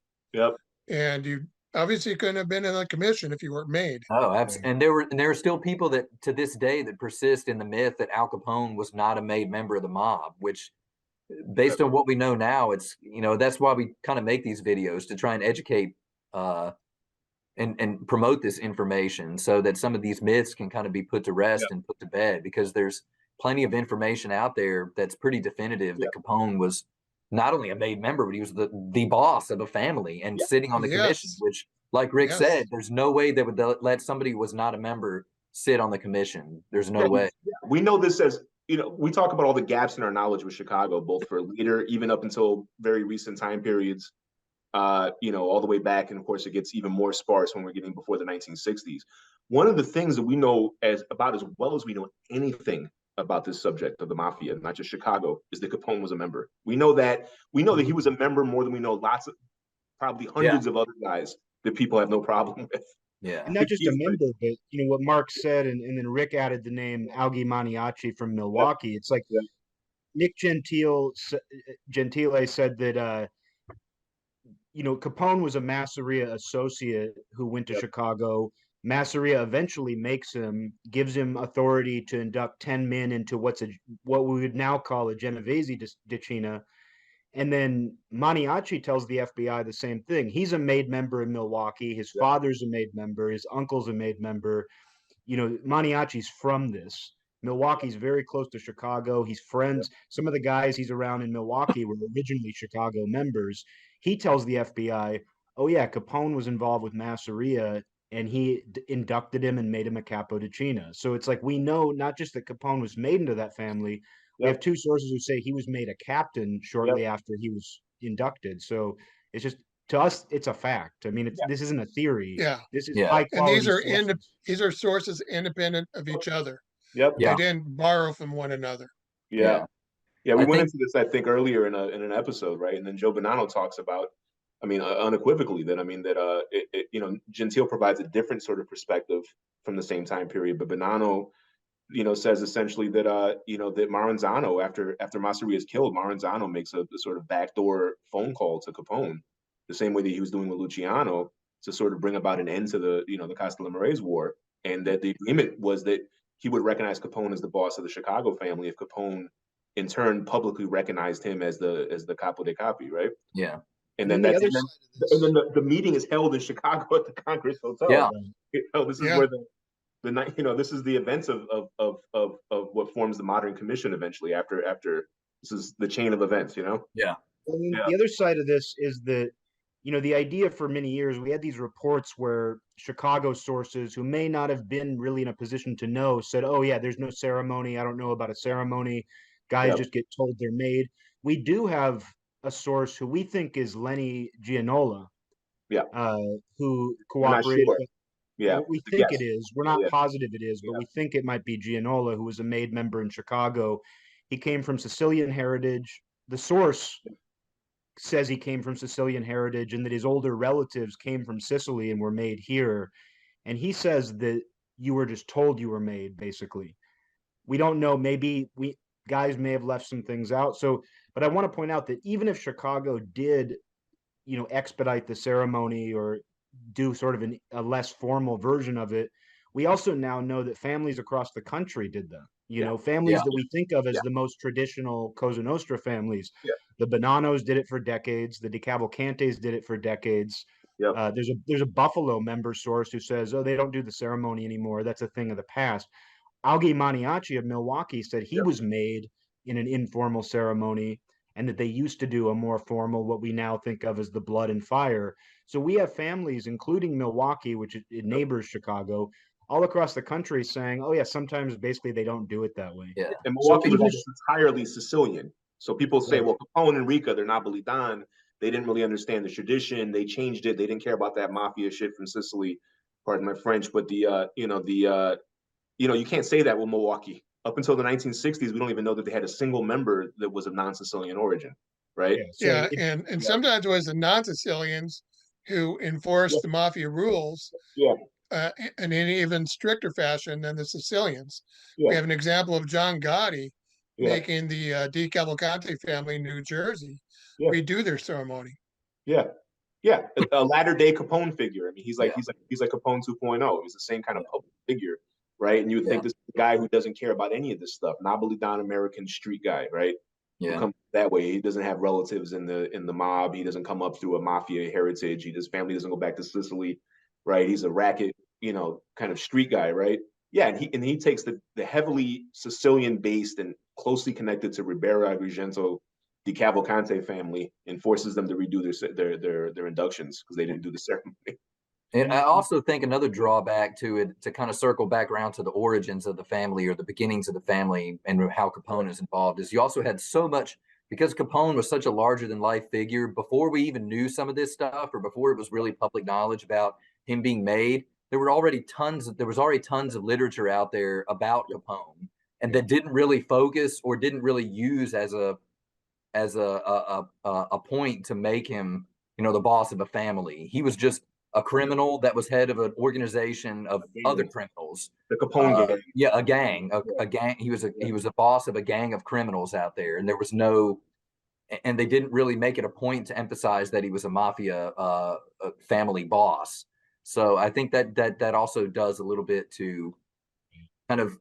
And you obviously couldn't have been in the commission if you weren't made. Oh, absolutely. And there are still people that to this day that persist in the myth that Al Capone was not a made member of the mob, which, based on what we know now, it's, that's why we kind of make these videos, to try and educate and promote this information, so that some of these myths can kind of be put to rest and put to bed, because there's plenty of information out there that's pretty definitive that Capone was not only a made member, but he was the boss of a family and sitting on the commission, which, like Rick said, there's no way they would let somebody who was not a member sit on the commission. There's no way. We know this as we talk about all the gaps in our knowledge with Chicago, both for leader, even up until very recent time periods, all the way back. And of course, it gets even more sparse when we're getting before the 1960s. One of the things that we know as well as we know anything about this subject of the mafia, not just Chicago, is that Capone was a member. We know that he was a member more than we know probably hundreds of other guys that people have no problem with. Yeah. And not just a member, but what Mark said, and then Rick added the name Algie Maniaci from Milwaukee. It's like Nick Gentile said that Capone was a Masseria associate who went to Chicago. Masseria eventually makes him, gives him authority to induct 10 men into what we would now call a Genovese Decina. And then Maniaci tells the FBI the same thing. He's a made member in Milwaukee. His father's a made member. His uncle's a made member. Maniaci's from this. Milwaukee's very close to Chicago. He's friends. Some of the guys he's around in Milwaukee were originally Chicago members. He tells the FBI, oh, yeah, Capone was involved with Masseria, and he inducted him and made him a capo di Cina. So it's like we know not just that Capone was made into that family. We have two sources who say he was made a captain shortly after he was inducted. So it's just, to us, it's a fact. I mean, this isn't a theory. Yeah. This is high quality. And these are sources independent of each other. Yep. They didn't borrow from one another. Yeah. We went into this, I think, earlier in an episode, right? And then Joe Bonanno talks about, unequivocally that Gentile provides a different sort of perspective from the same time period, but Bonanno, says essentially that that Maranzano, after Masseria is killed, Maranzano makes a sort of backdoor phone call to Capone, the same way that he was doing with Luciano, to sort of bring about an end to the Castellamarese War, and that the agreement was that he would recognize Capone as the boss of the Chicago family if Capone in turn publicly recognized him as the capo dei capi, right? Yeah. And then the meeting is held in Chicago at the Congress Hotel. Yeah. This is where this is the events of what forms the modern commission eventually after this is the chain of events, Yeah. The other side of this is that, the idea for many years, we had these reports where Chicago sources who may not have been really in a position to know said, oh yeah, there's no ceremony. I don't know about a ceremony. Guys just get told they're made. We do have a source who we think is Lenny Gianola, who cooperated. We think it is. We're not positive it is, but we think it might be Gianola, who was a made member in Chicago. He came from Sicilian heritage. The source says he came from Sicilian heritage and that his older relatives came from Sicily and were made here. And he says that you were just told you were made, basically. We don't know. Maybe guys may have left some things out. So, but I want to point out that even if Chicago did, expedite the ceremony or do sort of a less formal version of it, we also now know that families across the country did that. Families that we think of as the most traditional Cosa Nostra families. The Bonanos did it for decades. The DeCavalcantes did it for decades. There's a Buffalo member source who says, oh, they don't do the ceremony anymore. That's a thing of the past. Algie Maniaci of Milwaukee said he was made in an informal ceremony and that they used to do a more formal, what we now think of as the blood and fire. So we have families, including Milwaukee, which it neighbors Chicago, all across the country saying, oh yeah, sometimes basically they don't do it that way. Yeah. And Milwaukee was entirely Sicilian. So people say, well, Capone and Rica, they're Napolitan. They didn't really understand the tradition. They changed it. They didn't care about that mafia shit from Sicily. Pardon my French, but you can't say that with Milwaukee. Up until the 1960s, we don't even know that they had a single member that was of non-Sicilian origin, right? And sometimes it was the non-Sicilians who enforced the mafia rules in an even stricter fashion than the Sicilians. We have an example of John Gotti making the DeCavalcante family in New Jersey redo their ceremony. A latter-day Capone figure. I mean, he's like Capone 2.0. He's the same kind of public figure, right? And you would think this is a guy who doesn't care about any of this stuff. Napolitan American street guy, right? Yeah. Come that way. He doesn't have relatives in the mob. He doesn't come up through a mafia heritage. His family doesn't go back to Sicily, right? He's a racket, kind of street guy, right? Yeah, and he takes the heavily Sicilian-based and closely connected to Ribera Agrigento DeCavalcante family and forces them to redo their inductions because they didn't do the ceremony. And I also think another drawback to it, to kind of circle back around to the origins of the family or the beginnings of the family and how Capone is involved, is you also had so much, because Capone was such a larger than life figure, before we even knew some of this stuff, or before it was really public knowledge about him being made, there was already tons of literature out there about Capone, and that didn't really focus or didn't really use as a point to make him, the boss of a family. He was just a criminal that was head of an organization of other criminals. The Capone gang. Yeah, a gang. A gang. He was a boss of a gang of criminals out there, and there was no, and they didn't really make it a point to emphasize that he was a mafia family boss. So I think that also does a little bit to kind of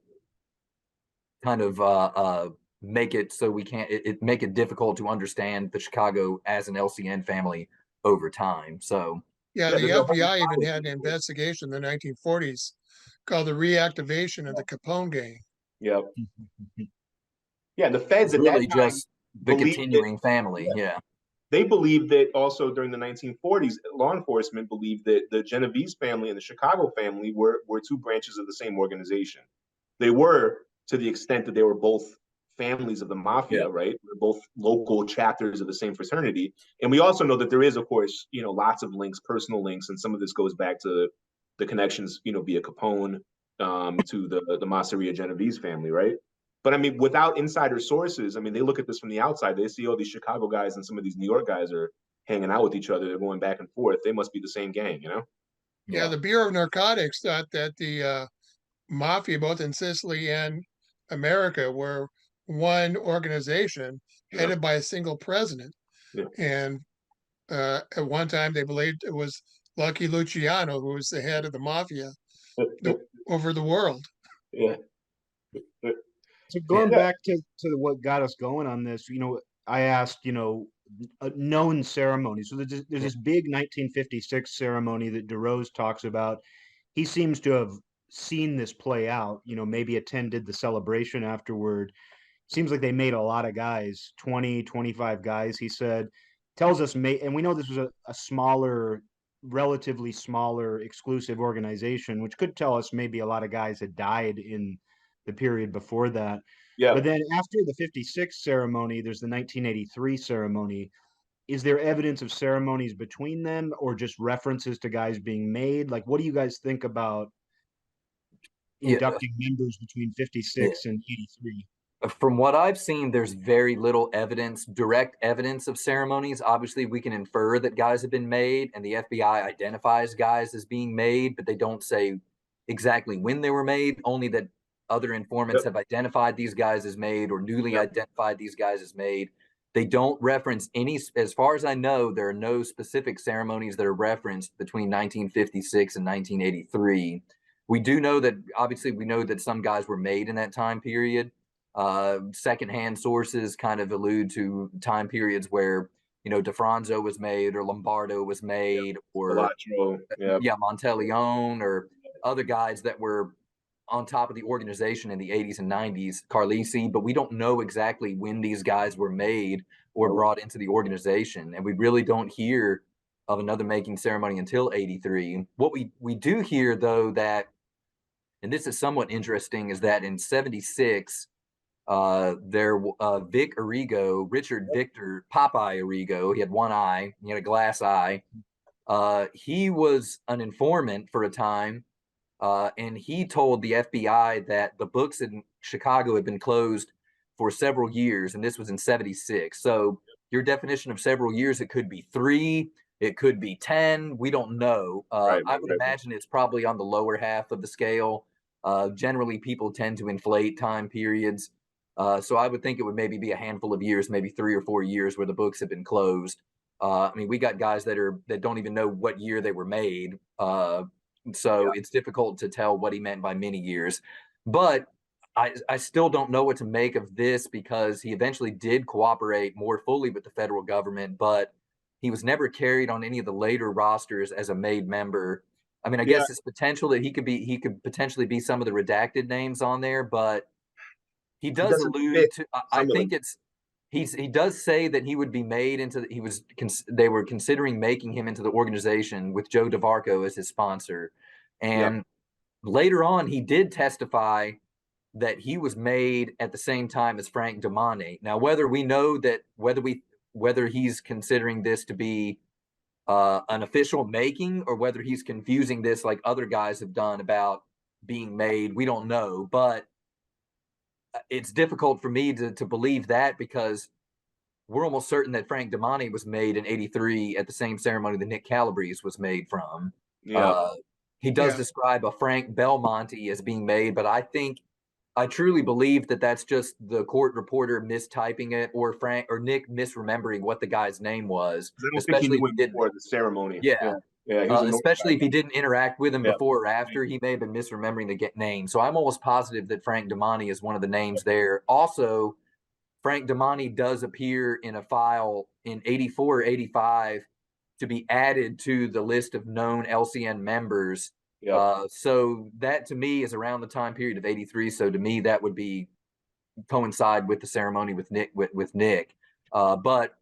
make it so we can't make it difficult to understand the Chicago as an LCN family over time. So yeah, the FBI even had an investigation in the 1940s called the reactivation of the Capone gang. Yep. Yeah, the feds at really that time just the continuing family. Yeah. They believed that also during the 1940s, law enforcement believed that the Genovese family and the Chicago family were two branches of the same organization. They were, to the extent that they were both families of the mafia, right? They're both local chapters of the same fraternity. And we also know that there is, of course, lots of links, personal links, and some of this goes back to the connections, via Capone to the Masseria Genovese family, right? But I mean, without insider sources, I mean, they look at this from the outside. They see, these Chicago guys and some of these New York guys are hanging out with each other. They're going back and forth. They must be the same gang, Yeah, the Bureau of Narcotics thought that the mafia, both in Sicily and America, were one organization headed by a single president. Yeah. And at one time, they believed it was Lucky Luciano who was the head of the mafia over the world. Yeah. So going back to what got us going on this, I asked, known ceremonies. So there's this big 1956 ceremony that DeRose talks about. He seems to have seen this play out, maybe attended the celebration afterward. Seems like they made a lot of guys, 20, 25 guys, he said. Tells us, and we know this was a smaller, relatively smaller, exclusive organization, which could tell us maybe a lot of guys had died in the period before that. Yeah. But then after the 56 ceremony, there's the 1983 ceremony. Is there evidence of ceremonies between them or just references to guys being made? Like, what do you guys think about inducting members between 56 and 83? From what I've seen, there's very little evidence, direct evidence of ceremonies. Obviously, we can infer that guys have been made, and the FBI identifies guys as being made, but they don't say exactly when they were made, only that other informants have identified these guys as made or newly identified these guys as made. They don't reference any, as far as I know, there are no specific ceremonies that are referenced between 1956 and 1983. We do know that, obviously, we know that some guys were made in that time period. Secondhand sources kind of allude to time periods where, DeFranco was made or Lombardo was made or Monteleone or other guys that were on top of the organization in the 80s and 90s, Carlisi, but we don't know exactly when these guys were made or brought into the organization. And we really don't hear of another making ceremony until 83. What we do hear, though, that, and this is somewhat interesting, is that in 76, Vic Arrigo, Richard Victor Popeye Arrigo, he had one eye, he had a glass eye. He was an informant for a time. And he told the FBI that the books in Chicago had been closed for several years, and this was in 76. So your definition of several years, it could be 3, it could be 10, we don't know. I would imagine it's probably on the lower half of the scale. Generally, people tend to inflate time periods. So I would think it would maybe be a handful of years, maybe 3 or 4 years where the books have been closed. I mean, we got guys that don't even know what year they were made. So it's difficult to tell what he meant by many years. But I still don't know what to make of this, because he eventually did cooperate more fully with the federal government, but he was never carried on any of the later rosters as a made member. I mean, I guess it's potential that he could potentially be some of the redacted names on there, but he does allude to, I think it's, he does say that he would be made into they were considering making him into the organization with Joe DeVarco as his sponsor. And later on, he did testify that he was made at the same time as Frank Domani. Now, whether we know that, whether he's considering this to be an official making, or whether he's confusing this like other guys have done about being made, we don't know. But it's difficult for me to believe that, because we're almost certain that Frank Domani was made in '83 at the same ceremony that Nick Calabrese was made from. He does describe a Frank Belmonte as being made, but I truly believe that that's just the court reporter mistyping it, or Nick misremembering what the guy's name was. I don't think he knew it before the ceremony. Yeah. He was especially if he didn't interact with him before or after, he may have been misremembering the name. So I'm almost positive that Frank Domani is one of the names there. Also, Frank Domani does appear in a file in '84 or '85 to be added to the list of known LCN members. So that to me is around the time period of '83. So to me, that would be coincide with the ceremony with Nick. But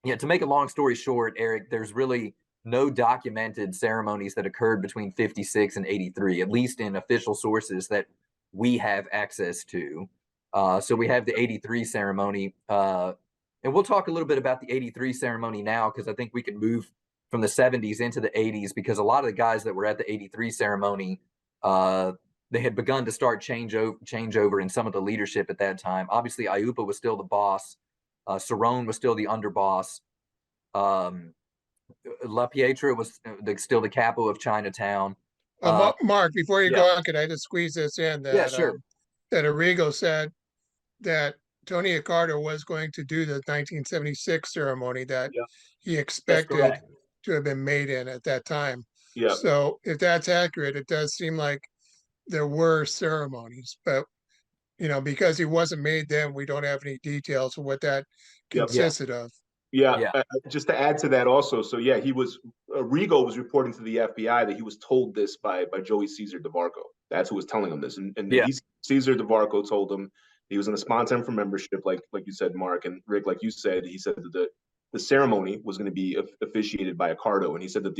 yeah, to make a long story short, Eric, there's really no documented ceremonies that occurred between '56 and '83, at least in official sources that we have access to. So we have the '83 ceremony, and we'll talk a little bit about the '83 ceremony now, because I think we can move from the '70s into the '80s, because a lot of the guys that were at the '83 ceremony, they had begun to start changeover in some of the leadership at that time. Obviously, Aiuppa was still the boss. Cerrone was still the underboss. La Pietra was still the capo of Chinatown. Mark, before you go on, could I just squeeze this in? That, sure. That Arrigo said that Tony Accardo was going to do the 1976 ceremony that he expected to have been made in at that time. So if that's accurate, it does seem like there were ceremonies, but because he wasn't made then, we don't have any details of what that consisted of. Just to add to that also, so Arrigo was reporting to the FBI that he was told this by Joey Cesar DeVarco. That's who was telling him this, and Cesar DeVarco told him he was going to sponsor him for membership, like you said, Mark, and Rick, like you said, he said that the ceremony was going to be officiated by Accardo, and he said that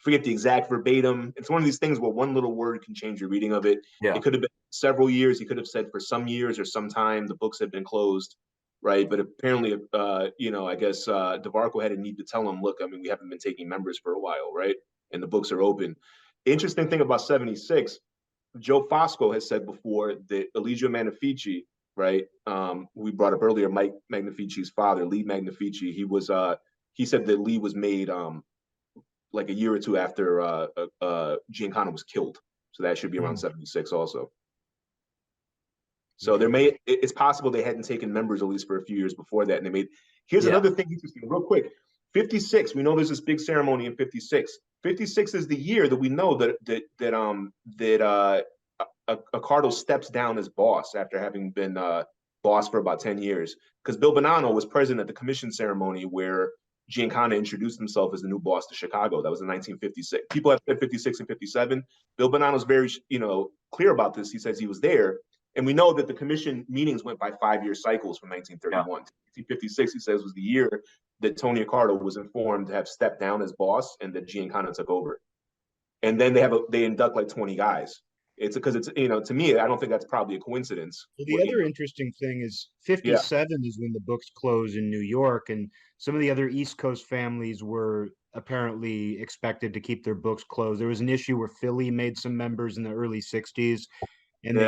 forget the exact verbatim. It's one of these things where one little word can change your reading of it. It could have been several years. He could have said for some years or some time the books had been closed, right? But apparently, I guess DeVarco had a need to tell him, look, I mean, we haven't been taking members for a while, right? And the books are open. Interesting thing about '76, Joe Fosco has said before that Eligio Magnifici, right? We brought up earlier Mike Magnifici's father, Lee Magnifici. He said that Lee was made like a year or two after Giancana was killed. So that should be around '76 also. So it's possible they hadn't taken members at least for a few years before that. And here's another thing interesting, real quick. '56, we know there's this big ceremony in '56. '56 is the year that we know that Accardo steps down as boss after having been boss for about 10 years. Because Bill Bonanno was present at the commission ceremony where Giancana introduced himself as the new boss to Chicago. That was in 1956. People have said '56 and '57. Bill Bonanno's very, clear about this. He says he was there. And we know that the commission meetings went by 5-year cycles from 1931 to 1956. He says was the year that Tony Accardo was informed to have stepped down as boss and that Giancana took over. And then they induct like 20 guys. It's because to me, I don't think that's probably a coincidence. Well, the other interesting thing is '57 is when the books close in New York, and some of the other East Coast families were apparently expected to keep their books closed. There was an issue where Philly made some members in the early '60s, and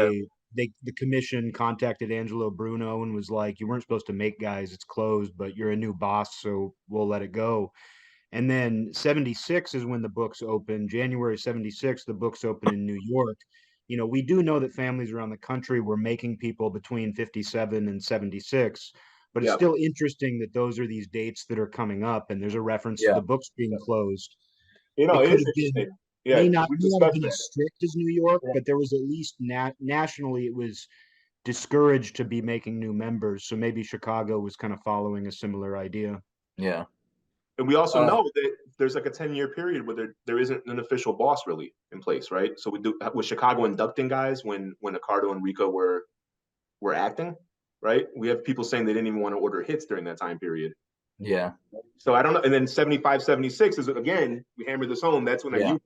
the commission contacted Angelo Bruno and was like, you weren't supposed to make guys, it's closed, but you're a new boss, so we'll let it go. And then '76 is when the books open. January '76, the books open in New York. We do know that families around the country were making people between '57 and '76, but it's still interesting that those are these dates that are coming up, and there's a reference to the books being closed. It is interesting. May not have been as strict as New York, but there was at least nationally, it was discouraged to be making new members. So maybe Chicago was kind of following a similar idea. Yeah. And we also know that there's like a 10-year period where there isn't an official boss really in place, right? So was Chicago inducting guys when Accardo and Rico were acting? right? We have people saying they didn't even want to order hits during that time period. Yeah. So I don't know. And then 75, 76 is, again, we hammer this home. That's when Aiuppa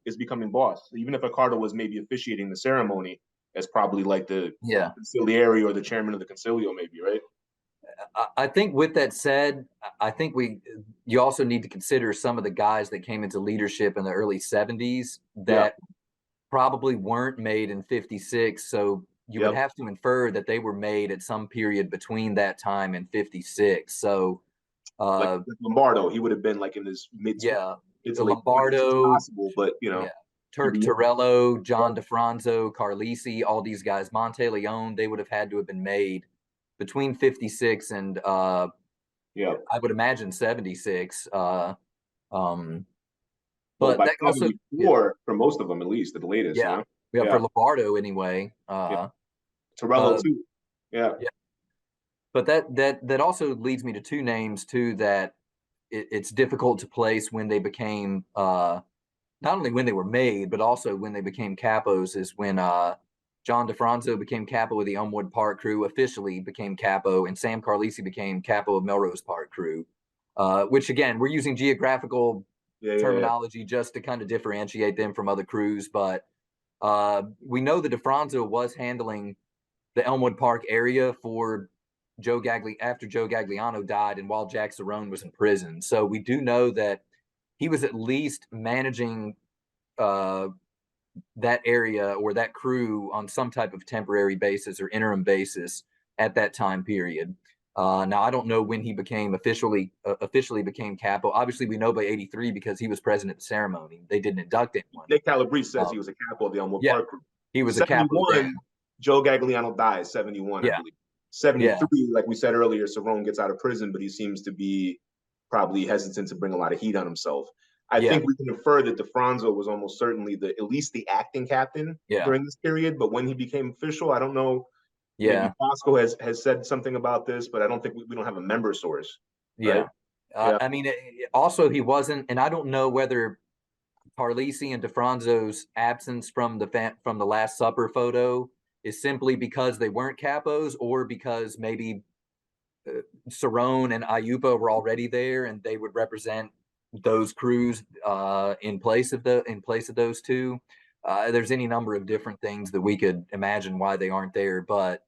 is becoming boss. So even if Accardo was maybe officiating the ceremony, as probably like the consigliere or the chairman of the concilio, maybe, right? I think with that said, I think you also need to consider some of the guys that came into leadership in the early 70s that probably weren't made in 56. So you would have to infer that they were made at some period between that time and 56. So like Lombardo, he would have been like in his mid it's Lombardo, possible, but you know, Turk Torello, John DeFranzo, Carlisi, all these guys, Monte Leone, they would have had to have been made between 56 and I would imagine 76. But that also for most of them, at least at the latest. Yeah, for Lombardo anyway. Torello too. But that also leads me to two names too that it's difficult to place when they became not only when they were made, but also when they became capos. Is when John DeFranzo became capo of the Elmwood Park crew, officially became capo, and Sam Carlisi became capo of Melrose Park crew. Which again, we're using geographical terminology just to kind of differentiate them from other crews, but we know that DeFranzo was handling the Elmwood Park area for after Joe Gagliano died and while Jack Cerrone was in prison. So we do know that he was at least managing that area or that crew on some type of temporary basis or interim basis at that time period. Now, I don't know when he became officially became capo. Obviously, we know by 83 because he was present at the ceremony. They didn't induct anyone. Nick Calabrese says he was a capo of the Elmwood Park crew. He was a capo then. Joe Gagliano dies, 71, I believe. 73, like we said earlier, Cerrone gets out of prison, but he seems to be probably hesitant to bring a lot of heat on himself. I think we can infer that DeFranzo was almost certainly at least the acting captain during this period, but when he became official, I don't know. Maybe Bosco has said something about this, but I don't think we don't have a member source. Right? I mean, also he wasn't, and I don't know whether Carlisi and DeFranzo's absence from the Last Supper photo is simply because they weren't capos, or because maybe Cerrone and Aiuppa were already there and they would represent those crews in place of those two. There's any number of different things that we could imagine why they aren't there, but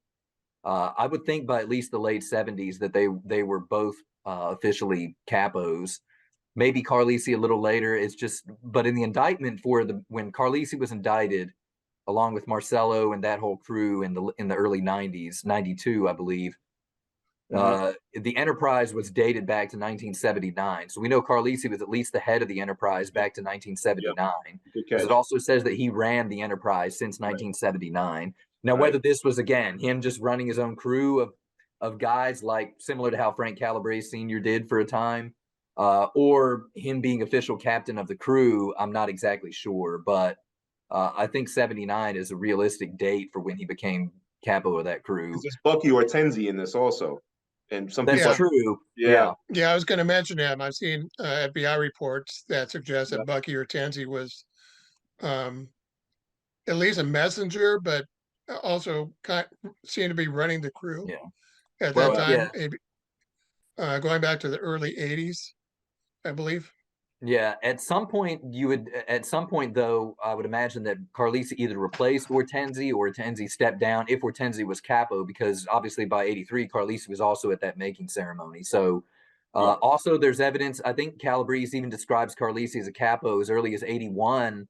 I would think by at least the late 70s that they were both officially capos. Maybe Carlisi a little later. It's just, but in the indictment when Carlisi was indicted, along with Marcello and that whole crew in the early 90s, 92, I believe, the enterprise was dated back to 1979. So we know Carlisi was at least the head of the enterprise back to 1979. Because it also says that he ran the enterprise since 1979. Now, whether this was, again, him just running his own crew of guys, like similar to how Frank Calabrese Sr. did for a time, or him being official captain of the crew, I'm not exactly sure. But I think 79 is a realistic date for when he became capo of that crew. There's Bucky Ortenzi in this also. And some That's true. Yeah, I was going to mention him. I've seen FBI reports that suggest that Bucky Ortenzi was at least a messenger, but also seemed to be running the crew at that time. Maybe, going back to the early 80s, I believe. Yeah, at some point though, I would imagine that Carlisi either replaced Ortenzi or Ortenzi stepped down if Ortenzi was capo, because obviously by 83, Carlisi was also at that making ceremony. So also there's evidence, I think Calabrese even describes Carlisi as a capo as early as 81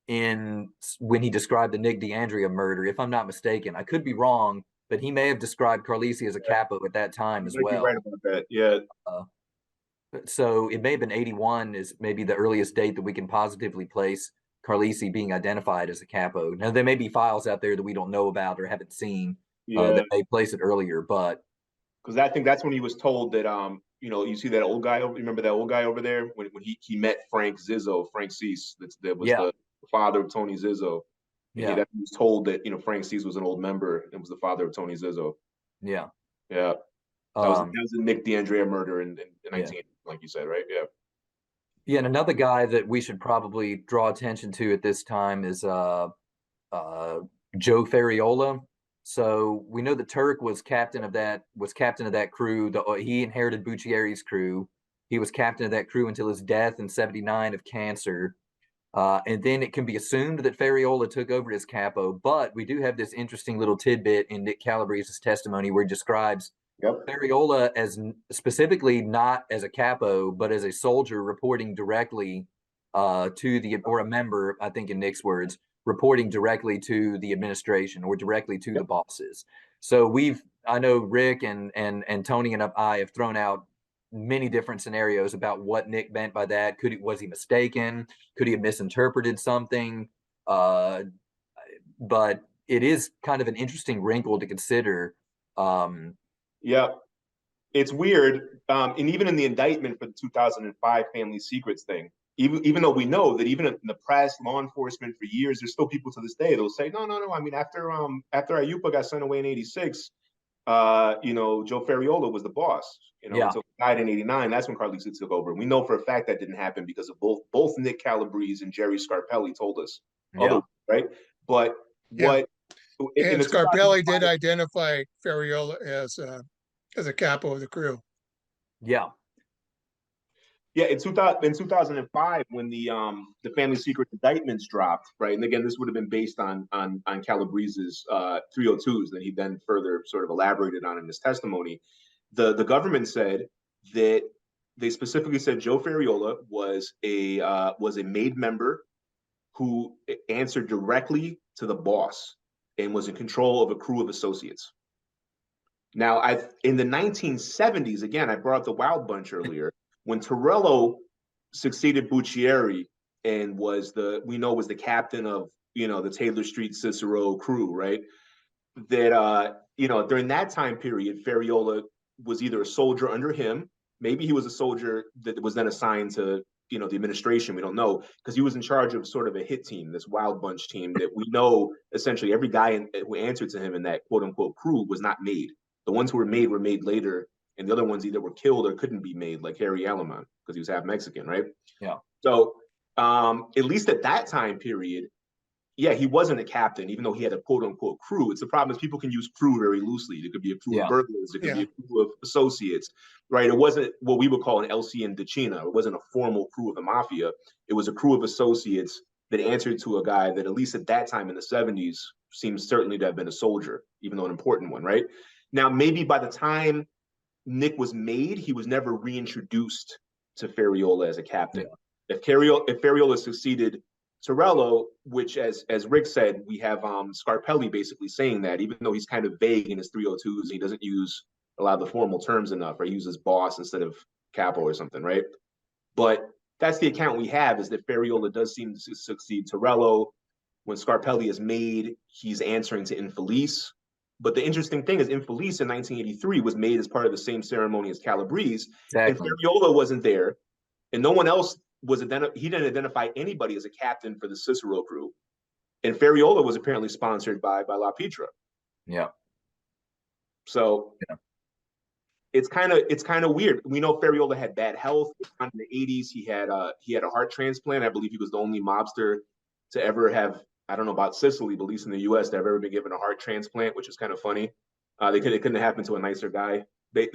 when he described the Nick D'Andrea murder, if I'm not mistaken. I could be wrong, but he may have described Carlisi as a capo at that time as well. Right about that. Yeah. So it may have been 81 is maybe the earliest date that we can positively place Carlisi being identified as a capo. Now, there may be files out there that we don't know about or haven't seen that may place it earlier, but because I think that's when he was told that you see that old guy. Remember that old guy over there when he met Frank Cease, that was the father of Tony Zizzo. He was told that Frank Cease was an old member and was the father of Tony Zizzo. Yeah. That was the Nick D'Andrea murder in 19, like you said, right? Yeah, and another guy that we should probably draw attention to at this time is Joe Fariola. So we know that Turk was captain of that crew. He inherited Buccieri's crew. He was captain of that crew until his death in '79 of cancer. And then it can be assumed that Fariola took over as capo, but we do have this interesting little tidbit in Nick Calabrese's testimony where he describes Fariola as specifically not as a capo, but as a soldier reporting directly or a member, I think in Nick's words, reporting directly to the administration or directly to the bosses. So I know Rick and Tony and I have thrown out many different scenarios about what Nick meant by that. Was he mistaken? Could he have misinterpreted something? But it is kind of an interesting wrinkle to consider. Yeah, it's weird. And even in the indictment for the 2005 family secrets thing, even though we know that even in the press, law enforcement for years, there's still people to this day that'll say, no. I mean, after Aiuppa got sent away in '86, Joe Fariola was the boss. Until he died in '89. That's when Carlisi took over. We know for a fact that didn't happen because of both Nick Calabrese and Jerry Scarpelli told us, right? But what? And Scarpelli did identify Fariola as a capo of the crew. Yeah. Yeah, in 2005, when the family secret indictments dropped, right, and again, this would have been based on Calabrese's 302s that he then further sort of elaborated on in his testimony. The government said that they specifically said Joe Fariola was a made member who answered directly to the boss and was in control of a crew of associates. Now, in the 1970s, again, I brought up the Wild Bunch earlier. When Torello succeeded Buccieri and was the captain of the Taylor Street Cicero crew, right? That during that time period, Fariola was either a soldier under him, maybe he was a soldier that was then assigned to the administration. We don't know, because he was in charge of sort of a hit team, this Wild Bunch team that we know essentially every guy who answered to him in that quote unquote crew was not made. The ones who were made later. And the other ones either were killed or couldn't be made, like Harry Alaman, because he was half Mexican, right? Yeah. So at least at that time period, yeah, he wasn't a captain, even though he had a quote unquote crew. It's the problem is people can use crew very loosely. It could be a crew of burglars, it could be a crew of associates, right? It wasn't what we would call an LC and Decina. It wasn't a formal crew of the mafia. It was a crew of associates that answered to a guy that at least at that time in the 70s seems certainly to have been a soldier, even though an important one, right? Now, maybe by the time Nick was made, he was never reintroduced to Fariola as a captain. Yeah. If Fariola succeeded Torello, which as Rick said, we have Scarpelli basically saying that, even though he's kind of vague in his 302s, he doesn't use a lot of the formal terms enough, or he uses boss instead of capo or something, right? But that's the account we have, is that Fariola does seem to succeed Torello. When Scarpelli is made, he's answering to Infelice. But the interesting thing is Infelice in 1983 was made as part of the same ceremony as Calabrese. Exactly. And Fariola wasn't there. And no one else he didn't identify anybody as a captain for the Cicero crew. And Fariola was apparently sponsored by La Pietra. Yeah. So it's kind of weird. We know Fariola had bad health. In the 80s, he had a heart transplant. I believe he was the only mobster to ever have, I don't know about Sicily, but at least in the U.S., to have ever been given a heart transplant, which is kind of funny. It couldn't have happened to a nicer guy.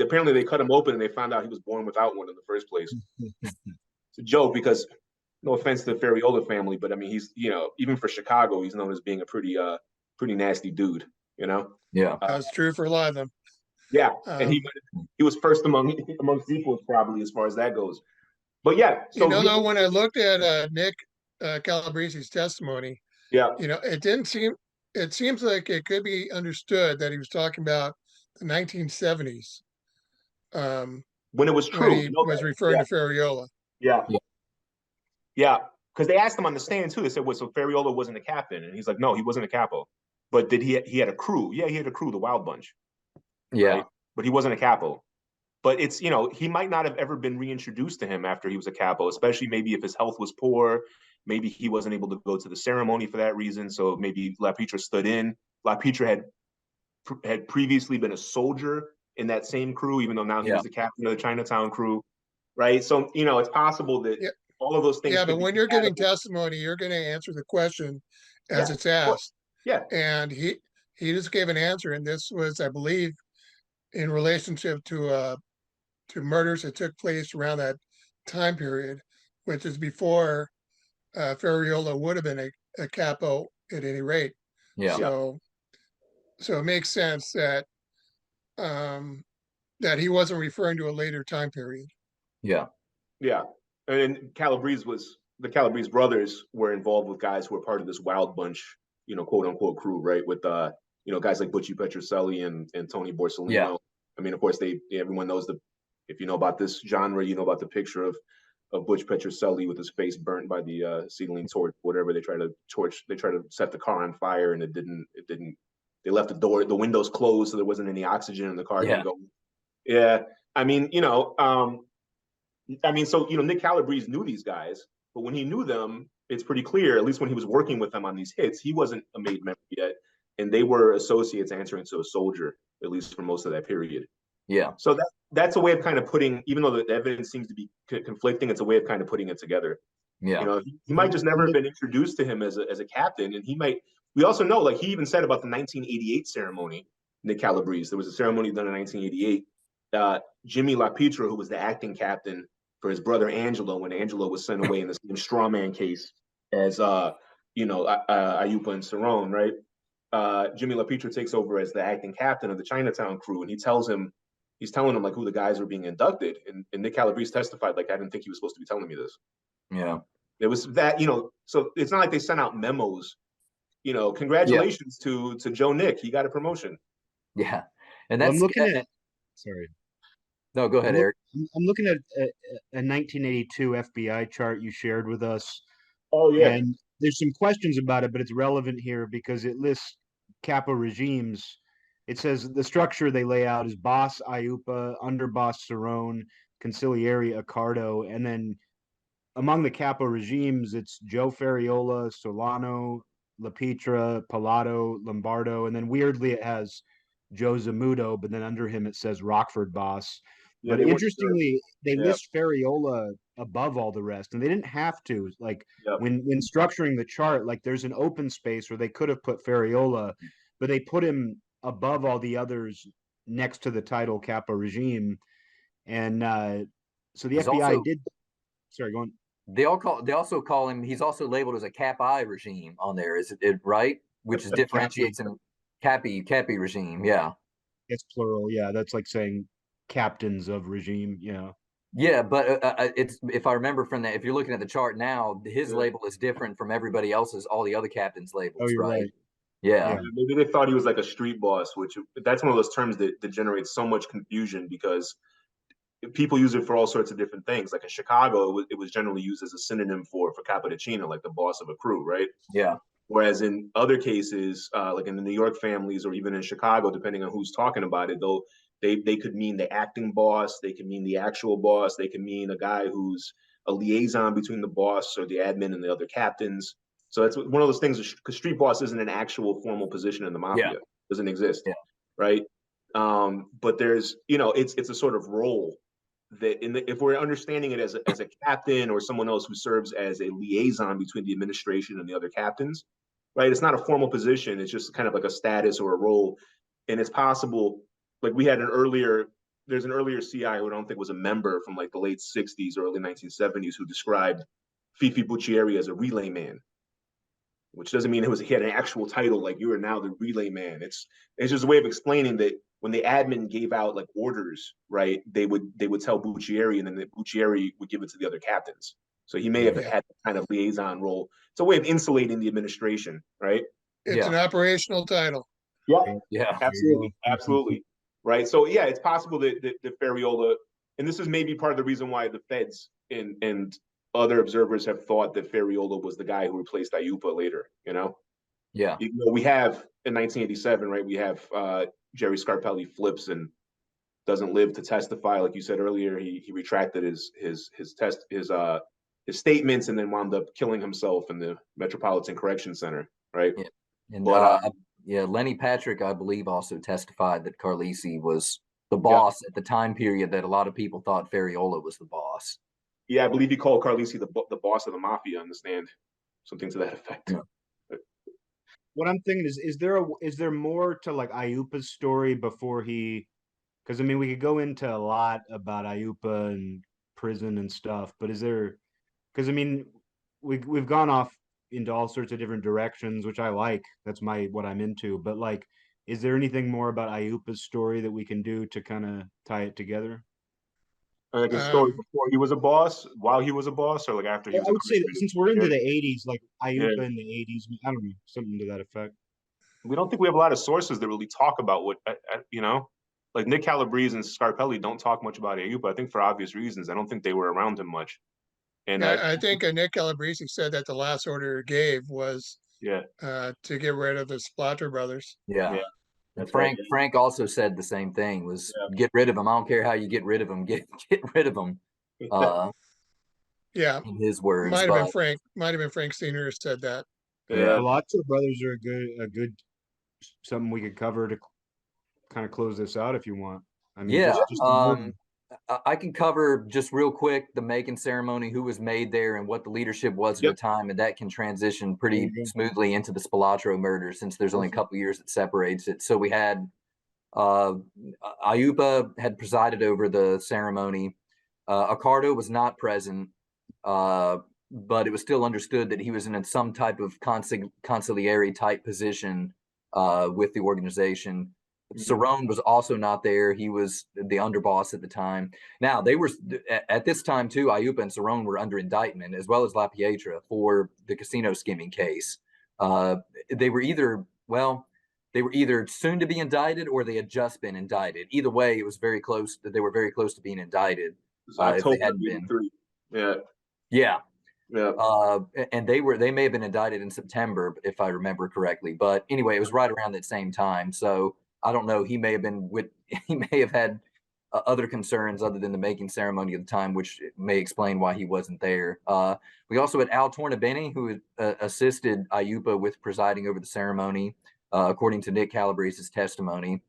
Apparently they cut him open and they found out he was born without one in the first place. It's a joke because, no offense to the Fariola family, but I mean, he's, even for Chicago, he's known as being a pretty nasty dude, Yeah. That's true for a lot of them. Yeah. And he was first amongst equals probably as far as that goes. But yeah. So though, when I looked at Nick Calabrese's testimony, it seems like it could be understood that he was talking about the 1970s. When it was true. When he was referring to Fariola. Yeah. Yeah. Because they asked him on the stand too. They said, so Fariola wasn't a captain? And he's like, no, he wasn't a capo. But he had a crew? Yeah, he had a crew, the Wild Bunch. Yeah. Right? But he wasn't a capo. But it's, he might not have ever been reintroduced to him after he was a capo, especially maybe if his health was poor. Maybe he wasn't able to go to the ceremony for that reason. So maybe La Pietra stood in. La Pietra had previously been a soldier in that same crew, even though now he was the captain of the Chinatown crew. Right. So, it's possible that all of those things. Yeah, but when you're giving testimony, you're going to answer the question as it's asked. Yeah. And he just gave an answer, and this was, I believe, in relationship to murders that took place around that time period, which is before Fariola would have been a capo at any rate. Yeah. So it makes sense that that he wasn't referring to a later time period. Yeah. Yeah. And the Calabrese brothers were involved with guys who were part of this wild bunch, quote unquote crew, right? With guys like Butchie Petrocelli and Tony Borsellino. Yeah. I mean, of course, everyone knows if you know about this genre, you know about the picture of Butch Petrocelli with his face burnt by the acetylene torch, whatever. They try to set the car on fire, and it didn't. They left the windows closed, so there wasn't any oxygen in the car. Yeah. Didn't go. Yeah. I mean, so Nick Calabrese knew these guys, but when he knew them, it's pretty clear, at least when he was working with them on these hits, he wasn't a made member yet, and they were associates answering to a soldier, at least for most of that period. Yeah. So that's a way of kind of putting, even though the evidence seems to be conflicting, it's a way of kind of putting it together. Yeah. He might just never have been introduced to him as a captain, and he might. We also know, like he even said about the 1988 ceremony, Nick Calabrese. There was a ceremony done in 1988. Jimmy LaPietra, who was the acting captain for his brother Angelo, when Angelo was sent away in the same strawman case as Aiuppa and Cerrone, right? Jimmy LaPietra takes over as the acting captain of the Chinatown crew, and he's telling him like who the guys are being inducted, and Nick Calabrese testified like, I didn't think he was supposed to be telling me this. Yeah. It was that, so it's not like they sent out memos, congratulations to Joe Nick, he got a promotion. Yeah. And that's I'm looking at sorry. No, go ahead, Eric. I'm looking at a 1982 FBI chart you shared with us. Oh, yeah. And there's some questions about it, but it's relevant here because it lists capo regimes. It says the structure they lay out is boss Aiuppa, underboss Cerrone, consigliere Accardo, and then among the capo regimes, it's Joe Fariola, Solano, LaPietra, Pilato, Lombardo, and then weirdly it has Joe Zamudo, but then under him it says Rockford boss. Yeah, but interestingly, they list Fariola above all the rest, and they didn't have to. Like when structuring the chart, like there's an open space where they could have put Fariola, but they put him above all the others next to the title capo regime. And so the FBI did. Sorry, go on. They also call him. He's also labeled as a Cap I regime on there. Is it right? Which differentiates him. Cappy regime. Yeah. It's plural. Yeah, that's like saying captains of regime. Yeah. Yeah, but it's, if I remember from that, if you're looking at the chart now, his label is different from everybody else's, all the other captains' labels. Oh, you're right. Yeah. Maybe they thought he was like a street boss, which that's one of those terms that generates so much confusion because people use it for all sorts of different things. Like in Chicago, it was generally used as a synonym for cappuccino, like the boss of a crew, right? Yeah. Whereas in other cases, like in the New York families or even in Chicago, depending on who's talking about it, though, they could mean the acting boss, they could mean the actual boss, they could mean a guy who's a liaison between the boss or the admin and the other captains. So that's one of those things, because street boss isn't an actual formal position in the mafia. It doesn't exist, right? But there's, it's a sort of role that if we're understanding it as a captain or someone else who serves as a liaison between the administration and the other captains, right? It's not a formal position. It's just kind of like a status or a role. And it's possible, like we had there's an earlier CI who I don't think was a member from like the late 60s, early 1970s, who described Fifi Buccieri as a relay man, which doesn't mean he had an actual title, like you are now the relay man. It's just a way of explaining that when the admin gave out like orders, right, they would tell Buccieri, and then the Buccieri would give it to the other captains. So he may have had that kind of liaison role. It's a way of insulating the administration, right? It's an operational title. Yeah. Absolutely. Right. So yeah, it's possible that Fariola, and this is maybe part of the reason why the feds and other observers have thought that Fariola was the guy who replaced Aiuppa later, Yeah. We have in 1987, right? We have Jerry Scarpelli flips and doesn't live to testify. Like you said earlier, he retracted his statements and then wound up killing himself in the Metropolitan Correction Center, right? Yeah. And Lenny Patrick, I believe, also testified that Carlisi was the boss at the time period that a lot of people thought Fariola was the boss. Yeah, I believe he called Carlisi the boss of the mafia on the stand, something to that effect. what I'm thinking is there more to like Aiuppa's story before he? Because I mean, we could go into a lot about Aiuppa and prison and stuff, but is there? Because I mean, we've gone off into all sorts of different directions, which I like. That's what I'm into. But like, is there anything more about Aiuppa's story that we can do to kind of tie it together? Like his story before he was a boss, while he was a boss, or like after he was I a would say that Christian. since we're into the '80s, like Yeah. Aiuppa in the '80s, I don't know, something to that effect. We don't think we have a lot of sources that really talk about what, you know, like Nick Calabrese and Scarpelli don't talk much about Aiuppa. I think for obvious reasons. I don't think they were around him much. And Yeah, I think Nick Calabrese said that the last order he gave was yeah, to get rid of the Spilotro brothers. Yeah. yeah, And that's right. Frank also said the same thing, was Yeah. get rid of them. I don't care how you get rid of them, get rid of them. Yeah, In his words, might have but been Frank. Might have been Frank Senior who said that. Yeah. Spilotro brothers are a good something we could cover to kind of close this out if you want. I mean, yeah, just I can cover just real quick the making ceremony, who was made there, and what the leadership was at Yep. the time, and that can transition pretty smoothly into the Spilotro murder, since there's only a couple years that separates it. So we had Aiuppa had presided over the ceremony. Accardo was not present, but it was still understood that he was in some type of conciliary type position with the organization. Cerrone was also not there. He was the underboss at the time. Now, they were, at this time too, Aiuppa and Cerrone were under indictment, as well as La Pietra, for the casino skimming case. They were either, well, they were either soon to be indicted or they had just been indicted. Either way, it was very close. They were very close to being indicted. If they hadn't been. Yeah. Yeah. Yeah. And they may have been indicted in September, if I remember correctly. But anyway, it was right around that same time. So I don't know. He may have had other concerns other than the making ceremony at the time, which may explain why he wasn't there. We also had Al Tornabene, who assisted Aiuppa with presiding over the ceremony, according to Nick Calabrese's testimony.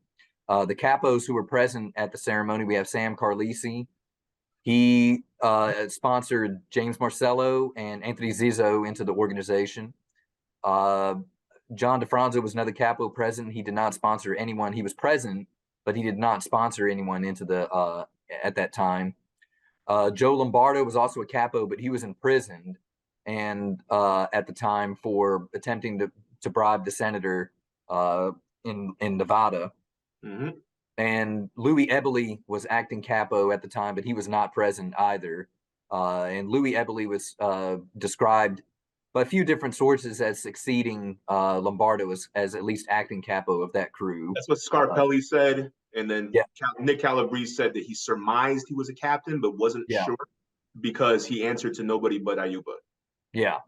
The capos who were present at the ceremony, we have Sam Carlisi. He sponsored James Marcello and Anthony Zizzo into the organization. John DeFranzo was another capo present. He did not sponsor anyone. He was present, but he did not sponsor anyone into the at that time. Joe Lombardo was also a capo, but he was imprisoned and at the time for attempting to bribe the senator in Nevada. Mm-hmm. And Louis Ebele was acting capo at the time, but he was not present either. And Louis Ebele was described by a few different sources as succeeding Lombardo as at least acting capo of that crew. That's what Scarpelli said. And then yeah. Nick Calabrese said that he surmised he was a captain, but wasn't sure because he answered to nobody but Aiuppa. Yeah.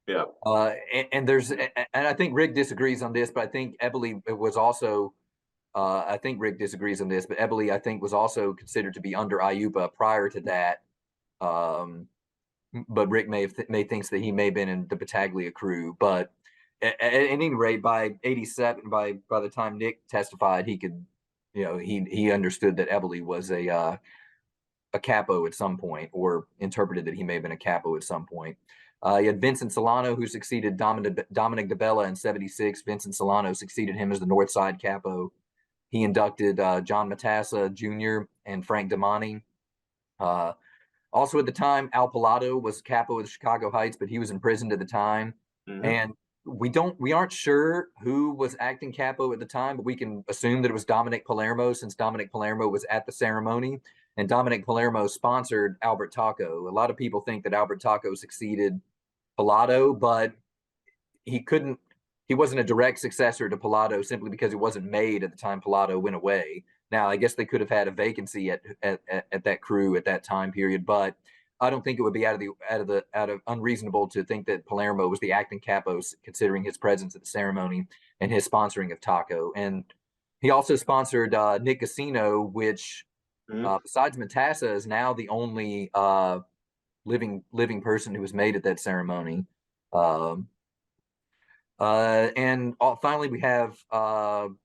Yeah. And I think Rick disagrees on this, but I think Ebele was also, I think Rick disagrees on this, but Ebele, I think, was also considered to be under Aiuppa prior to that. But Rick may thinks that he may have been in the Battaglia crew. But at any rate, by '87, by the time Nick testified, he could, he understood that Ebele was a capo at some point, or interpreted that he may have been a capo at some point. You had Vincent Solano, who succeeded Dominic DeBella in '76. Vincent Solano succeeded him as the North Side capo. He inducted John Matassa Jr. and Frank Damani. Also at the time, Al Pilato was capo of the Chicago Heights, but he was imprisoned at the time. Mm-hmm. And we aren't sure who was acting capo at the time, but we can assume that it was Dominic Palermo, since Dominic Palermo was at the ceremony, and Dominic Palermo sponsored Albert Taco. A lot of people think that Albert Taco succeeded Pilato, but he wasn't a direct successor to Pilato simply because it wasn't made at the time Pilato went away. Now, I guess they could have had a vacancy at that crew at that time period, but I don't think it would be out of unreasonable to think that Palermo was the acting capo, considering his presence at the ceremony and his sponsoring of Taco. And he also sponsored Nick Casino, which besides Matassa is now the only living person who was made at that ceremony. And finally, we have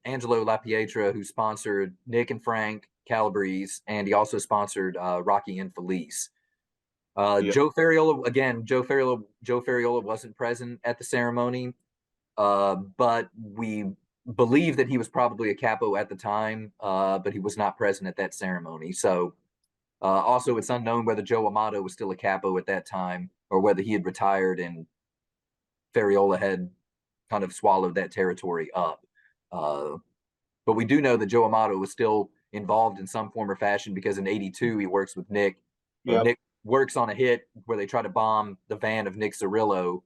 Angelo La Pietra, who sponsored Nick and Frank Calabrese, and he also sponsored Rocky and Felice. Joe Fariola, again, Joe Fariola wasn't present at the ceremony. but we believe that he was probably a capo at the time, but he was not present at that ceremony. So also, it's unknown whether Joe Amato was still a capo at that time or whether he had retired and Fariola had kind of swallowed that territory up. But we do know that Joe Amato was still involved in some form or fashion because in '82 he works with Nick. Yep. Nick works on a hit where they try to bomb the van of Nick Cirillo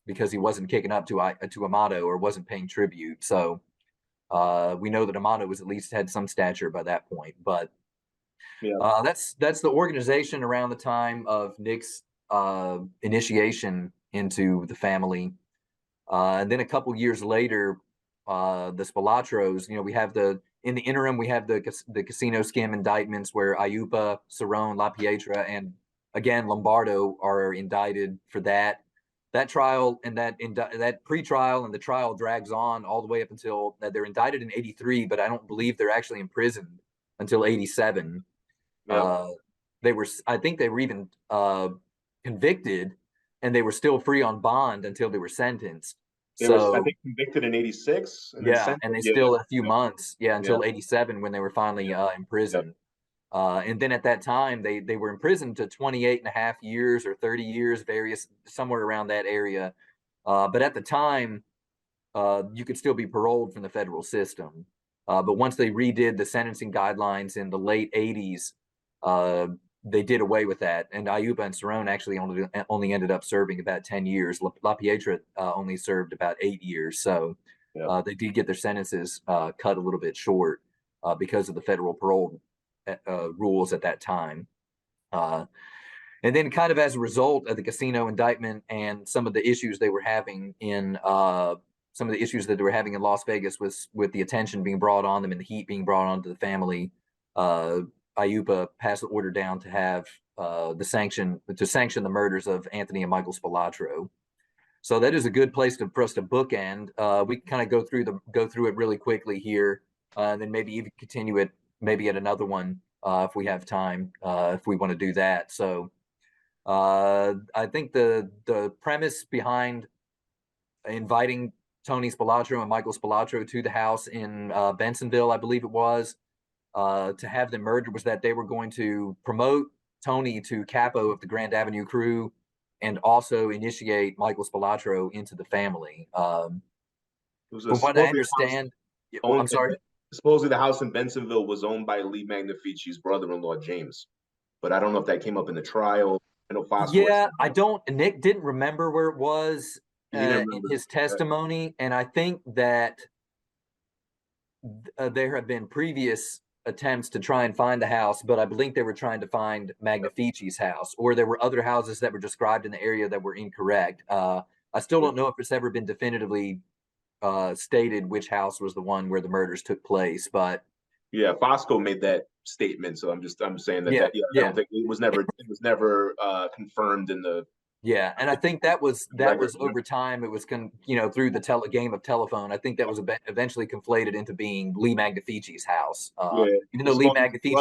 because he wasn't kicking up to Amato or wasn't paying tribute. So we know that Amato was at least had some stature by that point. But that's the organization around the time of Nick's initiation into the family. And then a couple years later, the Spilotros, we have in the interim, we have the casino skim indictments where Aiuppa, Cerrone, La Pietra, and again, Lombardo are indicted for that. That trial and that pre-trial and the trial drags on all the way up until they're indicted in '83, but I don't believe they're actually imprisoned until '87. I think they were even convicted, and they were still free on bond until they were sentenced. They were, I think, convicted in '86. And they still a few months, until '87 when they were finally imprisoned. And then at that time, they were imprisoned to 28 and a half years or 30 years, somewhere around that area. But at the time, you could still be paroled from the federal system. But once they redid the sentencing guidelines in the late '80s, they did away with that. And Aiuppa and Cerrone actually only ended up serving about 10 years. La Pietra only served about 8 years. So they did get their sentences cut a little bit short because of the federal parole rules at that time. And then kind of as a result of the casino indictment and some of the issues they were having in Las Vegas with the attention being brought on them and the heat being brought onto the family, Aiuppa passed the order down to have to sanction the murders of Anthony and Michael Spilotro. So that is a good place for us to bookend. We can kind of go through it really quickly here, and then maybe even continue it maybe at another one if we have time, if we want to do that. So I think the premise behind inviting Tony Spilotro and Michael Spilotro to the house in Bensonville, I believe it was, to have them murdered was that they were going to promote Tony to capo of the Grand Avenue crew and also initiate Michael Spilotro into the family. From what I understand, I'm sorry. Supposedly the house in Bensonville was owned by Lee Magnifice's brother-in-law, James. But I don't know if that came up in the trial. I know Nick didn't remember where it was in his testimony. And I think that there have been previous attempts to try and find the house, but I believe they were trying to find Magnifice's house, or there were other houses that were described in the area that were incorrect. I still don't know if it's ever been definitively stated which house was the one where the murders took place, but Fosco made that statement, so I'm saying that I don't think it was never confirmed in the and I think that was over time. It was through the game of telephone. I think that was eventually conflated into being Lee Magnifice's house. Even though Lee Magnifice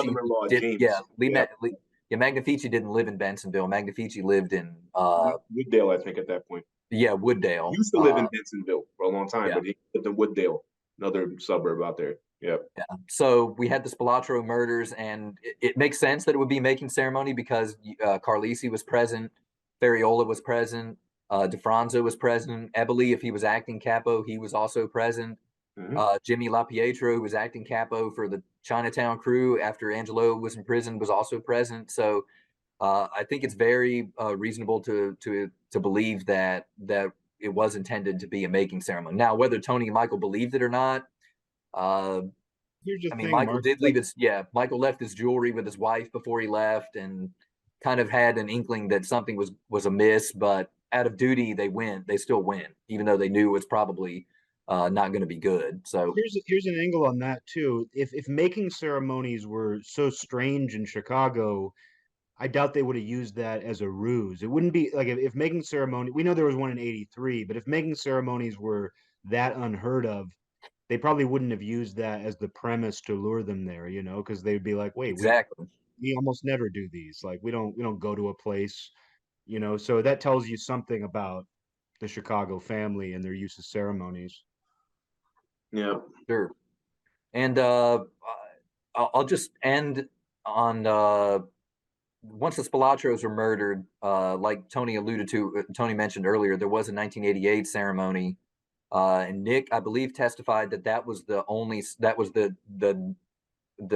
Magnifice didn't live in Bensonville. Magnifice lived in Wooddale, I think, at that point. Wooddale. He used to live in Bensonville for a long time, but he lived in Wooddale, another suburb out there. So we had the Spilotro murders, and it makes sense that it would be making ceremony because Carlisi was present, Fariola was present, DeFranzo was present, Eboli, if he was acting capo, he was also present. Jimmy LaPietro, who was acting capo for the Chinatown crew after Angelo was in prison, was also present. So I think it's very reasonable to believe that it was intended to be a making ceremony. Now, whether Tony and Michael believed it or not, Michael did leave Michael left his jewelry with his wife before he left, and kind of had an inkling that something was amiss. But out of duty, they still went, even though they knew it was probably not going to be good. So here's an angle on that too. If making ceremonies were so strange in Chicago, I doubt they would have used that as a ruse. It wouldn't be like if making ceremony. We know there was one in '83, but if making ceremonies were that unheard of, they probably wouldn't have used that as the premise to lure them there, because they'd be like, wait, exactly. We almost never do these. Like we don't go to a place, so that tells you something about the Chicago family and their use of ceremonies. Yeah. Sure. And I'll just end on once the Spilotros were murdered, like Tony alluded to, Tony mentioned earlier, there was a 1988 ceremony, and Nick, I believe, testified that that was the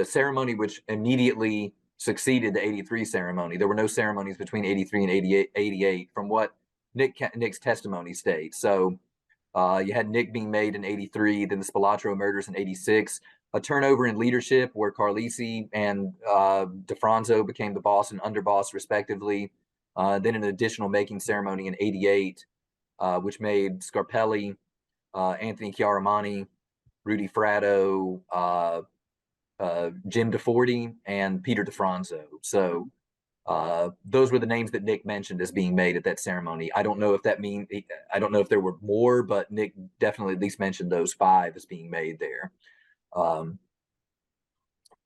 ceremony which immediately succeeded the 83 ceremony. There were no ceremonies between 83 and 88 from what Nick's testimony states. So you had Nick being made in 83, then the Spilotro murders in 86, a turnover in leadership where Carlisi and DeFranzo became the boss and underboss respectively. Then an additional making ceremony in 88, which made Scarpelli, Anthony Chiaramani, Rudy Fratto, Jim DeForty, and Peter DeFranzo. So those were the names that Nick mentioned as being made at that ceremony. I don't know if I don't know if there were more, but Nick definitely at least mentioned those 5 as being made there. Yeah,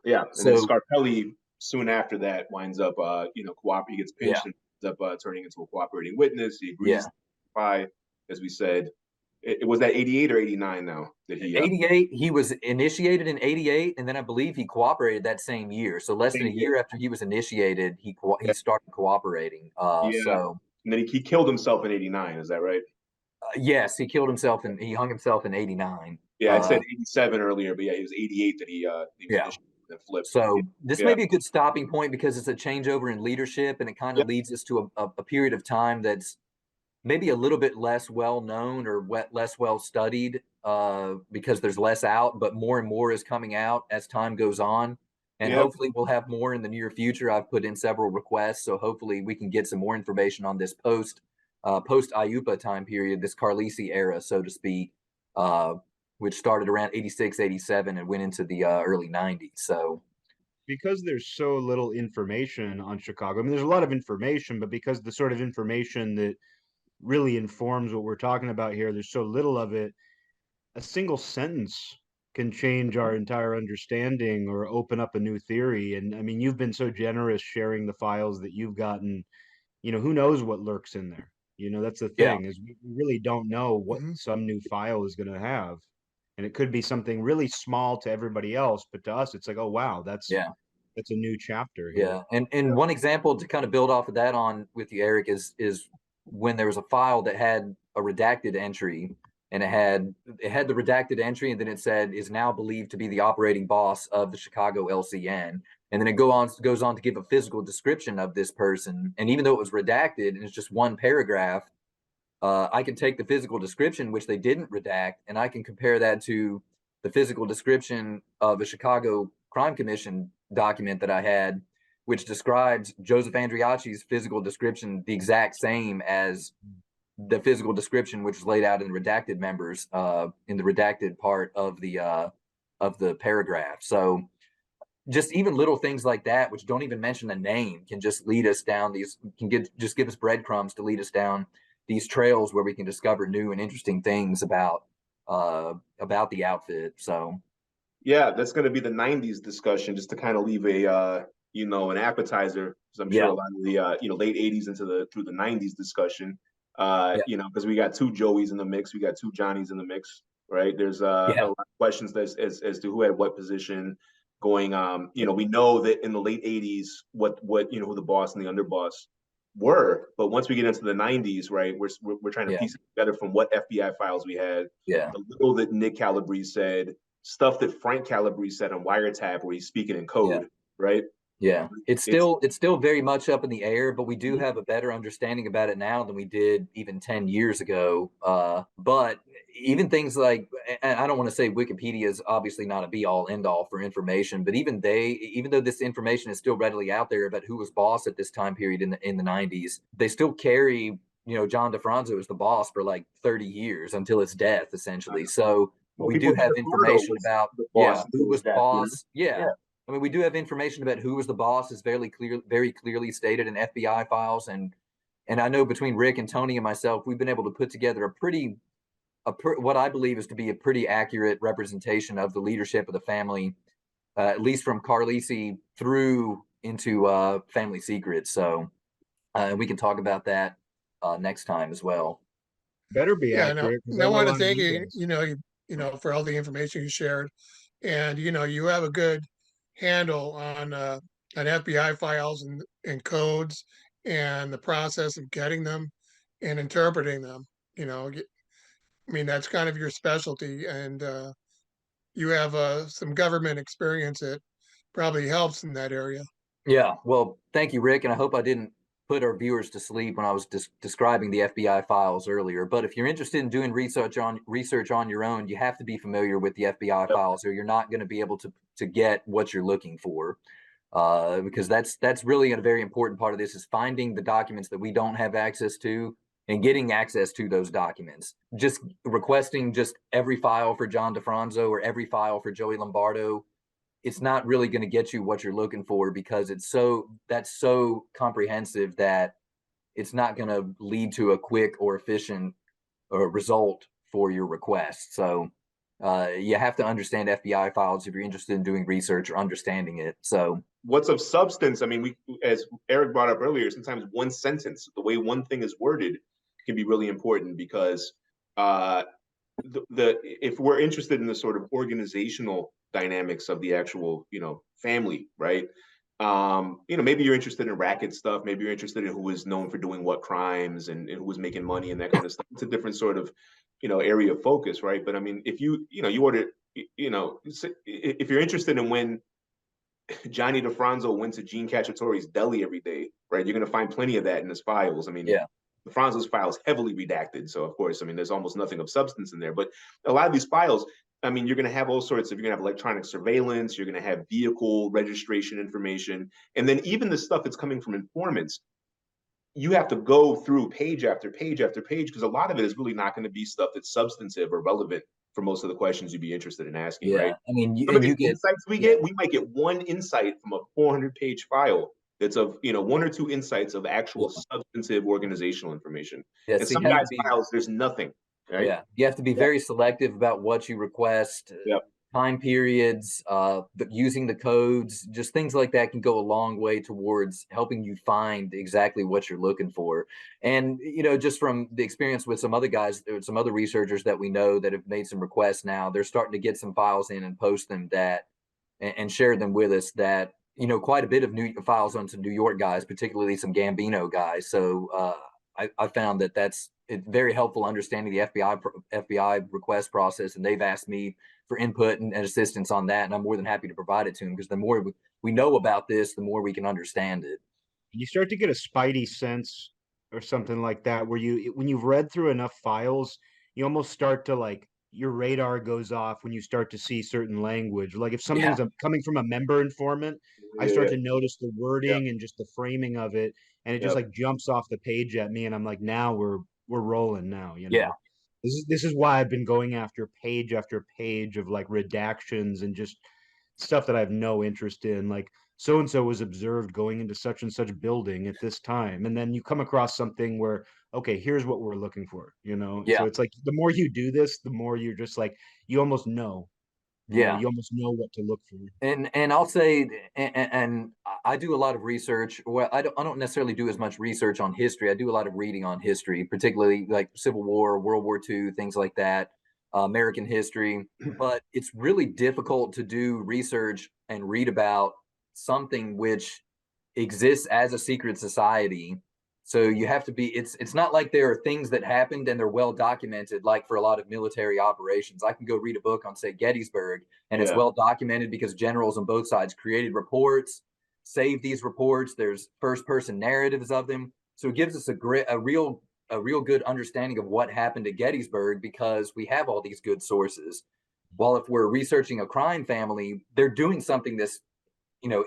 and then Scarpelli soon after that winds up, he gets pinched and ends up turning into a cooperating witness. He agrees to testify, as we said. It was that 88 or 89 now that he 88. He was initiated in 88, and then I believe he cooperated that same year. So less than a year after he was initiated, he started cooperating. So and then he killed himself in 89. Is that right? Yes, he killed himself and he hung himself in 89. Yeah, I said 87 earlier, but yeah, it was 88 that he was flipped. So this may be a good stopping point because it's a changeover in leadership, and it kind of leads us to a period of time that's maybe a little bit less well known or less well studied because there's less out, but more and more is coming out as time goes on. And hopefully we'll have more in the near future. I've put in several requests, so hopefully we can get some more information on this post Aiuppa time period, this Carlisi era, so to speak, which started around 86, 87 and went into the early 90s. So because there's so little information on Chicago, I mean, there's a lot of information, but because the sort of information that really informs what we're talking about here, there's so little of it, a single sentence can change our entire understanding or open up a new theory. And I mean, you've been so generous sharing the files that you've gotten. Who knows what lurks in there? That's the thing, is we really don't know what some new file is going to have. And it could be something really small to everybody else, but to us, it's like, oh, wow, that's a new chapter here. Yeah. And one example to kind of build off of that on with you, Eric, is when there was a file that had a redacted entry, and it had the redacted entry, and then it said is now believed to be the operating boss of the Chicago LCN. And then it goes on to give a physical description of this person. And even though it was redacted and it's just one paragraph, I can take the physical description, which they didn't redact, and I can compare that to the physical description of a Chicago Crime Commission document that I had, which describes Joseph Andriacci's physical description the exact same as the physical description which is laid out in the redacted members, in the redacted part of the paragraph. So just even little things like that, which don't even mention a name, can just lead us down just give us breadcrumbs to lead us down these trails where we can discover new and interesting things about the outfit. So yeah, that's going to be the 90s discussion, just to kind of leave an appetizer, because I'm sure a lot of the late 80s through the 90s discussion, because we got 2 Joeys in the mix, we got 2 Johnnies in the mix, right? There's a lot of questions as to who had what position going. We know that in the late 80s what who the boss and the underboss were, but once we get into the 90s, right, we're trying to piece it together from what FBI files we had, the little that Nick Calabrese said, stuff that Frank Caruso said on Wiretap where he's speaking in code, right? Yeah, it's still very much up in the air, but we do have a better understanding about it now than we did even 10 years ago. But even things like, I don't want to say Wikipedia is obviously not a be-all, end-all for information, but even though this information is still readily out there about who was boss at this time period in the 90s, they still carry, John DeFranzo as the boss for like 30 years until his death, essentially. So we do have information about who was the boss. I mean, we do have information about who was the boss is very clearly stated in FBI files, and I know between Rick and Tony and myself, we've been able to put together what I believe is to be a pretty accurate representation of the leadership of the family, at least from Carlisi through into family secrets. So we can talk about that next time as well. Better be Yeah, accurate. 'Cause I I want to rely on thank you you, guys. for all the information you shared. And, you have a good handle on FBI files and codes and the process of getting them and interpreting them. I mean, that's kind of your specialty. And you have some government experience that probably helps in that area. Yeah, well, thank you, Rick, and I hope I didn't put our viewers to sleep when I was describing the FBI files earlier. But if you're interested in doing research on your own, you have to be familiar with the FBI files, or you're not going to be able to get what you're looking for. Because that's really a very important part of this, is finding the documents that we don't have access to and getting access to those documents. Just requesting just every file for John DeFranzo or every file for Joey Lombardo, it's not really going to get you what you're looking for, because that's so comprehensive that it's not going to lead to a quick or efficient result for your request. So you have to understand FBI files if you're interested in doing research or understanding it. So what's of substance? I mean, as Eric brought up earlier, sometimes one sentence, the way one thing is worded, can be really important, because if we're interested in the sort of organizational dynamics of the actual, family, right? Maybe you're interested in racket stuff. Maybe you're interested in who was known for doing what crimes and who was making money and that kind of stuff. It's a different sort of, area of focus, right? But I mean, if you order, if you're interested in when Johnny DeFranzo went to Gene Cacciatore's deli every day, right? You're going to find plenty of that in his files. I mean, yeah, DeFranzo's files heavily redacted, so of course, I mean, there's almost nothing of substance in there. But a lot of these files, I mean, you're going to have all sorts of, you're going to have electronic surveillance, you're going to have vehicle registration information, and then even the stuff that's coming from informants, you have to go through page after page after page, because a lot of it is really not going to be stuff that's substantive or relevant for most of the questions you'd be interested in asking, yeah. right? I mean, Some of you these get, insights we might get one insight from a 400-page file that's of, one or two insights of actual substantive organizational information. yeah. And So you some have to guys' be, files, there's nothing, right? yeah, you have to be very selective about what you request. Yep. Time periods, using the codes, just things like that can go a long way towards helping you find exactly what you're looking for. And, just from the experience with some other guys, some other researchers that we know that have made some requests now, they're starting to get some files in and post them and share them with us, that, quite a bit of new files on some New York guys, particularly some Gambino guys. So I found it's very helpful understanding the FBI request process, and they've asked me for input and assistance on that, and I'm more than happy to provide it to them, because the more we know about this, the more we can understand it. You start to get a spidey sense or something like that, where when you've read through enough files, you almost start to, like, your radar goes off when you start to see certain language. Like if something's coming from a member informant, I start to notice the wording and just the framing of it, and it just like jumps off the page at me, and I'm like, now we're rolling now, Yeah. This is why I've been going after page of like redactions and just stuff that I have no interest in. Like, so and so was observed going into such and such building at this time, and then you come across something where, okay, here's what we're looking for. Yeah. So it's like the more you do this, the more you're just like, you almost know. Yeah. You almost know what to look for. And I'll say, and I do a lot of research. Well, I don't necessarily do as much research on history. I do a lot of reading on history, particularly like Civil War, World War II, things like that, American history. But it's really difficult to do research and read about something which exists as a secret society. So you have to be, it's not like there are things that happened and they're well documented, like for a lot of military operations. I can go read a book on, say, Gettysburg, and it's well documented because generals on both sides created reports, saved these reports. There's first person narratives of them. So it gives us a real good understanding of what happened at Gettysburg, because we have all these good sources. While if we're researching a crime family, they're doing something that's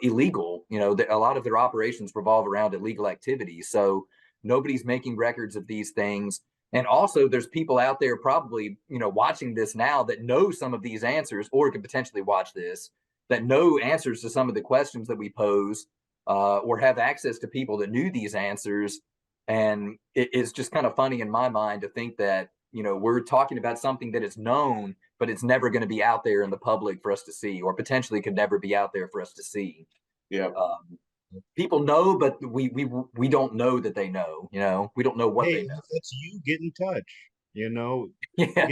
illegal. A lot of their operations revolve around illegal activities. So nobody's making records of these things. And also there's people out there probably, watching this now that know some of these answers, or could potentially watch this, that know answers to some of the questions that we pose, or have access to people that knew these answers. And it's just kind of funny in my mind to think that, we're talking about something that is known, but it's never going to be out there in the public for us to see, or potentially could never be out there for us to see. Yeah. People know, but we don't know that they know. We don't know what they know. That's you. Get in touch. You know, Yeah.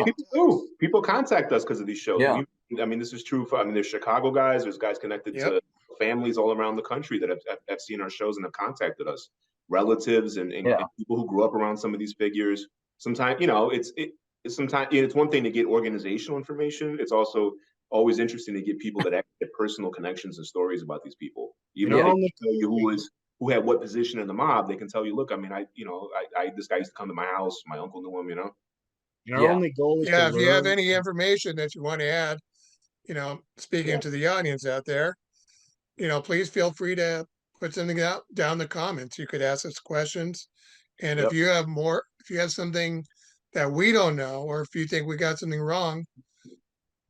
People contact us because of these shows. Yeah. I mean, this is true for, I mean, there's Chicago guys, there's guys connected to families all around the country that have seen our shows and have contacted us, relatives and people who grew up around some of these figures. Sometimes, you know, it's sometimes it's one thing to get organizational information. It's also always interesting to get people that actually get personal connections and stories about these people. Even if they can tell you who had what position in the mob, they can tell you, look, I mean, this guy used to come to my house, my uncle knew him, you know. And our only goal is if you have any information that you want to add, you know, speaking to the audience out there, you know, please feel free to put something out down in the comments. You could ask us questions. And if you have more, if you have something that we don't know, or if you think we got something wrong,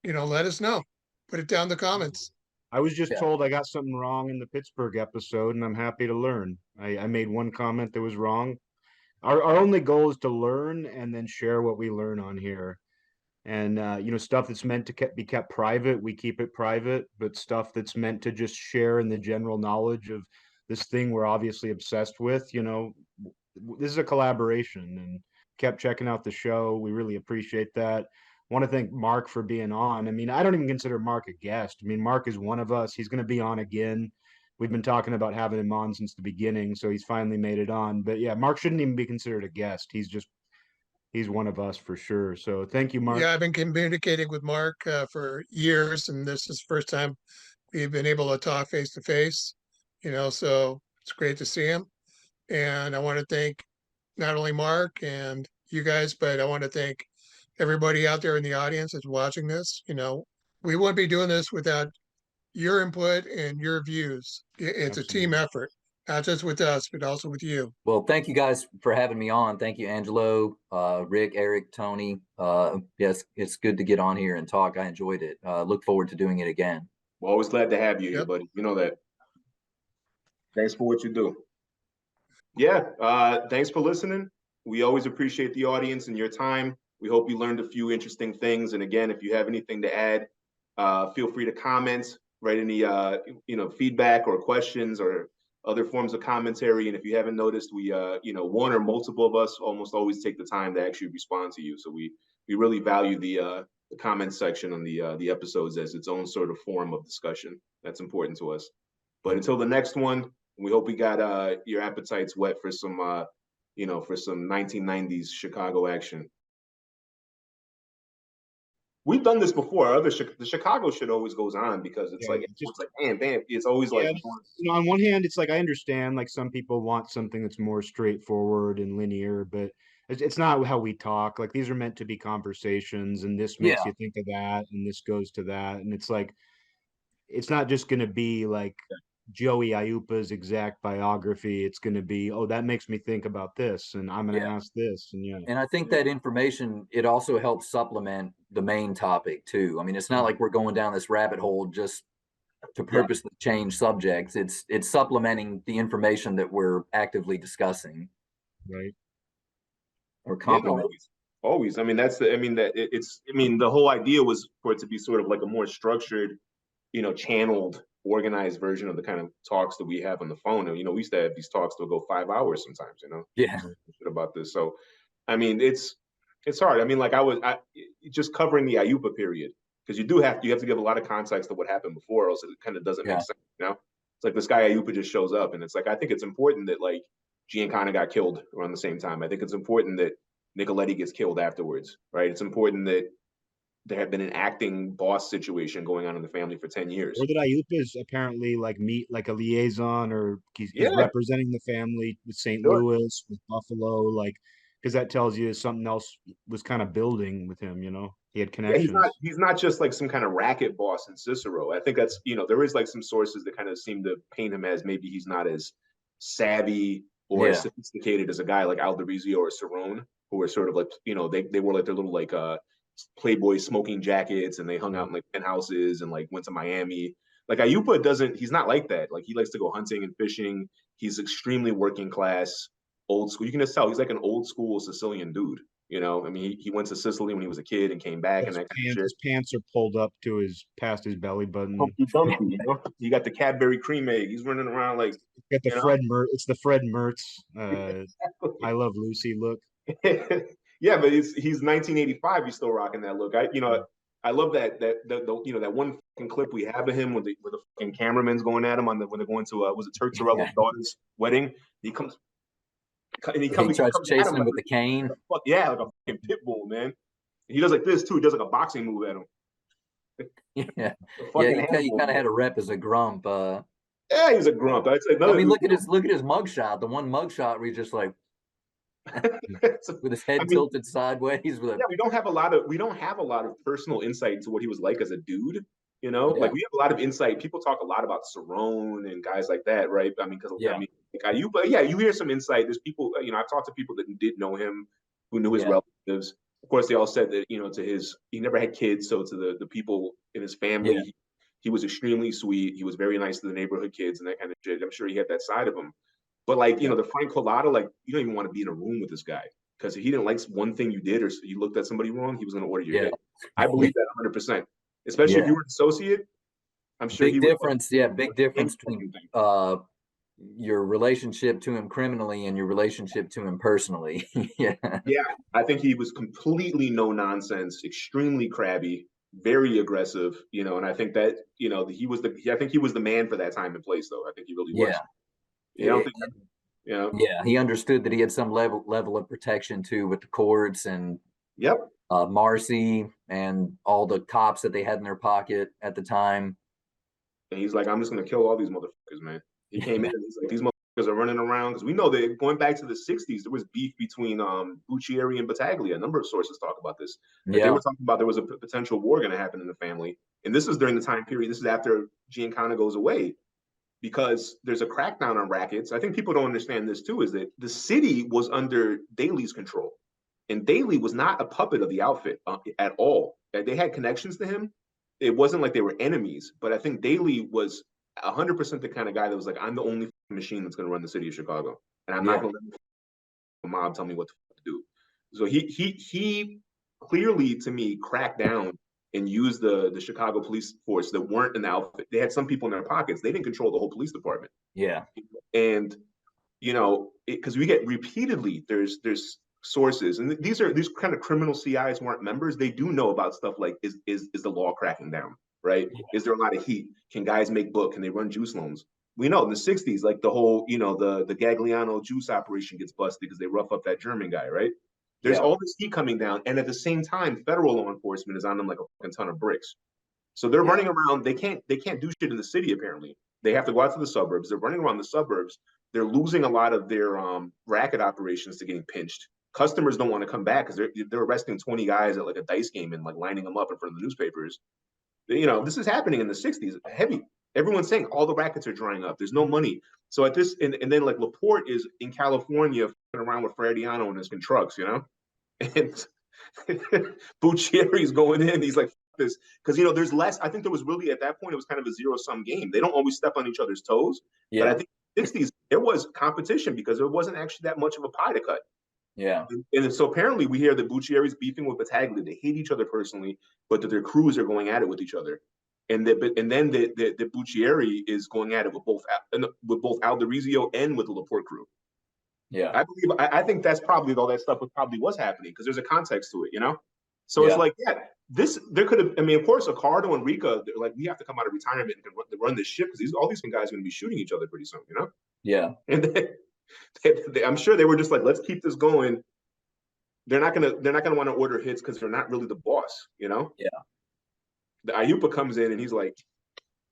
you know, let us know. Put it down in the comments. I was just told I got something wrong in the Pittsburgh episode, and I'm happy to learn. I made one comment that was wrong. Our only goal is to learn and then share what we learn on here. And, you know, stuff that's meant to be kept private, we keep it private, but stuff that's meant to just share in the general knowledge of this thing we're obviously obsessed with, you know, this is a collaboration, and kept checking out the show. We really appreciate that. Want to thank Mark for being on. I mean, I don't even consider Mark a guest. I mean, Mark is one of us. He's going to be on again. We've been talking about having him on since the beginning, so he's finally made it on. But yeah, Mark shouldn't even be considered a guest. He's one of us for sure. So thank you, Mark. Yeah, I've been communicating with Mark for years, and this is the first time we've been able to talk face to face, you know, so it's great to see him. And I want to thank not only Mark and you guys, but I want to thank everybody out there in the audience that's watching this. You know, we wouldn't be doing this without your input and your views. It's a team effort, not just with us, but also with you. Well, thank you guys for having me on. Thank you, Angelo, Rick, Eric, Tony. Yes, it's good to get on here and talk. I enjoyed it. Look forward to doing it again. We're always glad to have you here, buddy. You know that. Thanks for what you do. Yeah, thanks for listening. We always appreciate the audience and your time. We hope you learned a few interesting things. And again, if you have anything to add, feel free to comment, write any feedback or questions or other forms of commentary. And if you haven't noticed, we one or multiple of us almost always take the time to actually respond to you. So we really value the comment section on the episodes as its own sort of forum of discussion. That's important to us. But until the next one, we hope we got your appetites wet for some 1990s Chicago action. We've done this before. The Chicago shit always goes on because it's like bam. It's always like, you know, on one hand, it's like I understand like some people want something that's more straightforward and linear, but it's not how we talk. Like these are meant to be conversations, and this makes you think of that, and this goes to that, and it's like it's not just going to be like Joey Aiuppa's exact biography. It's going to be, oh, that makes me think about this, and I'm going to ask this, and And I think that information, it also helps supplement the main topic too. I mean, it's not like we're going down this rabbit hole just to purposely change subjects. It's supplementing the information that we're actively discussing, right? Or complementing. Always. I mean, the whole idea was for it to be sort of like a more structured, channeled, organized version of the kind of talks that we have on the phone. And, we used to have these talks that would go 5 hours sometimes, about this. So, I mean, it's hard. I mean, like I just covering the Aiuppa period, because you have to give a lot of context to what happened before, or else it kind of doesn't make sense, It's like this guy Aiuppa just shows up, and it's like, I think it's important that like Giancana got killed around the same time. I think it's important that Nicoletti gets killed afterwards, right? It's important that there had been an acting boss situation going on in the family for 10 years. Or that Aiuppa is apparently like a liaison, or he's representing the family with St. Louis, with Buffalo, like, because that tells you something else was kind of building with him, He had connections. Yeah, he's not just like some kind of racket boss in Cicero. I think that's, there is like some sources that kind of seem to paint him as maybe he's not as savvy or as sophisticated as a guy like Alderizio or Cerrone, who were sort of like, they were like their little like Playboy smoking jackets, and they hung out in like penthouses and like went to Miami. Like Aiuppa he's not like that. Like he likes to go hunting and fishing. He's extremely working class, old school. You can just tell he's like an old school Sicilian dude. I mean, he went to Sicily when he was a kid and came back, and that kind of shit. His pants are pulled up to past his belly button. Dumpy, You got the Cadbury cream egg. He's running around like It's the Fred Mertz. I Love Lucy look. Yeah, but he's 1985. He's still rocking that look. I love that one fucking clip we have of him with the fucking cameraman's going at him when they're going to was it Turk Torello's daughter's wedding. He comes and he tries comes at chasing him like, with the cane. yeah, like a fucking pit bull, man. He does like this too. He does like a boxing move at him. Yeah, he kind of had a rep as a grump. Yeah, he's a grump. I'd say I mean, look at his mugshot. The one mugshot where he's just like with his head tilted sideways. Yeah, we don't have a lot of personal insight into what he was like as a dude. You know, like we have a lot of insight. People talk a lot about Cerrone and guys like that, right? I mean, like Aiuppa, you hear some insight. There's people, I've talked to people that did know him, who knew his relatives. Of course, they all said that, he never had kids. So to the people in his family, he was extremely sweet. He was very nice to the neighborhood kids and that kind of shit. I'm sure he had that side of him. But like, the Frank Colada, like, you don't even want to be in a room with this guy because if he didn't like one thing you did or you looked at somebody wrong, he was going to order your head. I believe that 100%. Especially if you were an associate. I'm sure big difference between your relationship to him criminally and your relationship to him personally. Yeah, I think he was completely no nonsense, extremely crabby, very aggressive, and I think that he was the man for that time and place, though. I think he really was. He understood that he had some level of protection too with the courts and Marcy and all the cops that they had in their pocket at the time. And he's like, I'm just gonna kill all these motherfuckers, man. He came in and he's like, these motherfuckers are running around because we know that going back to the 60s, there was beef between Buccieri and Battaglia. A number of sources talk about this. They were talking about there was a potential war going to happen in the family, and this is during the time period. This is after Giancana goes away, because there's a crackdown on rackets. I think people don't understand this too, is that the city was under Daley's control, and Daley was not a puppet of the outfit at all. They had connections to him. It wasn't like they were enemies, but I think Daley was 100% the kind of guy that was like, I'm the only machine that's going to run the city of Chicago, and I'm not going to let the mob tell me what to do. So he clearly, to me, cracked down and used the Chicago police force that weren't in the outfit. They had some people in their pockets. They didn't control the whole police department. Yeah. And, because we get repeatedly, there's sources, and these kind of criminal CIs weren't members. They do know about stuff like, is the law cracking down, right? Yeah. Is there a lot of heat? Can guys make book? Can they run juice loans? We know in the 60s, like the whole, the Gagliano juice operation gets busted because they rough up that German guy, right? There's all this heat coming down, and at the same time, federal law enforcement is on them like a fucking ton of bricks. So they're running around. They can't do shit in the city. Apparently, they have to go out to the suburbs. They're running around the suburbs. They're losing a lot of their racket operations to getting pinched. Customers don't want to come back because they're arresting 20 guys at like a dice game and like lining them up in front of the newspapers. This is happening in the 60s. Heavy. Everyone's saying all the rackets are drying up. There's no money. So at this, and then like Laporte is in California around with Frediano and his trucks, and Buccieri's going in. He's like, this, because there's less. I think there was really at that point it was kind of a zero-sum game. They don't always step on each other's toes. But I think in the 60s there was competition because there wasn't actually that much of a pie to cut. Yeah. And so apparently we hear that Buccieri's beefing with Battaglia. They hate each other personally, but that their crews are going at it with each other. And then the Buccieri is going at it with both Alderizio and with the Laporte crew. Yeah, I think that's probably all that stuff was happening because there's a context to it, So it's like, there could have. I mean, of course, Accardo and Rica, they're like, we have to come out of retirement and run this ship because all these guys are going to be shooting each other pretty soon, Yeah, and I'm sure they were just like, let's keep this going. They're not gonna want to order hits because they're not really the boss, Yeah. The Aiuppa comes in and he's like,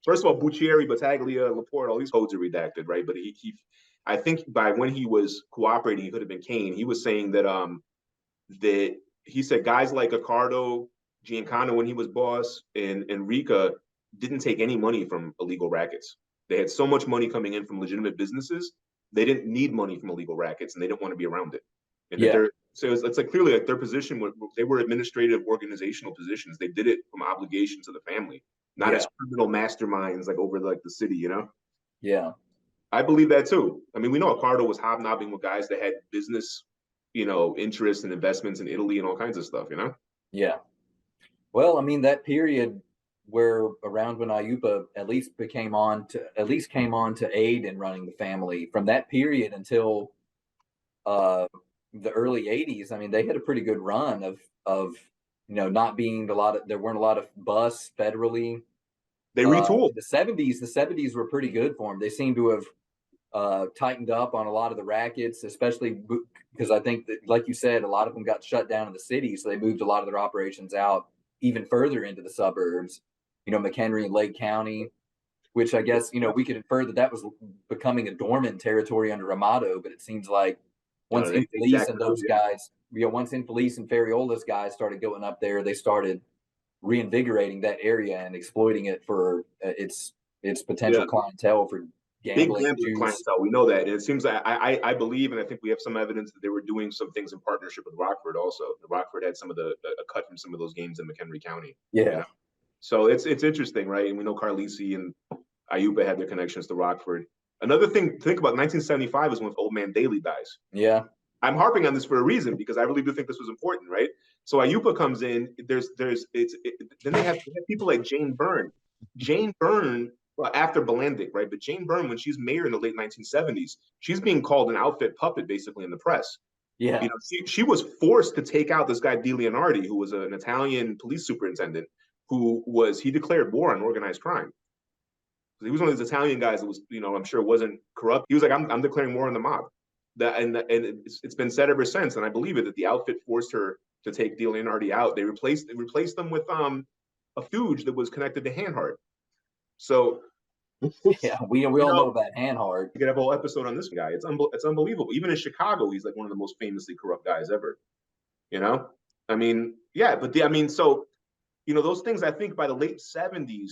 first of all, Buccieri, Battaglia, Laporte, all these codes are redacted, right? But I think by when he was cooperating, he could have been Kane. He was saying that that he said guys like Accardo, Giancana when he was boss, and Rica didn't take any money from illegal rackets. They had so much money coming in from legitimate businesses, they didn't need money from illegal rackets, and they didn't want to be around it. And so it's like clearly like their position, they were administrative organizational positions. They did it from obligation to the family, not as criminal masterminds like over like the city, Yeah. I believe that too. I mean, we know Accardo was hobnobbing with guys that had business, interests and investments in Italy and all kinds of stuff, Yeah. Well, I mean, that period where around when Aiuppa at least came on to aid in running the family, from that period until the early 80s, I mean, they had a pretty good run of not being there weren't a lot of busts federally. They retooled. The 70s were pretty good for them. They seem to have tightened up on a lot of the rackets, especially because I think that, like you said, a lot of them got shut down in the city, so they moved a lot of their operations out even further into the suburbs, McHenry and Lake County, which I guess, we could infer that was becoming a dormant territory under Amato, but it seems like once Infelice and those guys, once Infelice and Fariola's guys started going up there, they started reinvigorating that area and exploiting it for its potential clientele for gambling. Big gambling clientele, we know that. And it seems like I believe, and I think we have some evidence that they were doing some things in partnership with Rockford also. Rockford had some of a cut from some of those games in McHenry County. Yeah. So it's interesting, right? And we know Carlisi and Aiuppa had their connections to Rockford. Another thing to think about, 1975 is when Old Man Daly dies. Yeah. I'm harping on this for a reason because I really do think this was important, right? So Aiuppa comes in. Then they have people like Jane Byrne. Jane Byrne, well, after Belandic, right? But Jane Byrne, when she's mayor in the late 1970s, she's being called an outfit puppet basically in the press. Yeah. She was forced to take out this guy Di Leonardi, who was an Italian police superintendent, he declared war on organized crime. He was one of these Italian guys that was, I'm sure wasn't corrupt. He was like, I'm declaring war on the mob. And it's been said ever since, and I believe it, that the outfit forced her to take Di Leonardi out. They replaced them with a fuge that was connected to Hanhart. So yeah, we all know about Hanhart. You could have a whole episode on this guy. It's unbelievable. Even in Chicago, he's like one of the most famously corrupt guys ever. I mean, yeah, but so those things. I think by the late 70s,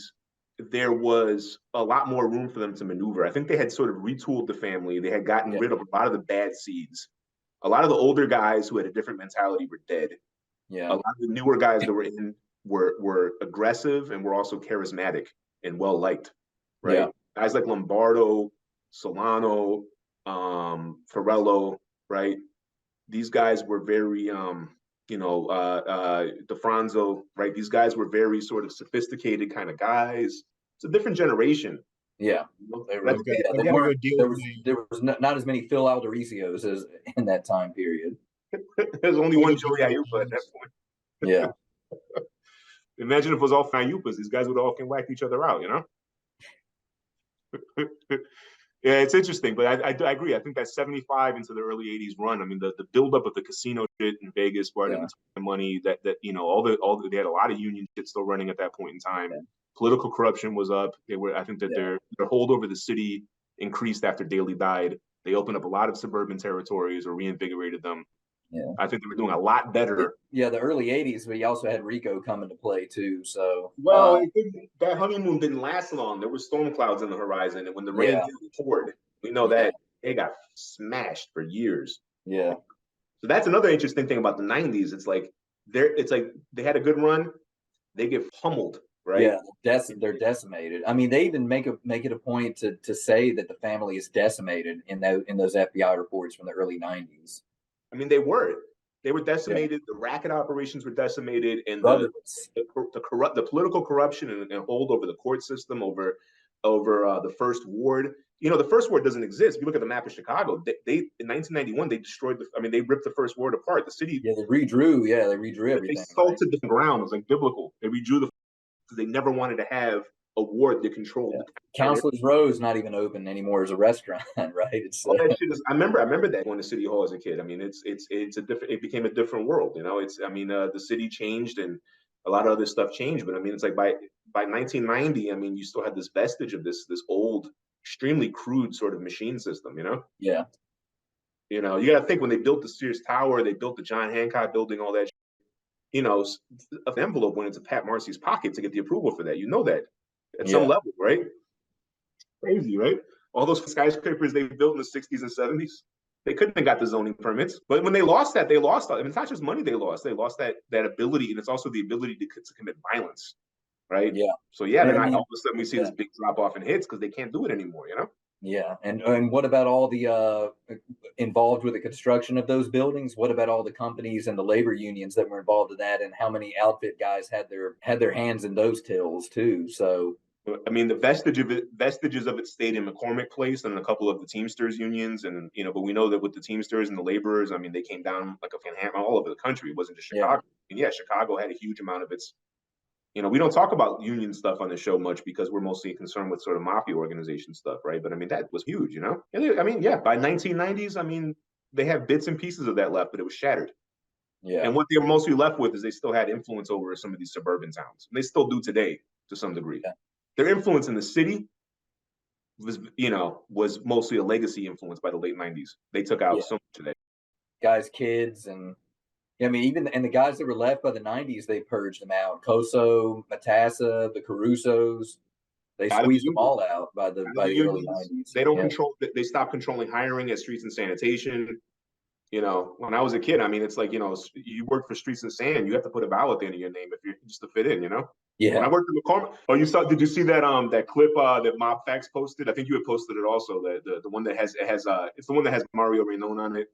there was a lot more room for them to maneuver. I think they had sort of retooled the family. They had gotten rid of a lot of the bad seeds. A lot of the older guys who had a different mentality were dead. Yeah. A lot of the newer guys that were in were aggressive and were also charismatic and well liked. Right. Yeah. Guys like Lombardo, Solano, Farello, right? These guys were very DeFranzo, right? These guys were very sort of sophisticated kind of guys. It's a different generation. Yeah. There was not as many Phil Alderizios as in that time period. There's only one Joey Aiuppa at that point. Yeah. Imagine if it was all Aiuppas. These guys would all can whack each other out, Yeah, it's interesting, but I agree. I think that 75 into the early 80s run. I mean, the buildup of the casino shit in Vegas, brought in the money that they had a lot of union shit still running at that point in time. Yeah. Political corruption was up. I think that their hold over the city increased after Daley died. They opened up a lot of suburban territories or reinvigorated them. Yeah, I think they were doing a lot better. Yeah, the early 80s, but you also had Rico come into play too. So that honeymoon didn't last long. There were storm clouds in the horizon, and when the rain poured, we know that they got smashed for years. Yeah. So that's another interesting thing about the 90s. It's like they had a good run, they get pummeled, right? Yeah, they're decimated. I mean, they even make it a point to say that the family is decimated in those FBI reports from the early 90s. I mean, they were decimated. Yeah. The racket operations were decimated, and the political corruption and hold over the court system, over the First Ward. The First Ward doesn't exist. If you look at the map of Chicago, they in 1991 they destroyed they ripped the First Ward apart. The city. Yeah, they redrew everything. They salted the ground. It was like biblical. They redrew because they never wanted to have a ward that controlled. Yeah. Counselor's Row is not even open anymore as a restaurant, right? It's all that shit is. I remember that going to City Hall as a kid. I mean, it became a different world. The city changed and a lot of other stuff changed. But I mean, it's like by 1990, I mean, you still had this vestige of this old, extremely crude sort of machine system. Yeah. You got to think when they built the Sears Tower, they built the John Hancock building, all that. An envelope went into Pat Marcy's pocket to get the approval for that. That. At some level, right? Crazy, right? All those skyscrapers they built in the 60s and 70s, they couldn't have got the zoning permits. But when they lost that, I mean, it's not just money they lost. They lost that ability, and it's also the ability to commit violence, right? Yeah. So all of a sudden we see this big drop off in hits because they can't do it anymore, Yeah, and what about all the involved with the construction of those buildings? What about all the companies and the labor unions that were involved in that, and how many outfit guys had their hands in those tills too? So I mean, the vestiges of it stayed in McCormick Place and a couple of the Teamsters unions, and but we know that with the Teamsters and the laborers, I mean, they came down like a fan hammer all over the country. It wasn't just Chicago. And yeah, Chicago had a huge amount of its. We don't talk about union stuff on the show much because we're mostly concerned with sort of mafia organization stuff, right? But I mean, that was huge, And I mean, yeah, by 1990s, I mean, they have bits and pieces of that left, but it was shattered. Yeah. And what they were mostly left with is they still had influence over some of these suburban towns. And they still do today to some degree. Yeah. Their influence in the city was mostly a legacy influence by the late 90s. They took out so much of that. Guys, kids, and I mean, even the guys that were left by the 90s, they purged them out. Coso, Matassa, the Carusos, they squeezed them all out by the early 90s. They don't control. They stopped controlling hiring at Streets and Sanitation. When I was a kid, I mean, it's like, you work for Streets and Sand, you have to put a vowel at the end of your name if you're just to fit in, Yeah. When I worked in McCormick, did you see that clip that Mob Facts posted? I think you had posted it also. The one that it's the one that has Mario Rainone on it.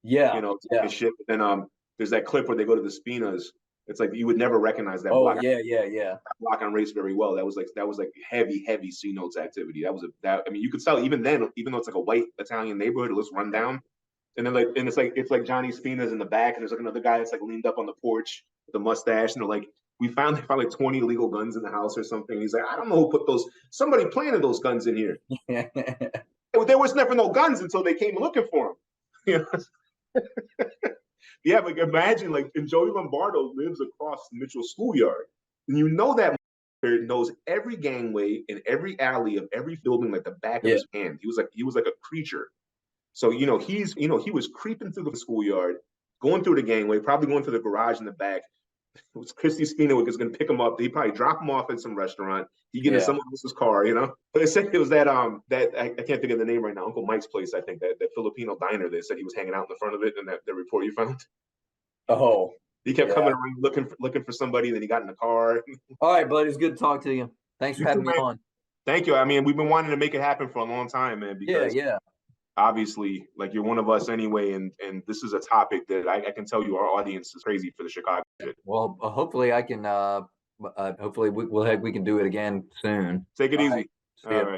Yeah. And shit. But then there's that clip where they go to the Spinas. It's like you would never recognize that. Oh, yeah. Block on Race very well. That was like heavy C notes activity. I mean, you could tell even then, even though it's like a white Italian neighborhood, it looks run down. And then it's like Johnny Spina's in the back, and there's like another guy that's like leaned up on the porch with a mustache, and they're like, they found like 20 illegal guns in the house or something. He's like, I don't know who put those. Somebody planted those guns in here. There was never no guns until they came looking for them. Yeah, but imagine and Joey Lombardo lives across Mitchell Schoolyard, and that knows every gangway and every alley of every building like the back of his hand. He was like a creature. So, he was creeping through the schoolyard, going through the gangway, probably going through the garage in the back. It was Christy Spina was going to pick him up. He'd probably drop him off at some restaurant. He'd get in someone else's car, But they said it was that I can't think of the name right now, Uncle Mike's place, I think, that Filipino diner. They said he was hanging out in the front of it, and that the report you found. Oh. He kept coming around looking for somebody, then he got in the car. All right, buddy. It's good to talk to you. Thanks for having me on. Thank you. I mean, we've been wanting to make it happen for a long time, man. Because obviously, you're one of us anyway, and this is a topic that I can tell you our audience is crazy for the Chicago shit. Well, hopefully I can. Hopefully we can do it again soon. Take it easy. All right.